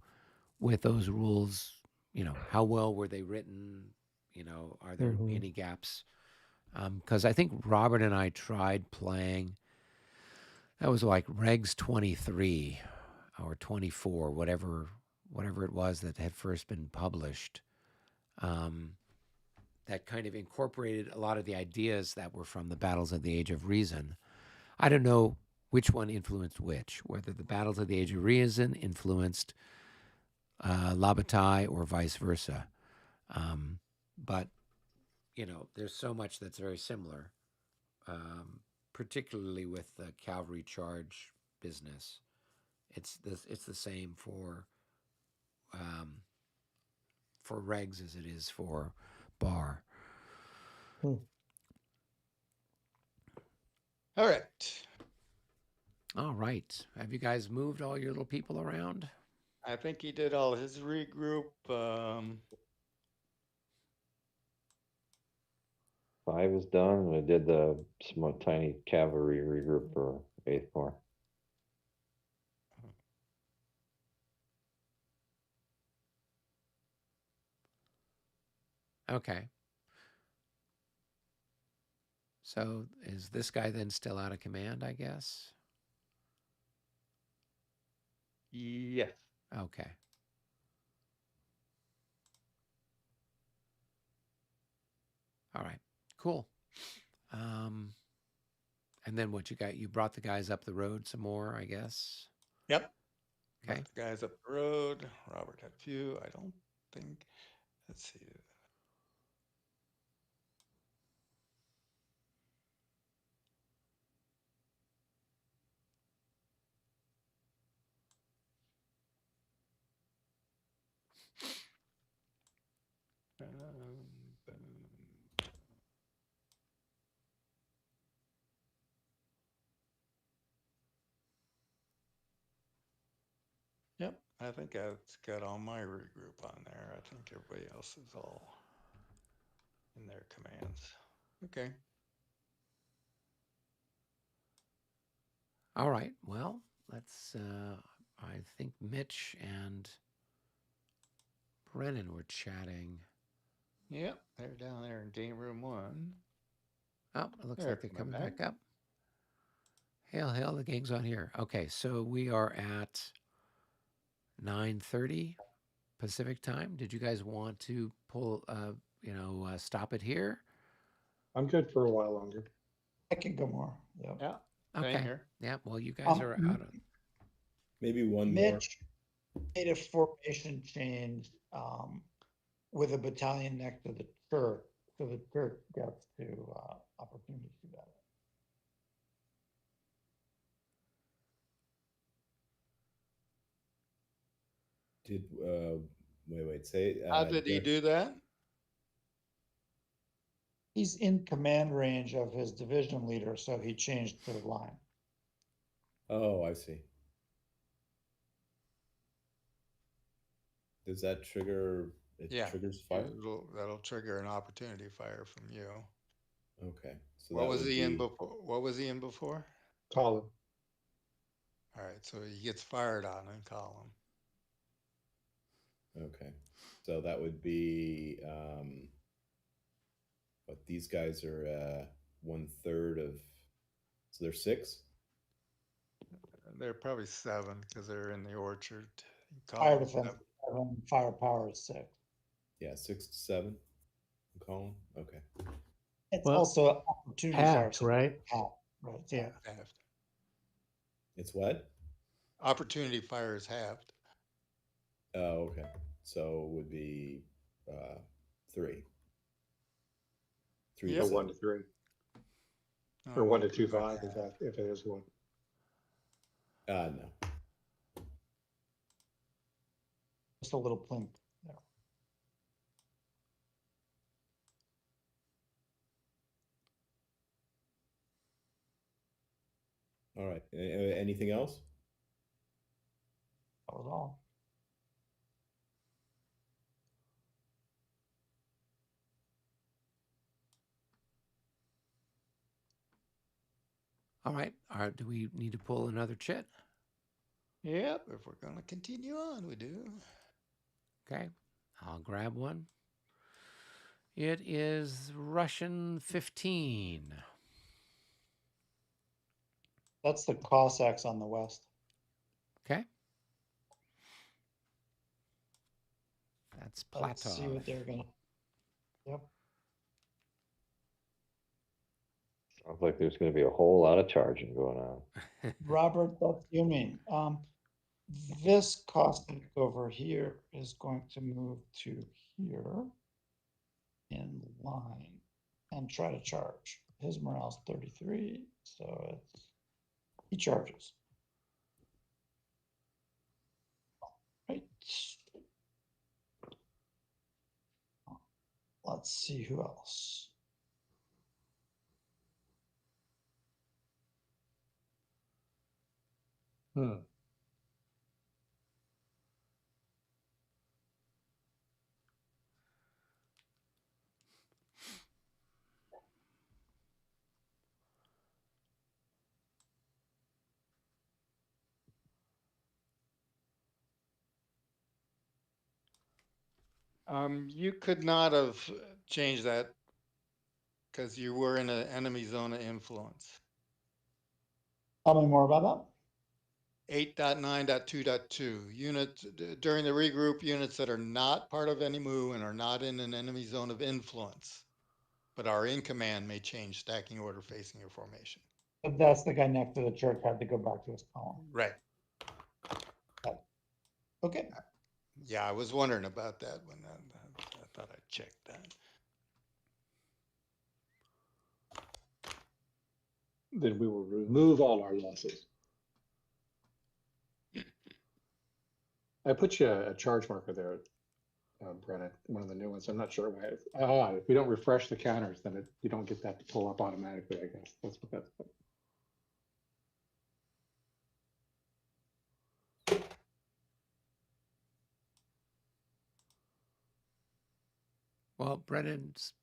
with those rules, how well were they written? Are there Mhm. any gaps? Because I think Robert and I tried playing. That was like Regs 23 or 24, whatever it was that had first been published. That kind of incorporated a lot of the ideas that were from the Battles of the Age of Reason. I don't know which one influenced which, whether the Battles of the Age of Reason influenced La Bataille or vice versa. But, there's so much that's very similar, particularly with the cavalry charge business. It's the same for regs as it is for bar. Hmm. All right. All right. Have you guys moved all your little people around? I think he did all his regroup. 5 is done, and I did the small tiny cavalry regroup for 8th Corps. Okay. So is this guy then still out of command, I guess? Yes. Okay. All right. Cool. And then what you brought the guys up the road some more, I guess. Yep. Okay. Got the guys up the road. Robert had a few. I don't think. Let's see. Yep, I think I've got all my regroup on there. I think everybody else is all in their commands. Okay. All right. Well, let's. I think Mitch and Brennan were chatting. Yep, they're down there in game room 1. Oh, it looks They're like they're coming coming back up. Hail, the gang's on here. Okay, so we are at 9:30 Pacific time. Did you guys want to pull, stop it here? I'm good for a while longer. I can go more. Yeah. Yeah, same Okay. here. Yeah. Well, you guys are out of. Maybe one more. Mitch made a formation change with a battalion next to the church, so the church gets to opportunity to do that. Did wait, say How did he do that? He's in command range of his division leader, so he changed the line. Oh, I see. Does that trigger? It Yeah. triggers fire. That'll trigger an opportunity fire from you. Okay. So What that was would he in be before? What was he in before? Colin. All right, so he gets fired on in column. okay. So that would be what these guys are 1/3 of. So they're 6. They're probably 7 because they're in the orchard. Fire Column defense, 7. firepower is 6. Yeah, 6 to 7. Column. Okay. It's Well, also an opportunity fire, halved, so right? half, right? Yeah. Halved. It's what? Opportunity fire is halved. Oh, okay. So it would be 3. 3 Yep. to So 1 7. to 3, Oh, or 1 to we'll 2 do 5 that. if it is 1. No. Just a little plink there. All right. Anything else? All right. Do we need to pull another chit? Yep, if we're going to continue on, we do. Okay. I'll grab one. It is Russian 15. That's the Cossacks on the west. Okay. That's Let's see Platov. what they're gonna. Yep. Sounds like there's going to be a whole lot of charging going on. Robert, that's you mean. This Cossack over here is going to move to here in line and try to charge. His morale's 33, so he charges. Right. Let's see who else. You could not have changed that because you were in an enemy zone of influence. Tell me more about that. 8.9.2.2 units during the regroup, units that are not part of any move and are not in an enemy zone of influence, but are in command may change stacking order facing your formation. But that's the guy next to the church had to go back to his column. Right. Okay. Yeah, I was wondering about that when I thought I'd check that. Then we will remove all our losses. I put you a charge marker there, Brennan, one of the new ones. I'm not sure why. If we don't refresh the counters, then you don't get that to pull up automatically, I guess. That's what that's about. Well, Brennan's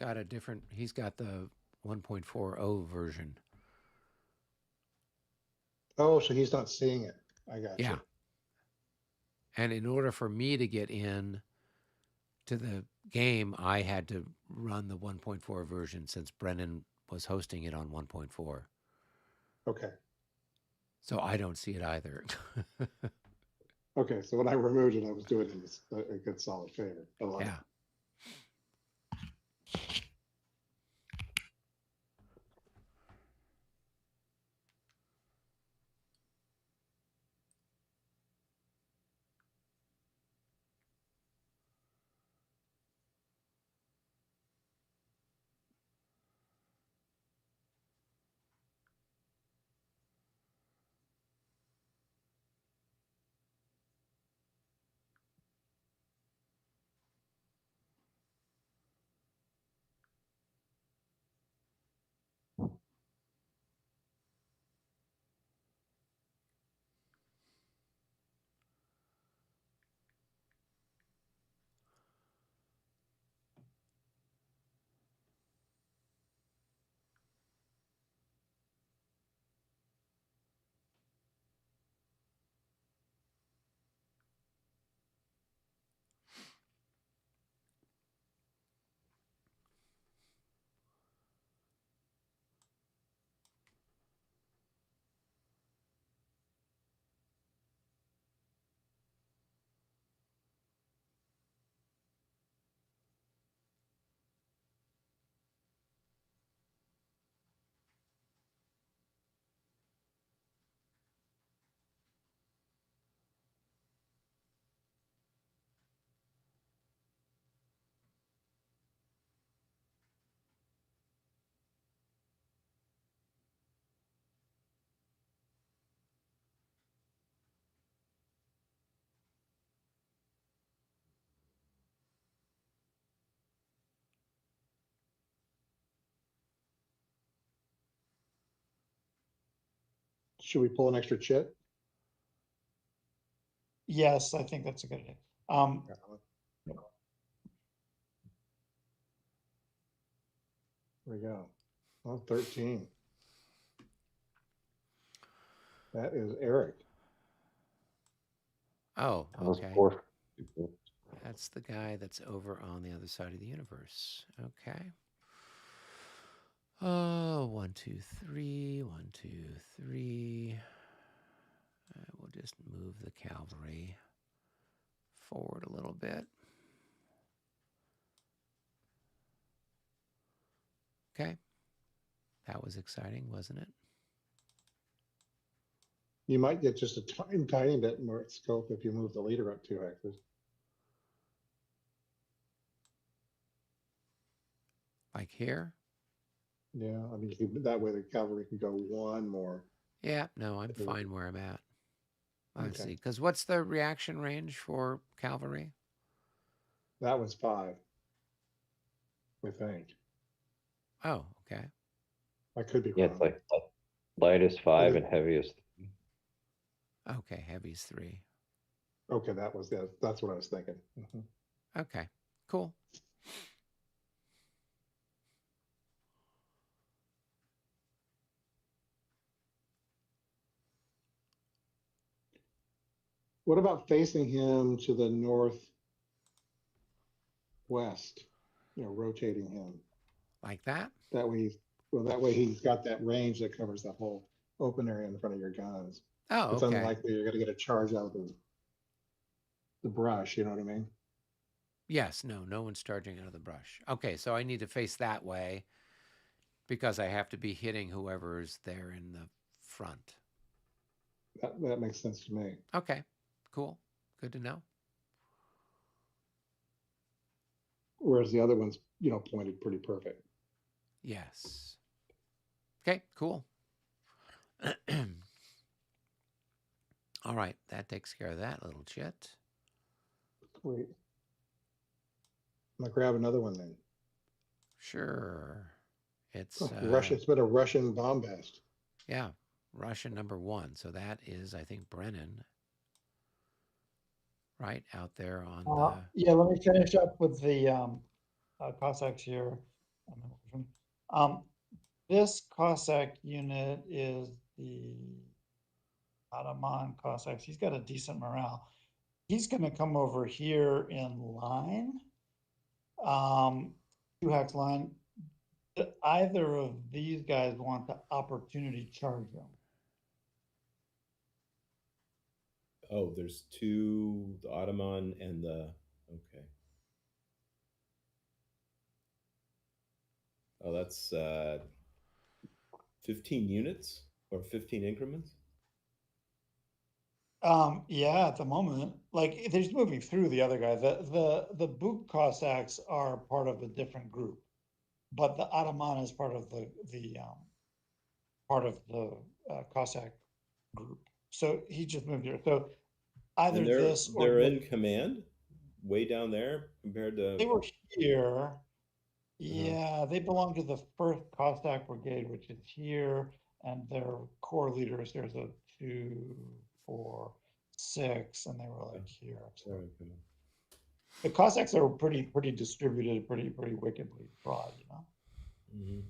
got a different, he's got the 1.40 version. Oh, so he's not seeing it. I got Yeah. you. And in order for me to get in to the game, I had to run the 1.4 version since Brennan was hosting it on 1.4. Okay. So I don't see it either. Okay, so when I removed it, I was doing it in a good solid favor. Yeah. Should we pull an extra chit? Yes, I think that's a good idea. There we go. Well, 13. That is Eric. Oh, That was okay. poor. That's the guy that's over on the other side of the universe. Okay. Oh, 1, 2, 3. 1, 2, 3. We'll just move the cavalry forward a little bit. Okay. That was exciting, wasn't it? You might get just a tiny bit more scope if you move the leader up 2 hexes. Like here? Yeah, I mean, that way the cavalry can go 1 more. Yeah, no, I'm Okay. fine where I'm at. Let's Okay. see, because what's the reaction range for cavalry? That was 5, I think. Oh, okay. I could be Yeah, wrong. it's like light is 5 and heavy is 3. Okay, heavy's 3. Okay, that's what I was thinking. Mhm. Okay, cool. What about facing him to the northwest? Rotating him. Like that? That way he's got that range that covers the whole open area in front of your guns. Oh, It's okay. unlikely you're going to get a charge out of the brush. You know what I mean? Yes, no one's charging out of the brush. Okay, so I need to face that way because I have to be hitting whoever's there in the front. That makes sense to me. Okay, cool. Good to know. Whereas the other one's, pointed pretty perfect. Yes. Okay, cool. All right, that takes care of that little chit. Sweet. I'm gonna grab another one then. Sure. It's It's been a Russian bombast. yeah, Russian #1. So that is, I think, Brennan, right out there on the. Yeah, let me finish up with the Cossacks here. This Cossack unit is the Ottoman Cossacks. He's got a decent morale. He's going to come over here in line, 2 hex line. Either of these guys want the opportunity charge them. Oh, there's 2, the Ottoman and the, okay. Oh, that's 15 units or 15 increments? Yeah, at the moment, like they're just moving through the other guy. The Buk Cossacks are part of a different group, but the Ottoman is part of the Cossack group. So he just moved here. So either And this or they're in command way down there compared to. they were here. Yeah, they belong to the 1st Cossack Brigade, which is here, and their core leaders, there's a 2, 4, 6, and they were like here. So the Cossacks are pretty distributed, pretty wickedly broad, Mm-hmm.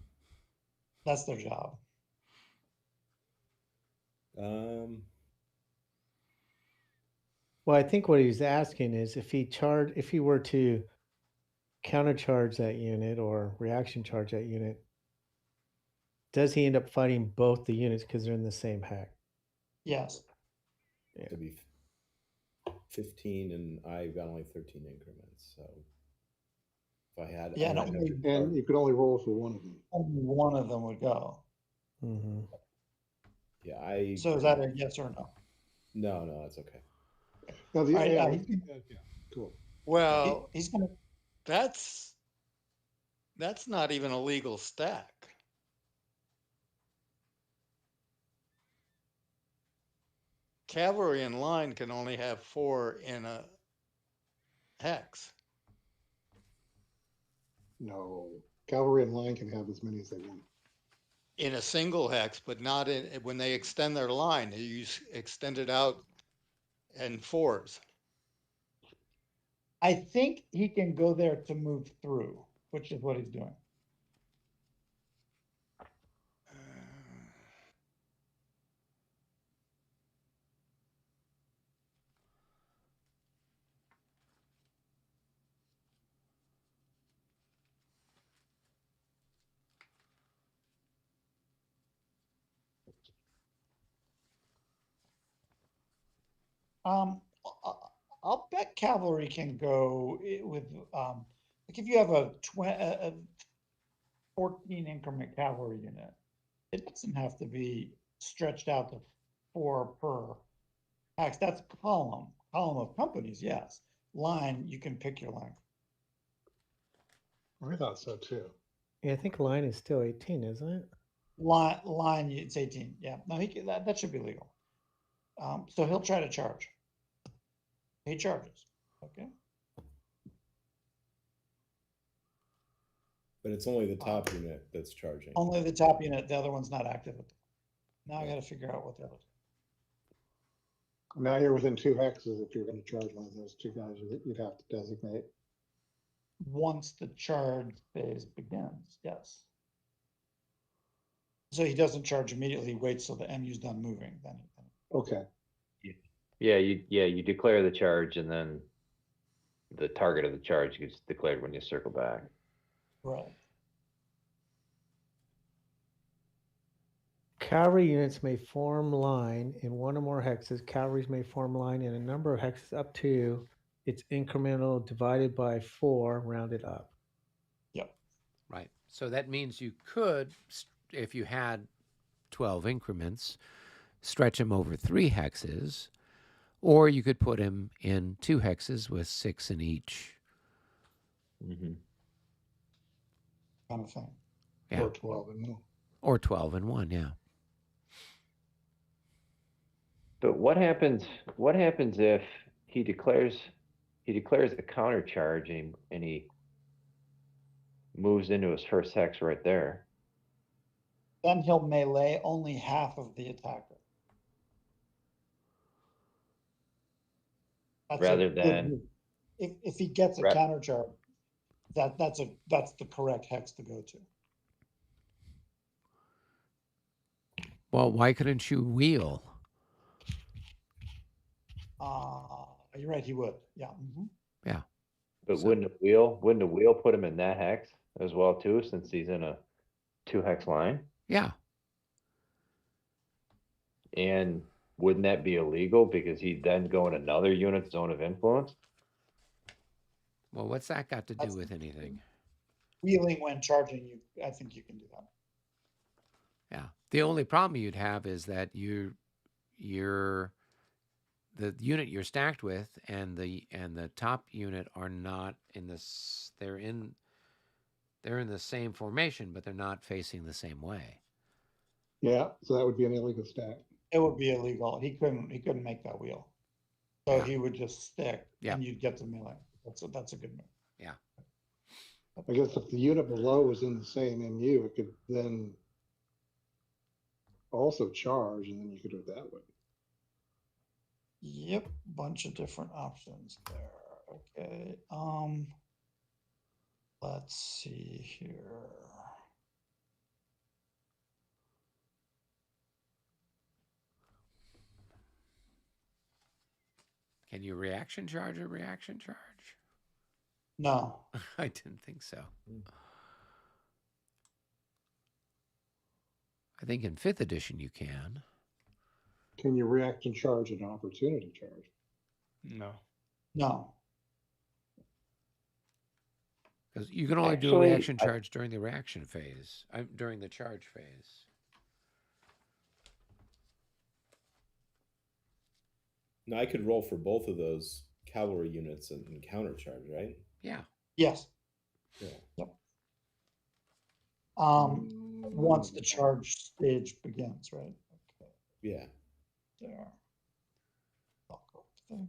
That's their job. Well, I think what he's asking is if he were to countercharge that unit or reaction charge that unit, does he end up fighting both the units because they're in the same hack? Yes. Yeah. To be 15, and I got only 13 increments. So if I had, Yeah, and you could only roll for one of them. Only one of them would go. Mm-hmm. Yeah, So is that a yes or no? No, that's okay. Now, cool. Well, he's gonna. That's not even a legal stack. Cavalry in line can only have 4 in a hex. No, cavalry in line can have as many as they want. In a single hex, but not when they extend their line, they extend it out in 4s. I think he can go there to move through, which is what he's doing. I'll bet cavalry can go with, like if you have a 14 increment cavalry unit, it doesn't have to be stretched out to 4 per hex. That's column of companies, yes. Line, you can pick your length. I thought so too. Yeah, I think line is still 18, isn't it? Line, it's 18. Yeah, no, that should be legal. So he'll try to charge. He charges. Okay. But it's only the top unit that's charging. Only the top unit. The other one's not active. Now I got to figure out what the other. Now you're within 2 hexes. If you're going to charge one of those 2 guys, you'd have to designate. Once the charge phase begins, yes. So he doesn't charge immediately. He waits till the MU's done moving. Then. Okay. Yeah, you declare the charge, and then the target of the charge gets declared when you circle back. Right. Cavalry units may form line in 1 or more hexes. Cavalries may form line in a number of hexes up to its incremental divided by 4 rounded up. Yep. Right. So that means you could, if you had 12 increments, stretch him over 3 hexes, or you could put him in 2 hexes with 6 in each. Mm-hmm. Kind of thing. Yeah. Or 12 and 1. Or 12 in 1, yeah. But what happens if he declares a counter charge and he moves into his first hex right there? Then he'll melee only half of the attacker. That's Rather than if he gets a counter charge, that's the correct hex to go to. Well, why couldn't you wheel? You're right. He would. Yeah. Mm-hmm. Yeah. But wouldn't a wheel put him in that hex as well too, since he's in a 2 hex line? Yeah. And wouldn't that be illegal because he'd then go in another unit zone of influence? Well, what's that got to do with anything? Wheeling when charging, I think you can do that. Yeah. The only problem you'd have is that the unit you're stacked with and the top unit are not in this. They're in the same formation, but they're not facing the same way. Yeah, so that would be an illegal stack. It would be illegal. He couldn't make that wheel. So Yeah. he would just stick, Yeah. and you'd get the melee. That's a good move. Yeah. I guess if the unit below was in the same MU, it could then also charge, and then you could do it that way. Yep, bunch of different options there. Okay. Let's see here. Can you reaction charge a reaction charge? No. I didn't think so. I think in 5th edition you can. Can you react and charge an opportunity charge? No. Because you can only do a Actually, reaction charge during the reaction phase, during the charge phase. Now I could roll for both of those cavalry units and counter charge, right? Yeah. Yes. Yeah. Yep. Once the charge stage begins, right? Okay. Yeah. There. I'll go up there.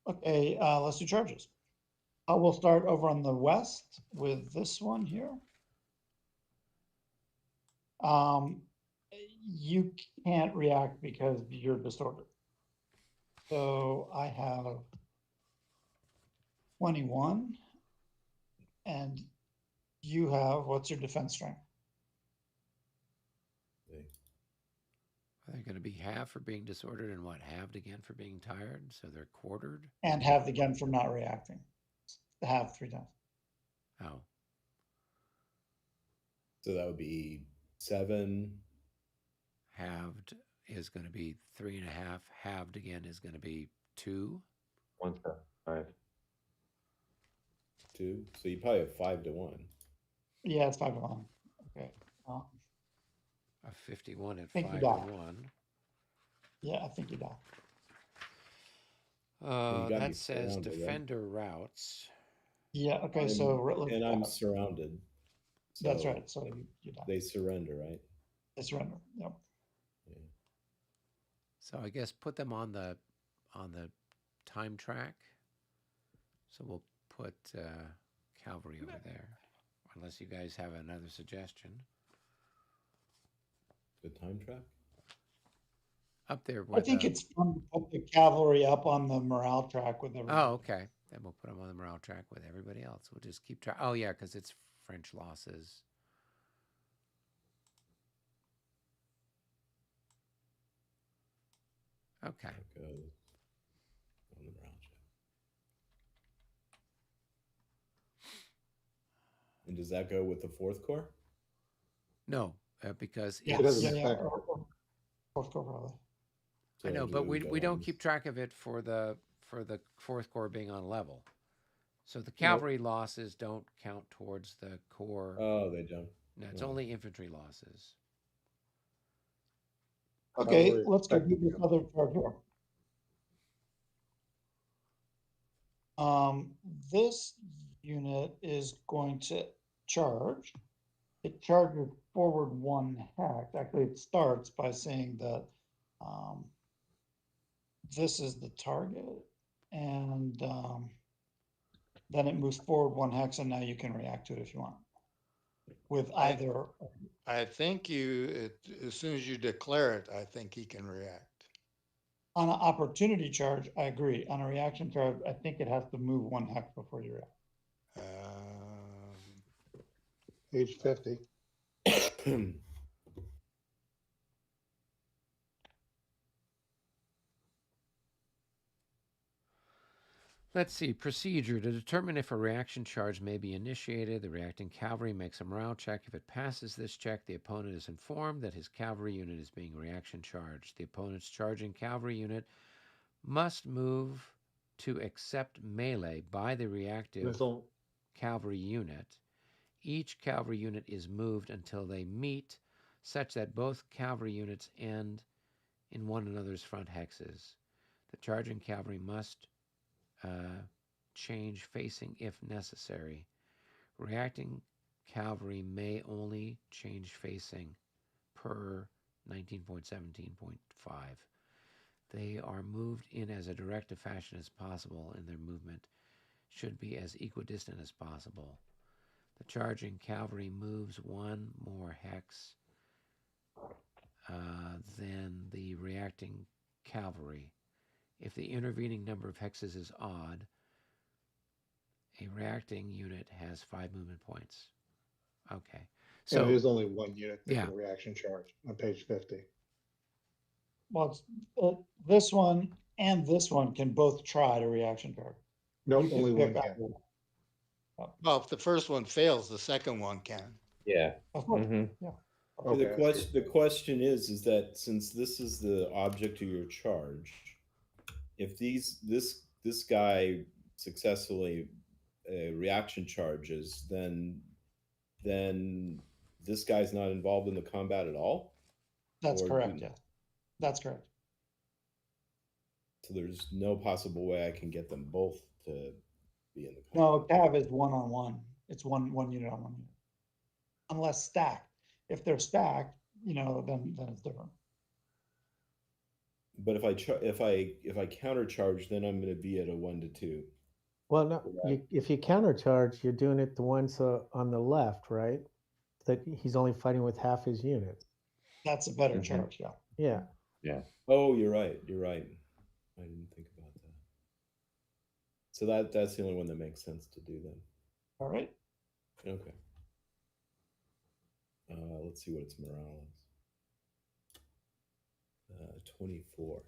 Okay, let's do charges. We'll start over on the west with this one here. You can't react because you're distorted. So I have 21, and you have, what's your defense strength? Are they going to be half for being disordered and what, halved again for being tired? So they're quartered? And halved again for not reacting. Half 3 times. Oh, So that would be 7. halved is going to be 3.5. Halved again is going to be 2. 1.5. 2. So you probably have 5 to 1. Yeah, it's 5 to 1. Okay. A 51 at Think you 5 to got 1. Yeah, I think you die. you gotta be That says surrounded, right? defender routes. Yeah, okay, so And I'm surrounded. that's So right. So you die. they surrender, right? They surrender. Yep. Yeah. So I guess put them on the time track. So we'll put cavalry over there, unless you guys have another suggestion. The time track? Up there. I think it's fun to put the cavalry up on the morale track with everybody. Oh, okay. Then we'll put them on the morale track with everybody else. We'll just keep track. Oh, yeah, because it's French losses. Okay. On the morale check. And does that go with the 4th Corps? No, because Yeah, It doesn't yeah, yeah. affect- Fourth Corps, probably. So I know, then but you we go don't on- keep track of it for the 4th Corps being on level. So the cavalry losses don't count towards the corps. Oh, they don't. No, it's Oh. only infantry losses. Okay, Cavalry let's go do technically- this other chart here. This unit is going to charge. It charges forward 1 hex. Actually, it starts by saying that this is the target, and then it moves forward 1 hex, and now you can react to it if you want. With either, I think as soon as you declare it, I think he can react. on an opportunity charge, I agree. On a reaction charge, I think it has to move 1 hex before you react. Page 50. Let's see. Procedure. To determine if a reaction charge may be initiated, the reacting cavalry makes a morale check. If it passes this check, the opponent is informed that his cavalry unit is being reaction charged. The opponent's charging cavalry unit must move to accept melee by the reactive Missile. cavalry unit. Each cavalry unit is moved until they meet, such that both cavalry units end in one another's front hexes. The charging cavalry must change facing if necessary. Reacting cavalry may only change facing per 19.17.5. They are moved in as a directive fashion as possible, and their movement should be as equidistant as possible. The charging cavalry moves 1 more hex than the reacting cavalry. If the intervening number of hexes is odd, a reacting unit has 5 movement points. Okay. So So it is only 1 unit that Yeah. can reaction charge on page 50. Well, it's, this one and this one can both try to reaction charge. Nope, You can only pick one up can. one. Well, if the first one fails, the second one can. Yeah. Of course, Mhm. yeah. Okay, The question is that since this is the object of your charge, if this guy successfully reaction charges, then this guy's not involved in the combat at all. That's Or correct, yeah. That's correct. So there's no possible way I can get them both to be in the combat. No, cav is 1-on-1. It's one unit on 1 unit. Unless stacked. If they're stacked, then it's different. But if I counter charge, then I'm going to be at a 1 to 2. Well, no, if you countercharge, you're doing it the ones on the left, right? That he's only fighting with half his unit. That's a better Mhm. charge, yeah. Yeah. Yeah. Oh, you're right. You're right. I didn't think about that. So that's the only one that makes sense to do then. All right. Okay. Let's see what its morale is. 24.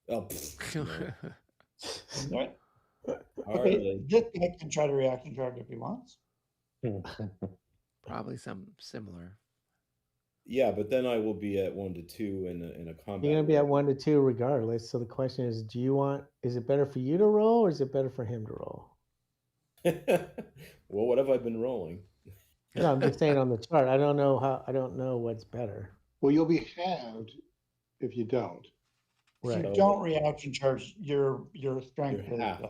Oh, no. All right. Hardly. Okay. This guy can try to reaction charge if he wants. Probably some similar. Yeah, but then I will be at 1 to 2 in a combat. You're gonna be at 1 to 2 regardless. So the question is, is it better for you to roll or is it better for him to roll? Well, what have I been rolling? No, I'm just saying on the chart. I don't know what's better. Well, you'll be halved if you don't. If Right. you don't reaction charge, your strength You're is half.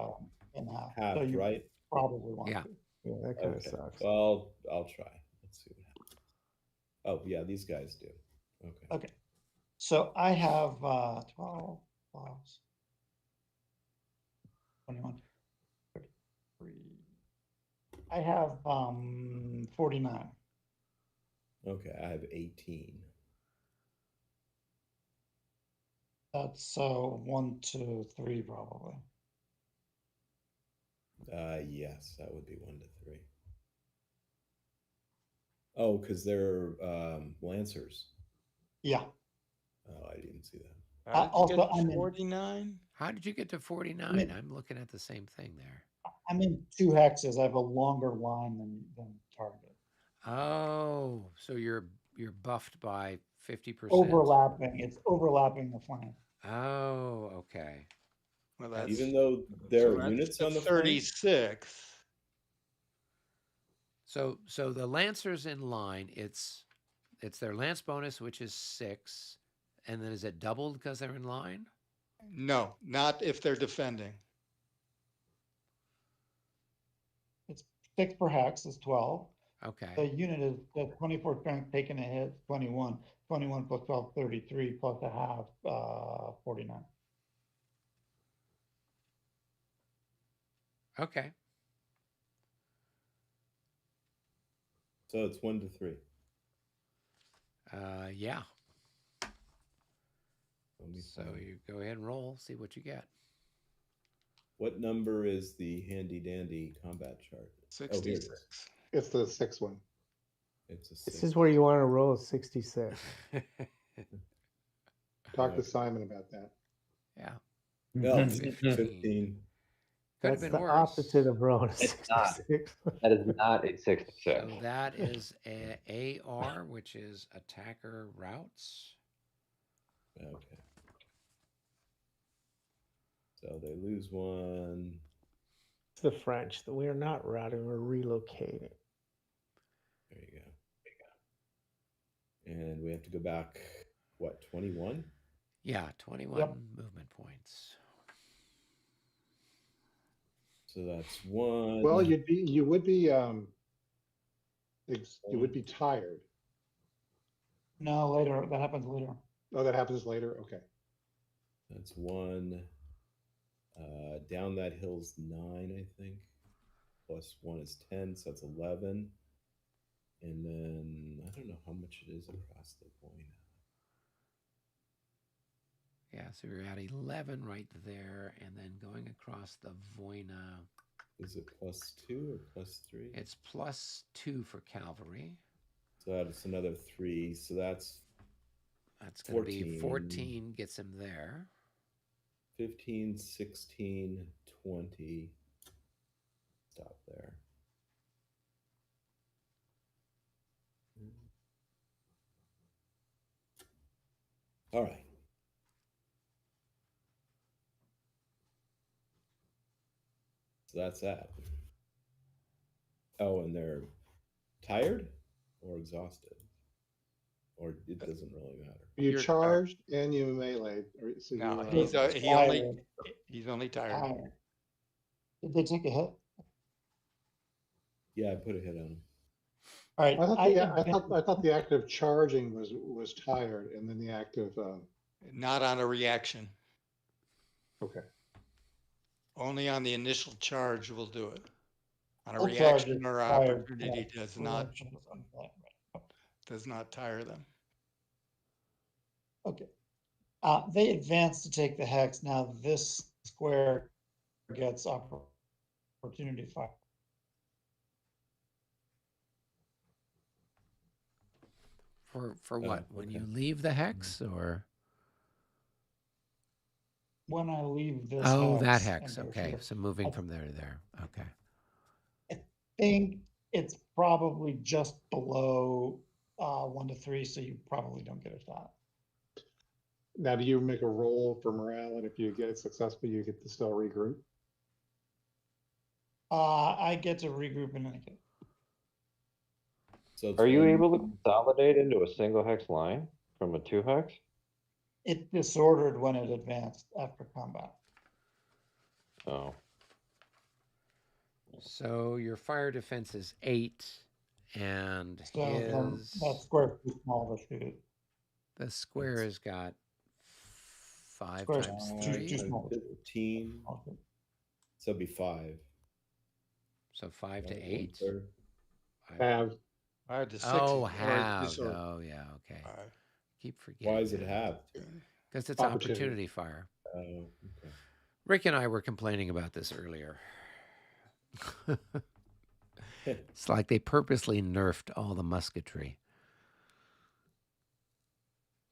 in half. Half, so you right? probably want Yeah. to. Yeah, that kind of Okay. sucks. Well, I'll try. Let's see what happens. Oh, yeah, these guys do. Okay. Okay. So I have 12 plus 21, 33. I have 49. Okay, I have 18. That's 1, 2, 3 probably. Yes, that would be 1 to 3. Oh, because they're Lancers. Yeah. Oh, I didn't see that. How did you Also, get I'm in- 49? How did you get to 49? mean- I'm looking at the same thing there. I'm in 2 hexes. I have a longer line than target. Oh, so you're buffed by 50%. Overlapping. It's overlapping the flank. Oh, okay. Well, that's Even though there so are that's units the on the flank? 36. So the Lancers in line, it's their lance bonus, which is 6, and then is it doubled because they're in line? No, not if they're defending. It's 6 per hex is 12. Okay. The unit is the 24 strength, taking a hit, 21. 21 plus 12, 33 plus a half, 49. Okay. So it's 1 to 3. Yeah. Let me So find- you go ahead and roll, see what you get. What number is the handy dandy combat chart? Oh, here it is. 66. It's the 6th one. It's a This 6. is where you want to roll a 66. Talk to Simon about that. Yeah. No, 15. 15. Could That's have the been worse. opposite of rolling a It's not. 66. That is not a 66. So that is a AR, which is attacker routes. Okay. So they lose 1. It's the French. That we are not routing, we're relocating. There you go. And we have to go back, what, 21? Yeah, 21 movement points. So that's 1. Well, you would be tired. No, later. That happens later. Oh, that happens later. Okay. That's 1. Down that hill's 9, I think. Plus 1 is 10, so that's 11. And then I don't know how much it is across the point. Yeah, so you're at 11 right there, and then going across the Voina. Is it plus 2 or plus 3? It's plus 2 for cavalry. So that's another 3. So that's going to be 14. 14 gets him there. 15, 16, 20. Stop there. All right. So that's that. Oh, and they're tired or exhausted? Or it doesn't really matter. You You're charged and you meleeed. So No, you, he's only tired. Tired. Did they take a hit? Yeah, I put a hit on him. All right. I thought the act of charging was tired, and then the act of Not on a reaction. okay. Only on the initial charge will do it. On a Full charge reaction is or tired. opportunity Yeah, does not tire them. Okay. They advance to take the hex. Now this square gets opportunity fire. For what? When you leave the hex, or When I leave this oh, that hex hex. and go Okay, here. so moving from there to there. Okay. I think it's probably just below 1 to 3, so you probably don't get a shot. Now, do you make a roll for morale, and if you get it successful, you get to still regroup? I get to regroup in any case. So it's Are you one- able to consolidate into a single hex line from a 2 hex? It disordered when it advanced after combat. Oh, So your fire defense is 8, and So then his that square's too small to shoot it. the square has got 5 Square's times too 3, small. 15. Okay. So it'd be 5. so 5 to Right, 8. 1/3. Have 5 to 6. Oh, or halved. disorder. Oh, yeah. Okay. 5. Keep forgetting. Why is it halved? Because it's Opportunity. opportunity fire. Oh, okay. Rick and I were complaining about this earlier. It's like they purposely nerfed all the musketry.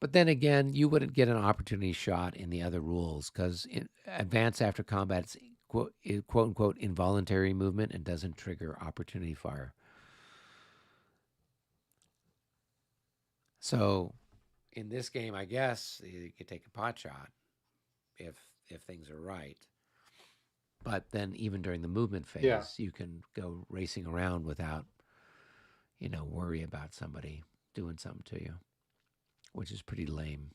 But then again, you wouldn't get an opportunity shot in the other rules because advance after combat is quote unquote involuntary movement and doesn't trigger opportunity fire. So in this game, I guess you could take a pot shot if things are right. But then even during the movement phase, Yeah. you can go racing around without, worry about somebody doing something to you, which is pretty lame.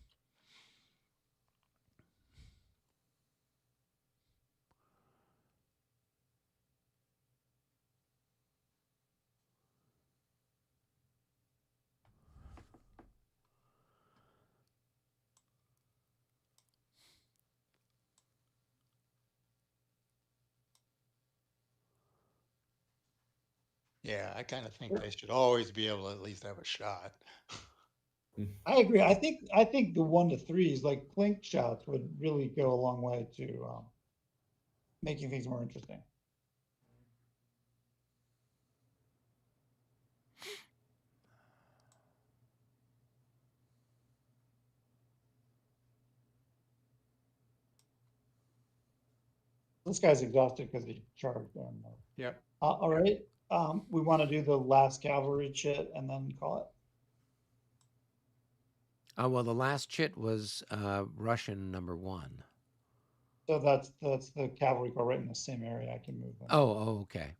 Yeah, I kind of think they should always be able to at least have a shot. I agree. I think the 1 to 3s, like clink shots, would really go a long way to making things more interesting. This guy's exhausted because he charged on. Yep. All right. We want to do the last cavalry chit and then call it. Oh, well, the last chit was Russian number 1. So that's the cavalry corps right in the same area. I can move them. Oh, okay.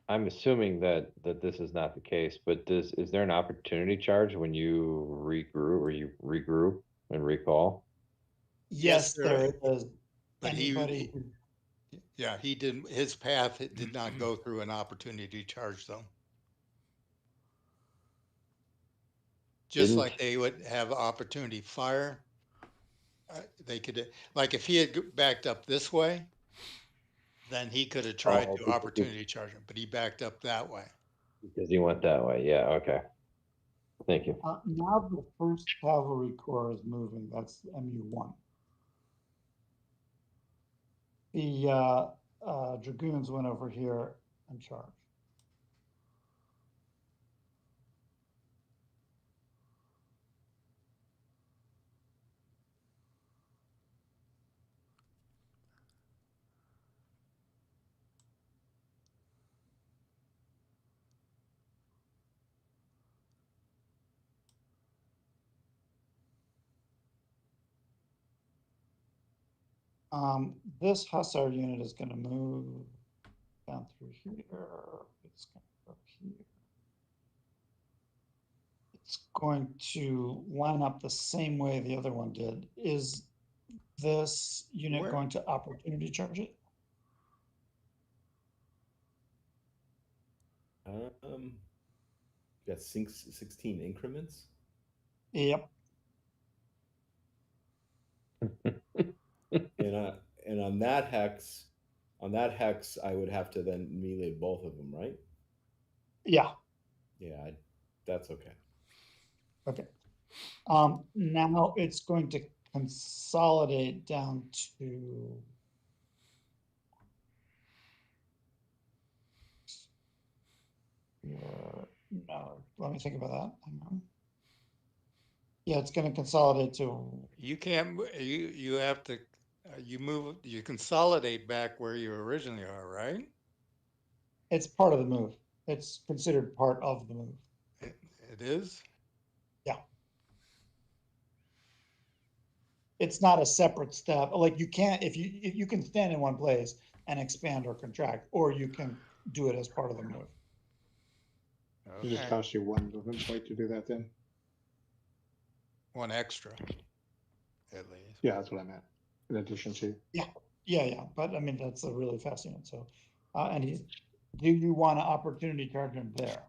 I'm assuming that this is not the case, but is there an opportunity charge when you regroup and recall? Yes, there is. But Anybody yeah, he didn't. His path did not go through an opportunity charge zone. Just Didn't- like they would have opportunity fire, they could, like if he had backed up this way, then he could have tried Oh, to opportunity charge him, but he backed up that way. Because he went that way. Yeah. Okay. Thank you. now the first cavalry corps is moving. That's MU1. The dragoons went over here and charged. This hussar unit is going to move down through here. It's going to go here. It's going to line up the same way the other one did. Is this unit Where? going to opportunity charge it? Got 16 increments. Yep. And on that hex, I would have to then melee both of them, right? Yeah. Yeah, that's okay. Okay. Now it's going to consolidate down to. No, let me think about that. Hang on. Yeah, it's going to consolidate to. You can't, you have to, you consolidate back where you originally are, right? It's part of the move. It's considered part of the move. It is? Yeah. It's not a separate step. Like you can't, if you can stand in one place and expand or contract, or you can do it as part of the move. It just Okay. costs you one point to do that then? One extra, at least. Yeah, that's what I meant. In addition to. Yeah. But I mean, that's a really fast unit. So, and do you want to opportunity charge him there?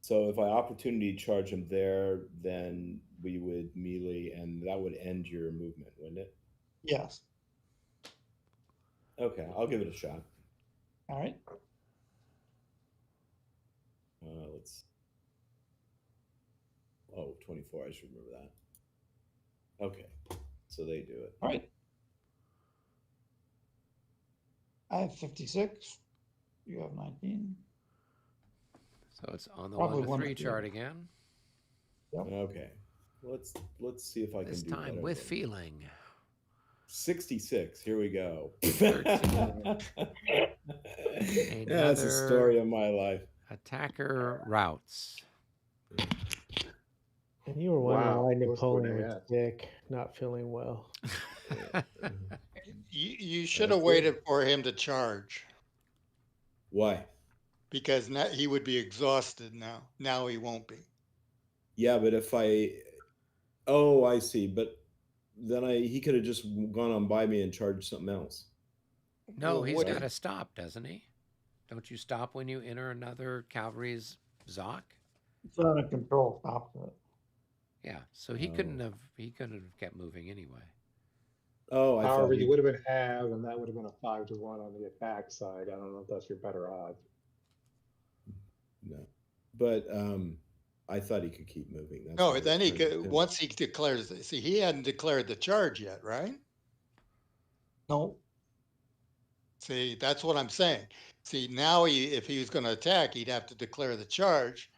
So if I opportunity charge him there, then we would melee, and that would end your movement, wouldn't it? Yes. Okay, I'll give it a shot. All right. Let's. Oh, 24. I should remember that. Okay, so they do it. All right. I have 56. You have 19. So it's on the Probably 1 to 3 1 to chart 3. again. Yep. Okay, let's see if I This can do time better with than feeling. 66. Here we go. 13. That's the story of my life. Attacker routes. And you were wondering Wow, why those were Napoleon was bad. sick, not feeling well. You should That's have waited for him to charge, Why? because now he would be exhausted now. Now he won't be. Yeah, but if I see. But then he could have just gone on by me and charged something else. No, Well, he's what got if- to stop, doesn't he? Don't you stop when you enter another cavalry's Zoc? Zone of control stops it. Yeah, so he couldn't have kept moving anyway. Oh, I However, thought you would have been halved, and that would have been a 5-1 on the attack side. I don't know if that's your better odds. no, but I thought he could keep moving. That's No, why I was then he trying to could, pin- once he declares, see, he hadn't declared the charge yet, right? No. See, that's what I'm saying. See, now if he was going to attack, he'd have to declare the charge,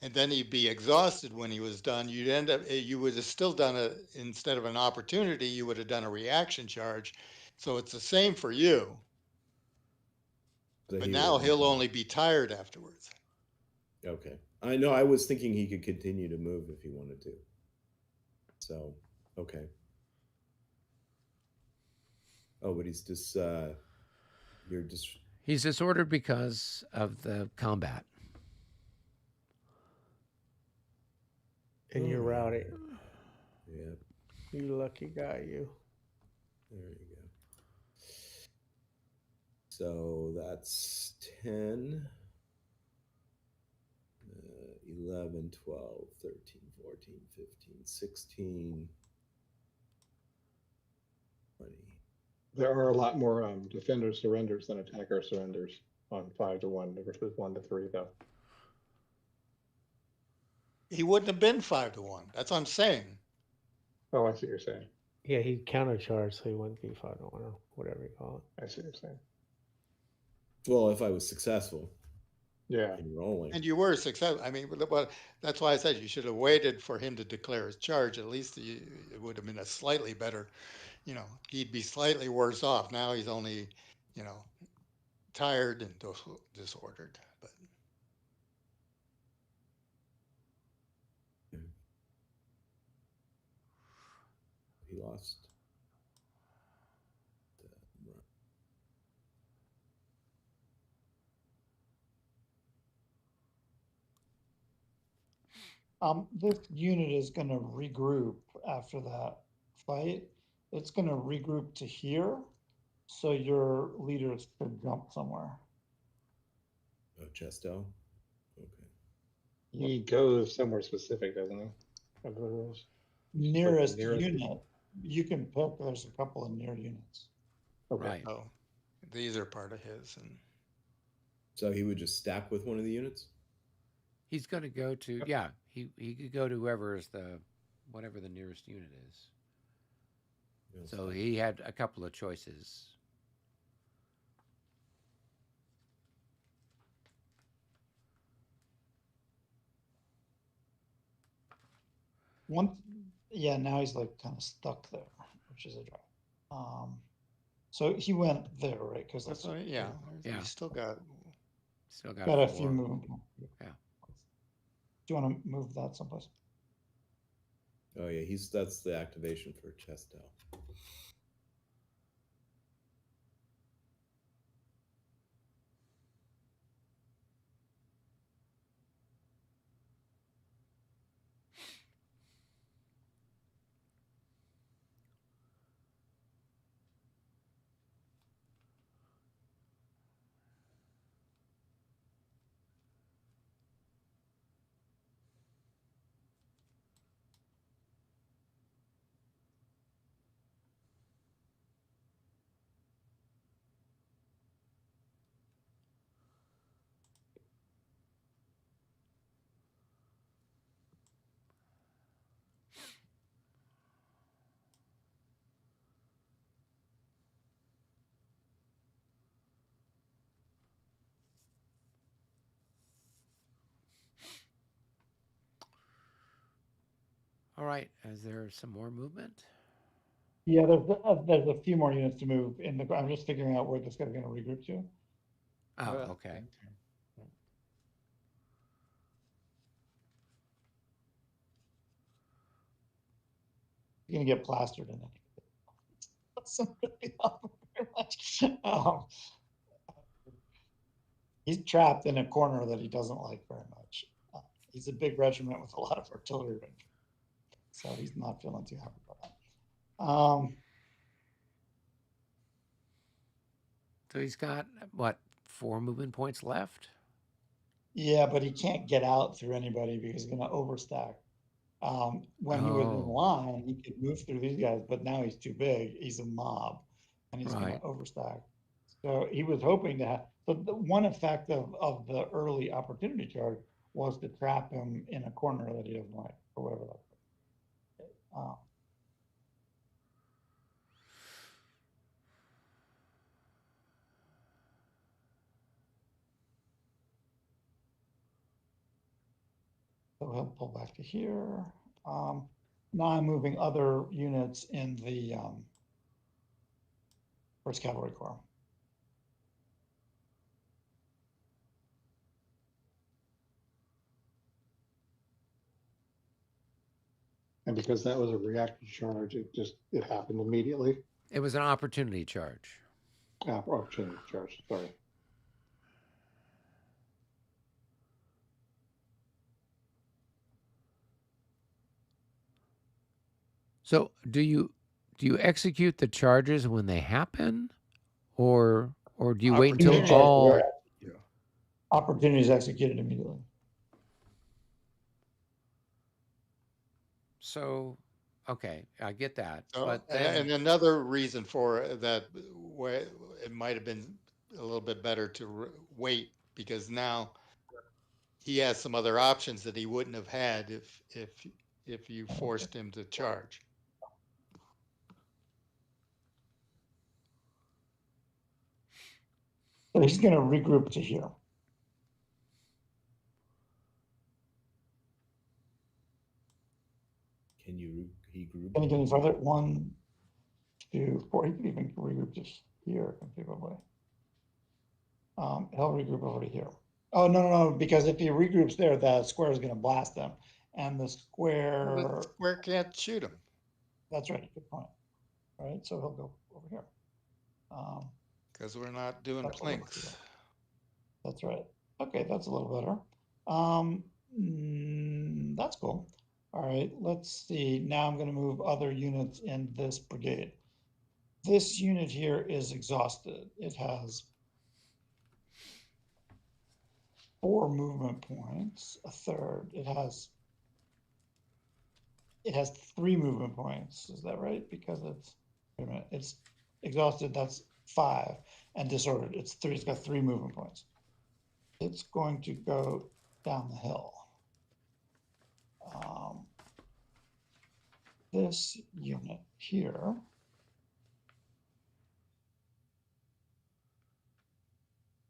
and then he'd be exhausted when he was done. You would have still done instead of an opportunity, you would have done a reaction charge. So it's the same for you, So but he now would- he'll only be tired afterwards. Okay, I know. I was thinking he could continue to move if he wanted to. So, okay. Oh, but he's just He's disordered because of the combat. And you're rowdy. Yeah, You lucky guy, you. there you go. So that's 10, 11, 12, 13, 14, 15, 16, 20. There are a lot more defender surrenders than attacker surrenders on 5-1 versus 1-3, though. He wouldn't have been 5-1. That's what I'm saying. Oh, I see what you're saying. Yeah, he countercharged, so he wouldn't be 5-1 or whatever you call it. I see what you're saying. Well, if I was successful Yeah. in rolling. And you were successful. I mean, but that's why I said you should have waited for him to declare his charge. At least it would have been a slightly better, he'd be slightly worse off. Now he's only, tired and disordered. But He lost. This unit is going to regroup after that fight. It's going to regroup to here, so your leaders could jump somewhere. Oh, Chesto? Okay. He goes somewhere specific, doesn't he? I believe it was. Nearest nearest- unit you can pick, there's a couple of near units. Okay. Right. Oh, these are part of his, and So he would just stack with one of the units? He's going to go to, yeah, he could go to whatever the nearest unit is. He'll So stack. he had a couple of choices. Yeah, now he's like kind of stuck there, which is a drop. So he went there, right? Because that's that's yeah. Yeah. He's still got. Still got, got a 4. few movement. Yeah. Do you want to move that someplace? Oh yeah, that's the activation for Chestel. All right. Is there some more movement? Yeah, there's a few more units to move in the. I'm just figuring out where this guy's going to regroup to. Oh, Well, okay. You're going to get plastered in it. Somebody very much. He's trapped in a corner that he doesn't like very much. He's a big regiment with a lot of artillery range, so he's not feeling too happy about that. So he's got, what, 4 movement points left? Yeah, but he can't get out through anybody because he's going to overstack. When he was in Oh. line, he could move through these guys, but now he's too big. He's a mob, and he's going Right. to overstack. So he was hoping to have. So the one effect of the early opportunity charge was to trap him in a corner that he doesn't like, or whatever that. So he'll pull back to here. Now I'm moving other units in the 1st Cavalry Corps. And because that was a reactive charge, it happened immediately. It was an opportunity charge. Opportunity charge, sorry. So do you execute the charges when they happen, or do you wait until Opportunity all? Yeah. Opportunities executed immediately. So, okay, I get that, So, but and then another reason for that, where it might have been a little bit better to wait, because now he has some other options that he wouldn't have had if you forced him to charge. So he's going to regroup to here. Can you regroup? Can you further? 1, 2, 4. He could even regroup to here conceivably. He'll regroup over to here. Oh, no, because if he regroups there, the square is going to blast them. And the square. Well, the square can't shoot him. That's right. Good point. All right, so he'll go over here. Because we're not doing plinks. That's right. Okay, that's a little better. That's cool. All right, let's see. Now I'm going to move other units in this brigade. This unit here is exhausted. It has 4 movement points, a third. It has it has 3 movement points. Is that right? Because it's, wait a minute, it's exhausted, that's 5, and disordered, it's 3. It's got 3 movement points. It's going to go down the hill. This unit here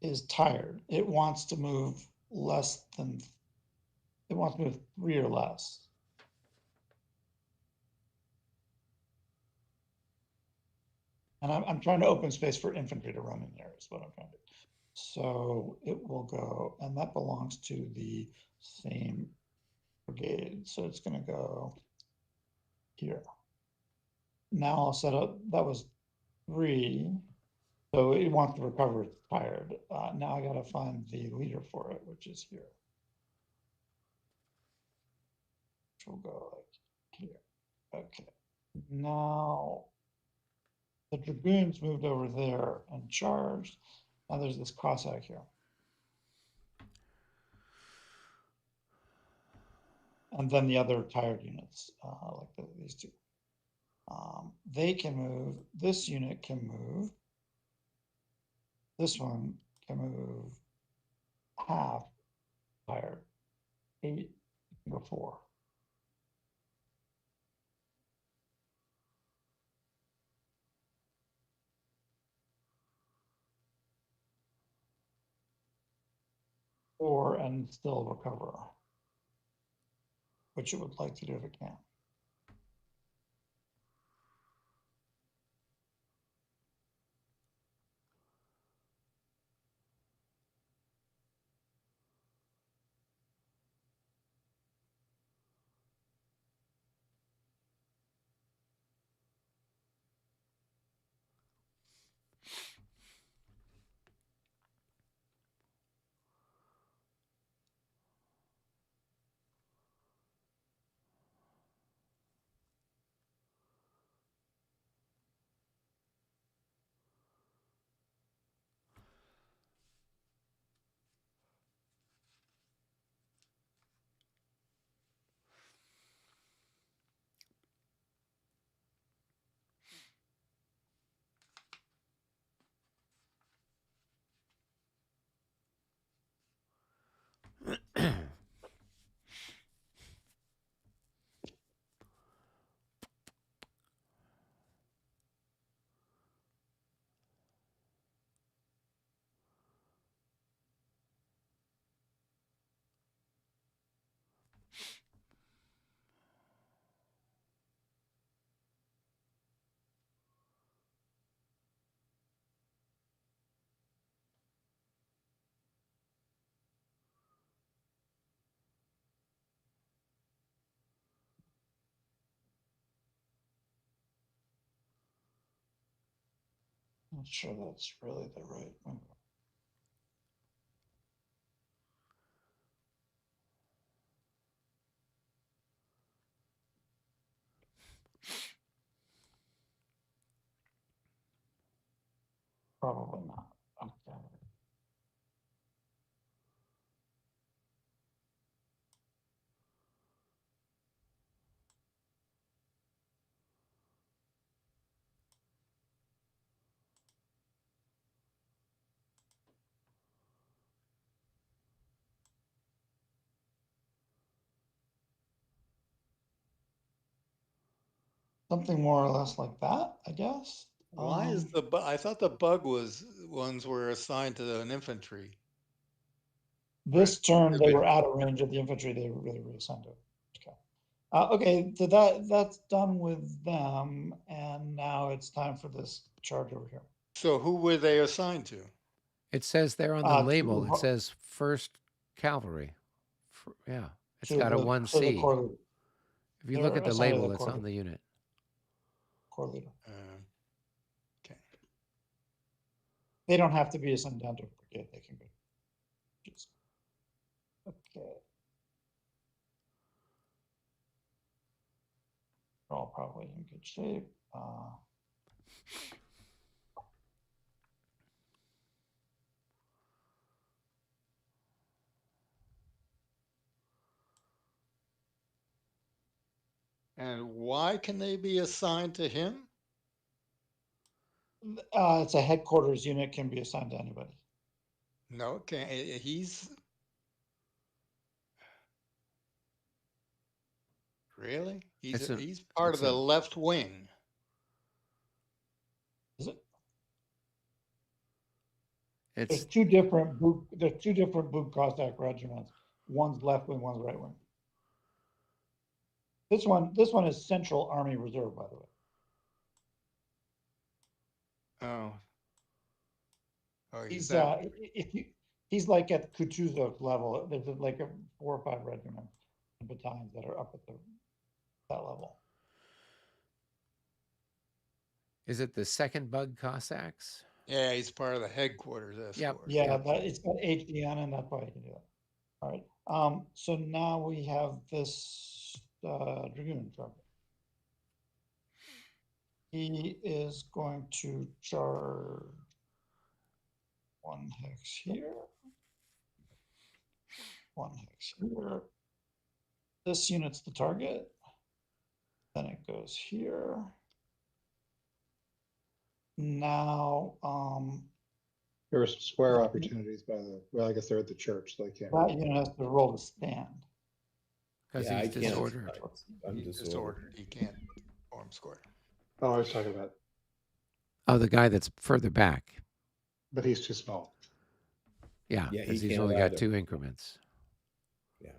is tired. It wants to move less than, it wants to move 3 or less. And I'm trying to open space for infantry to run in there is what I'm trying to do. So it will go, and that belongs to the same brigade. So it's going to go here. Now I'll set up, that was 3. So it wants to recover, it's tired. Now I got to find the leader for it, which is here. Which will go like here. Okay. Now the dragoons moved over there and charged. Now there's this Cossack here. And then the other tired units, like these 2. They can move, this unit can move. This one can move half tired. 8, go 4. And still recover, which it would like to do if it can. Not sure that's really the right move. Probably not. Okay. Something more or less like that, I guess. Why is the I thought the bug was ones were assigned to an infantry. This turn They've they been- were out of range of the infantry. They were really reassigned it. Okay. Okay, so that's done with them, and now it's time for this charge over here. So who were they assigned to? It says there on the label, it to- says 1st Cavalry. Yeah, it's to got a the- to the 1C. corps leader. If you look they're at the assigned to label, the it's corps on the unit. Corps leader. Okay. They don't have to be assigned down to a brigade. They can go. Okay. They're all probably in good shape. And why can they be assigned to him? It's a headquarters unit, can be assigned to anybody. No, it can't. He's really he's part of the left wing. Is it? It's There's two different Bug Cossack regiments. One's left wing, one's right wing. This one is Central Army Reserve, by the way. Oh. Oh, He's he's like at Kutuzov level. There's like 4 or 5 regiments and battalions that are up at that level. Is it the second Bug Cossacks? Yeah, he's part of the headquarters escort. Yep. Yeah, it's got HD on it, and that's why you can do it. All right. So now we have this Dragoon truck. He is going to charge 1 hex here, 1 hex here. This unit's the target. Then it goes here. Now, There are some square opportunities by the, well, I guess they're at the church, so they can't. that unit has to roll to stand. Because Yeah, I he's can't. disordered. I'm He's disordered. He can't form square. Oh, I was talking about, Oh, the guy that's further back. but he's too small. Yeah, Yeah, he because he's can't only got either. 2 increments. Yeah.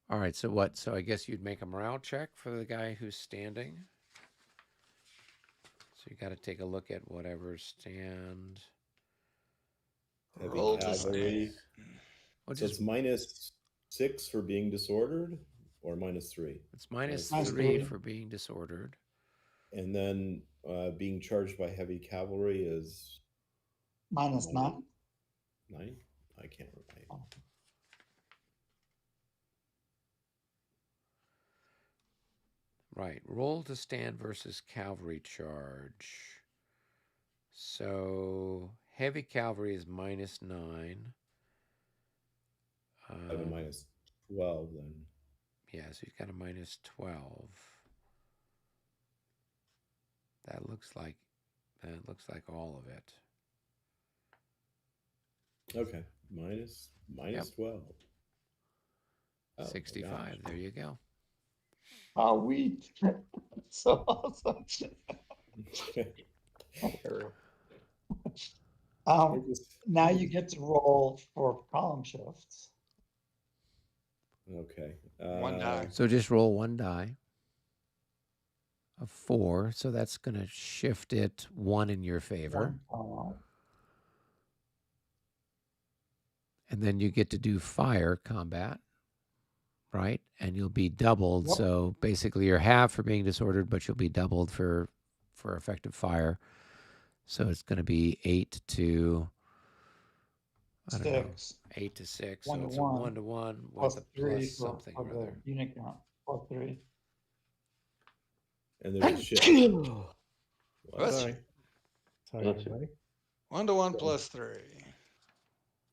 All right, so what? So I guess you'd make a morale check for the guy who's standing. So you got to take a look at whatever stand. Heavy Roll to cavalry. Well, So just it's -6 for being disordered, or -3, it's minus Minus 3 3. for being disordered. and then being charged by heavy cavalry is Minus 9. 9. I can't remember. Right. Roll to stand versus cavalry charge. So heavy cavalry is -9. I have a -12 then. Yeah, so you've got a -12. That looks like all of it. Okay, minus 12. Oh, 65. There you go. We so awesome. Now you get to roll for column shifts. Okay. 1 die. So just roll 1 die of 4. So that's going to shift it 1 in your favor. And then you get to do fire combat, right? And you'll be doubled. Yep. So basically you're half for being disordered, but you'll be doubled for effective fire. So it's going to be 8 to 6. 8 to 6. 1 So to it's 1, a 1 to 1 plus with a 3 plus something for or the other. unit count. Plus 3. And there's a shift. Bless Sorry. you. Sorry, Bless you. everybody. 1 to 1 plus 3.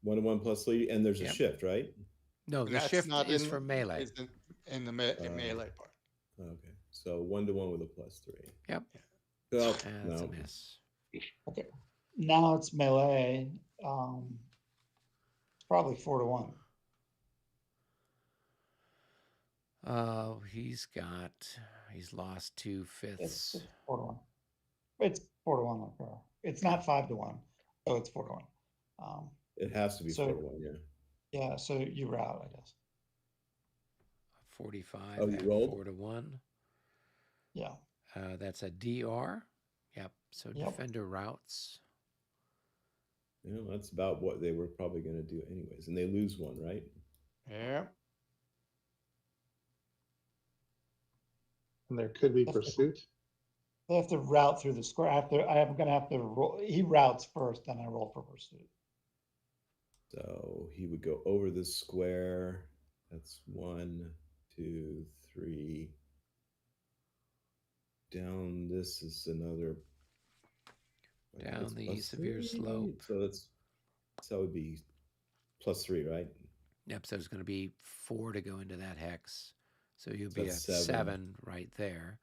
1 to 1 plus 3, and there's a Yep. shift, right? No, And the that's shift not is in- for melee. Is in the melee part. Okay, so 1 to 1 with a plus 3. Yep. Well, That's a no. miss. Okay. Now it's melee. It's probably 4 to 1. Oh, he's lost 2/5. It's 4 to 1. It's 4 to 1. Okay. It's not 5 to 1. So it's 4 to 1. It has to be So- 4 to 1, yeah. Yeah. So you route, I guess. 45 Oh, you at rolled? 4 to 1. Yeah. That's a DR. Yep. So Yep. defender routes. You know, that's about what they were probably going to do anyways. And they lose 1, right? Yeah. And there could be pursuit. They have to route through the square. I'm going to have to roll. He routes first, then I roll for pursuit. So he would go over the square. That's 1, 2, 3. Down, this is another. Down that's the plus severe 3. slope. So that would be plus 3, right? Yep. So it's going to be 4 to go into that hex. So you'll be at that's 7 right there.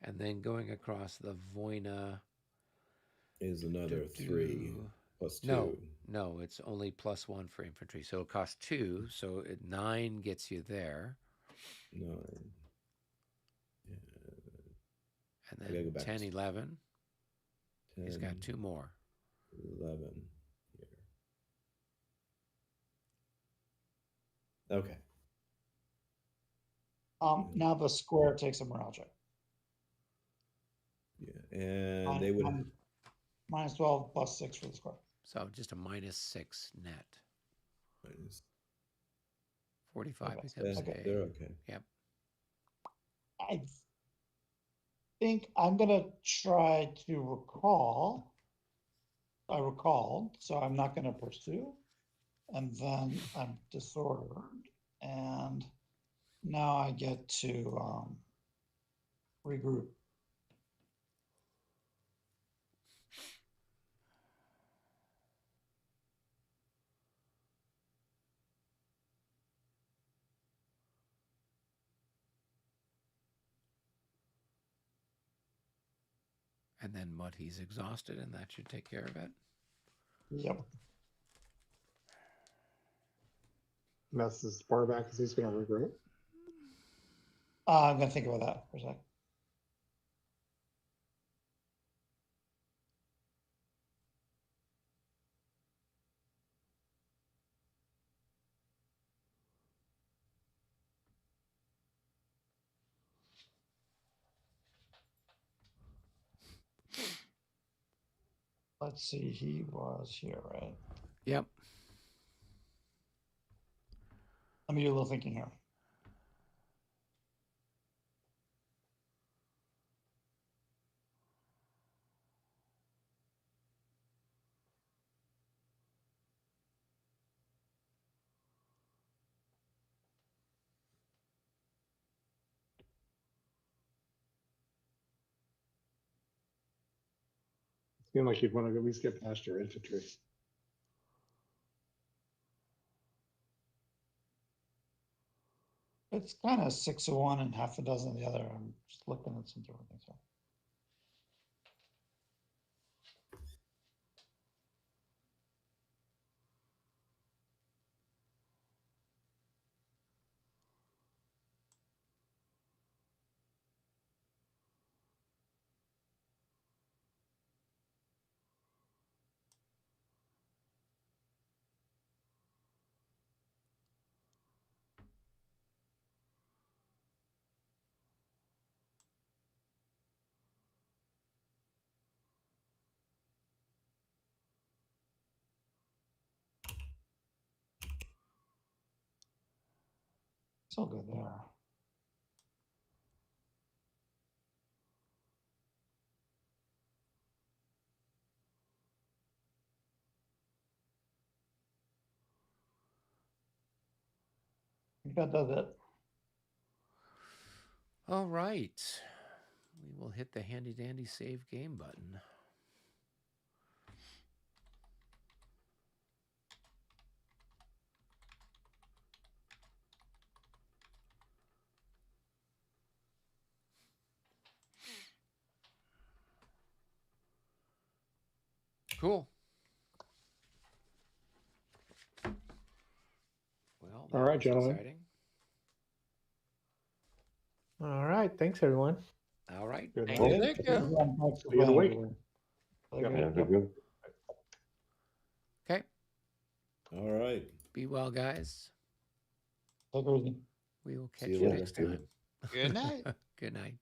And then going across the Voina. Is another 3 plus 2. No, it's only +1 for infantry. So it costs 2. So 9 gets you there. 9. Yeah. And I gotta then go back 10, to 11. 10, He's got 2 more. 11 here. Okay. Now the square takes a morale check. Yeah, and they would minus 12 plus 6 for the square. So just a -6 net. minus. 45 Okay. becomes Okay. They're okay. Yep. I think I'm gonna try to recall. I recalled, so I'm not gonna pursue. And then I'm disordered, and now I get to regroup. And then what? He's exhausted, and that should take care of it. Yep. That's the support back because he's going to regroup. I'm gonna think about that for a sec. Let's see, he was here, right? Yep. Let me do a little thinking here. Seems like you'd want to at least get past your infantry. It's kind of 6 of one and half a dozen of the other. I'm just looking at some different things here. It's all good there. I think that does it. All right. We will hit the handy dandy save game button. Cool. Well, that All right, was gentlemen. exciting. All right. Thanks, everyone. All right. Good Thank night. you. Thank you. Thanks for See you in a playing, week. everyone. Yep. Have a good. Okay. All right. Be well, guys. Take it easy. We will catch you you later. next time. Good night. Good night.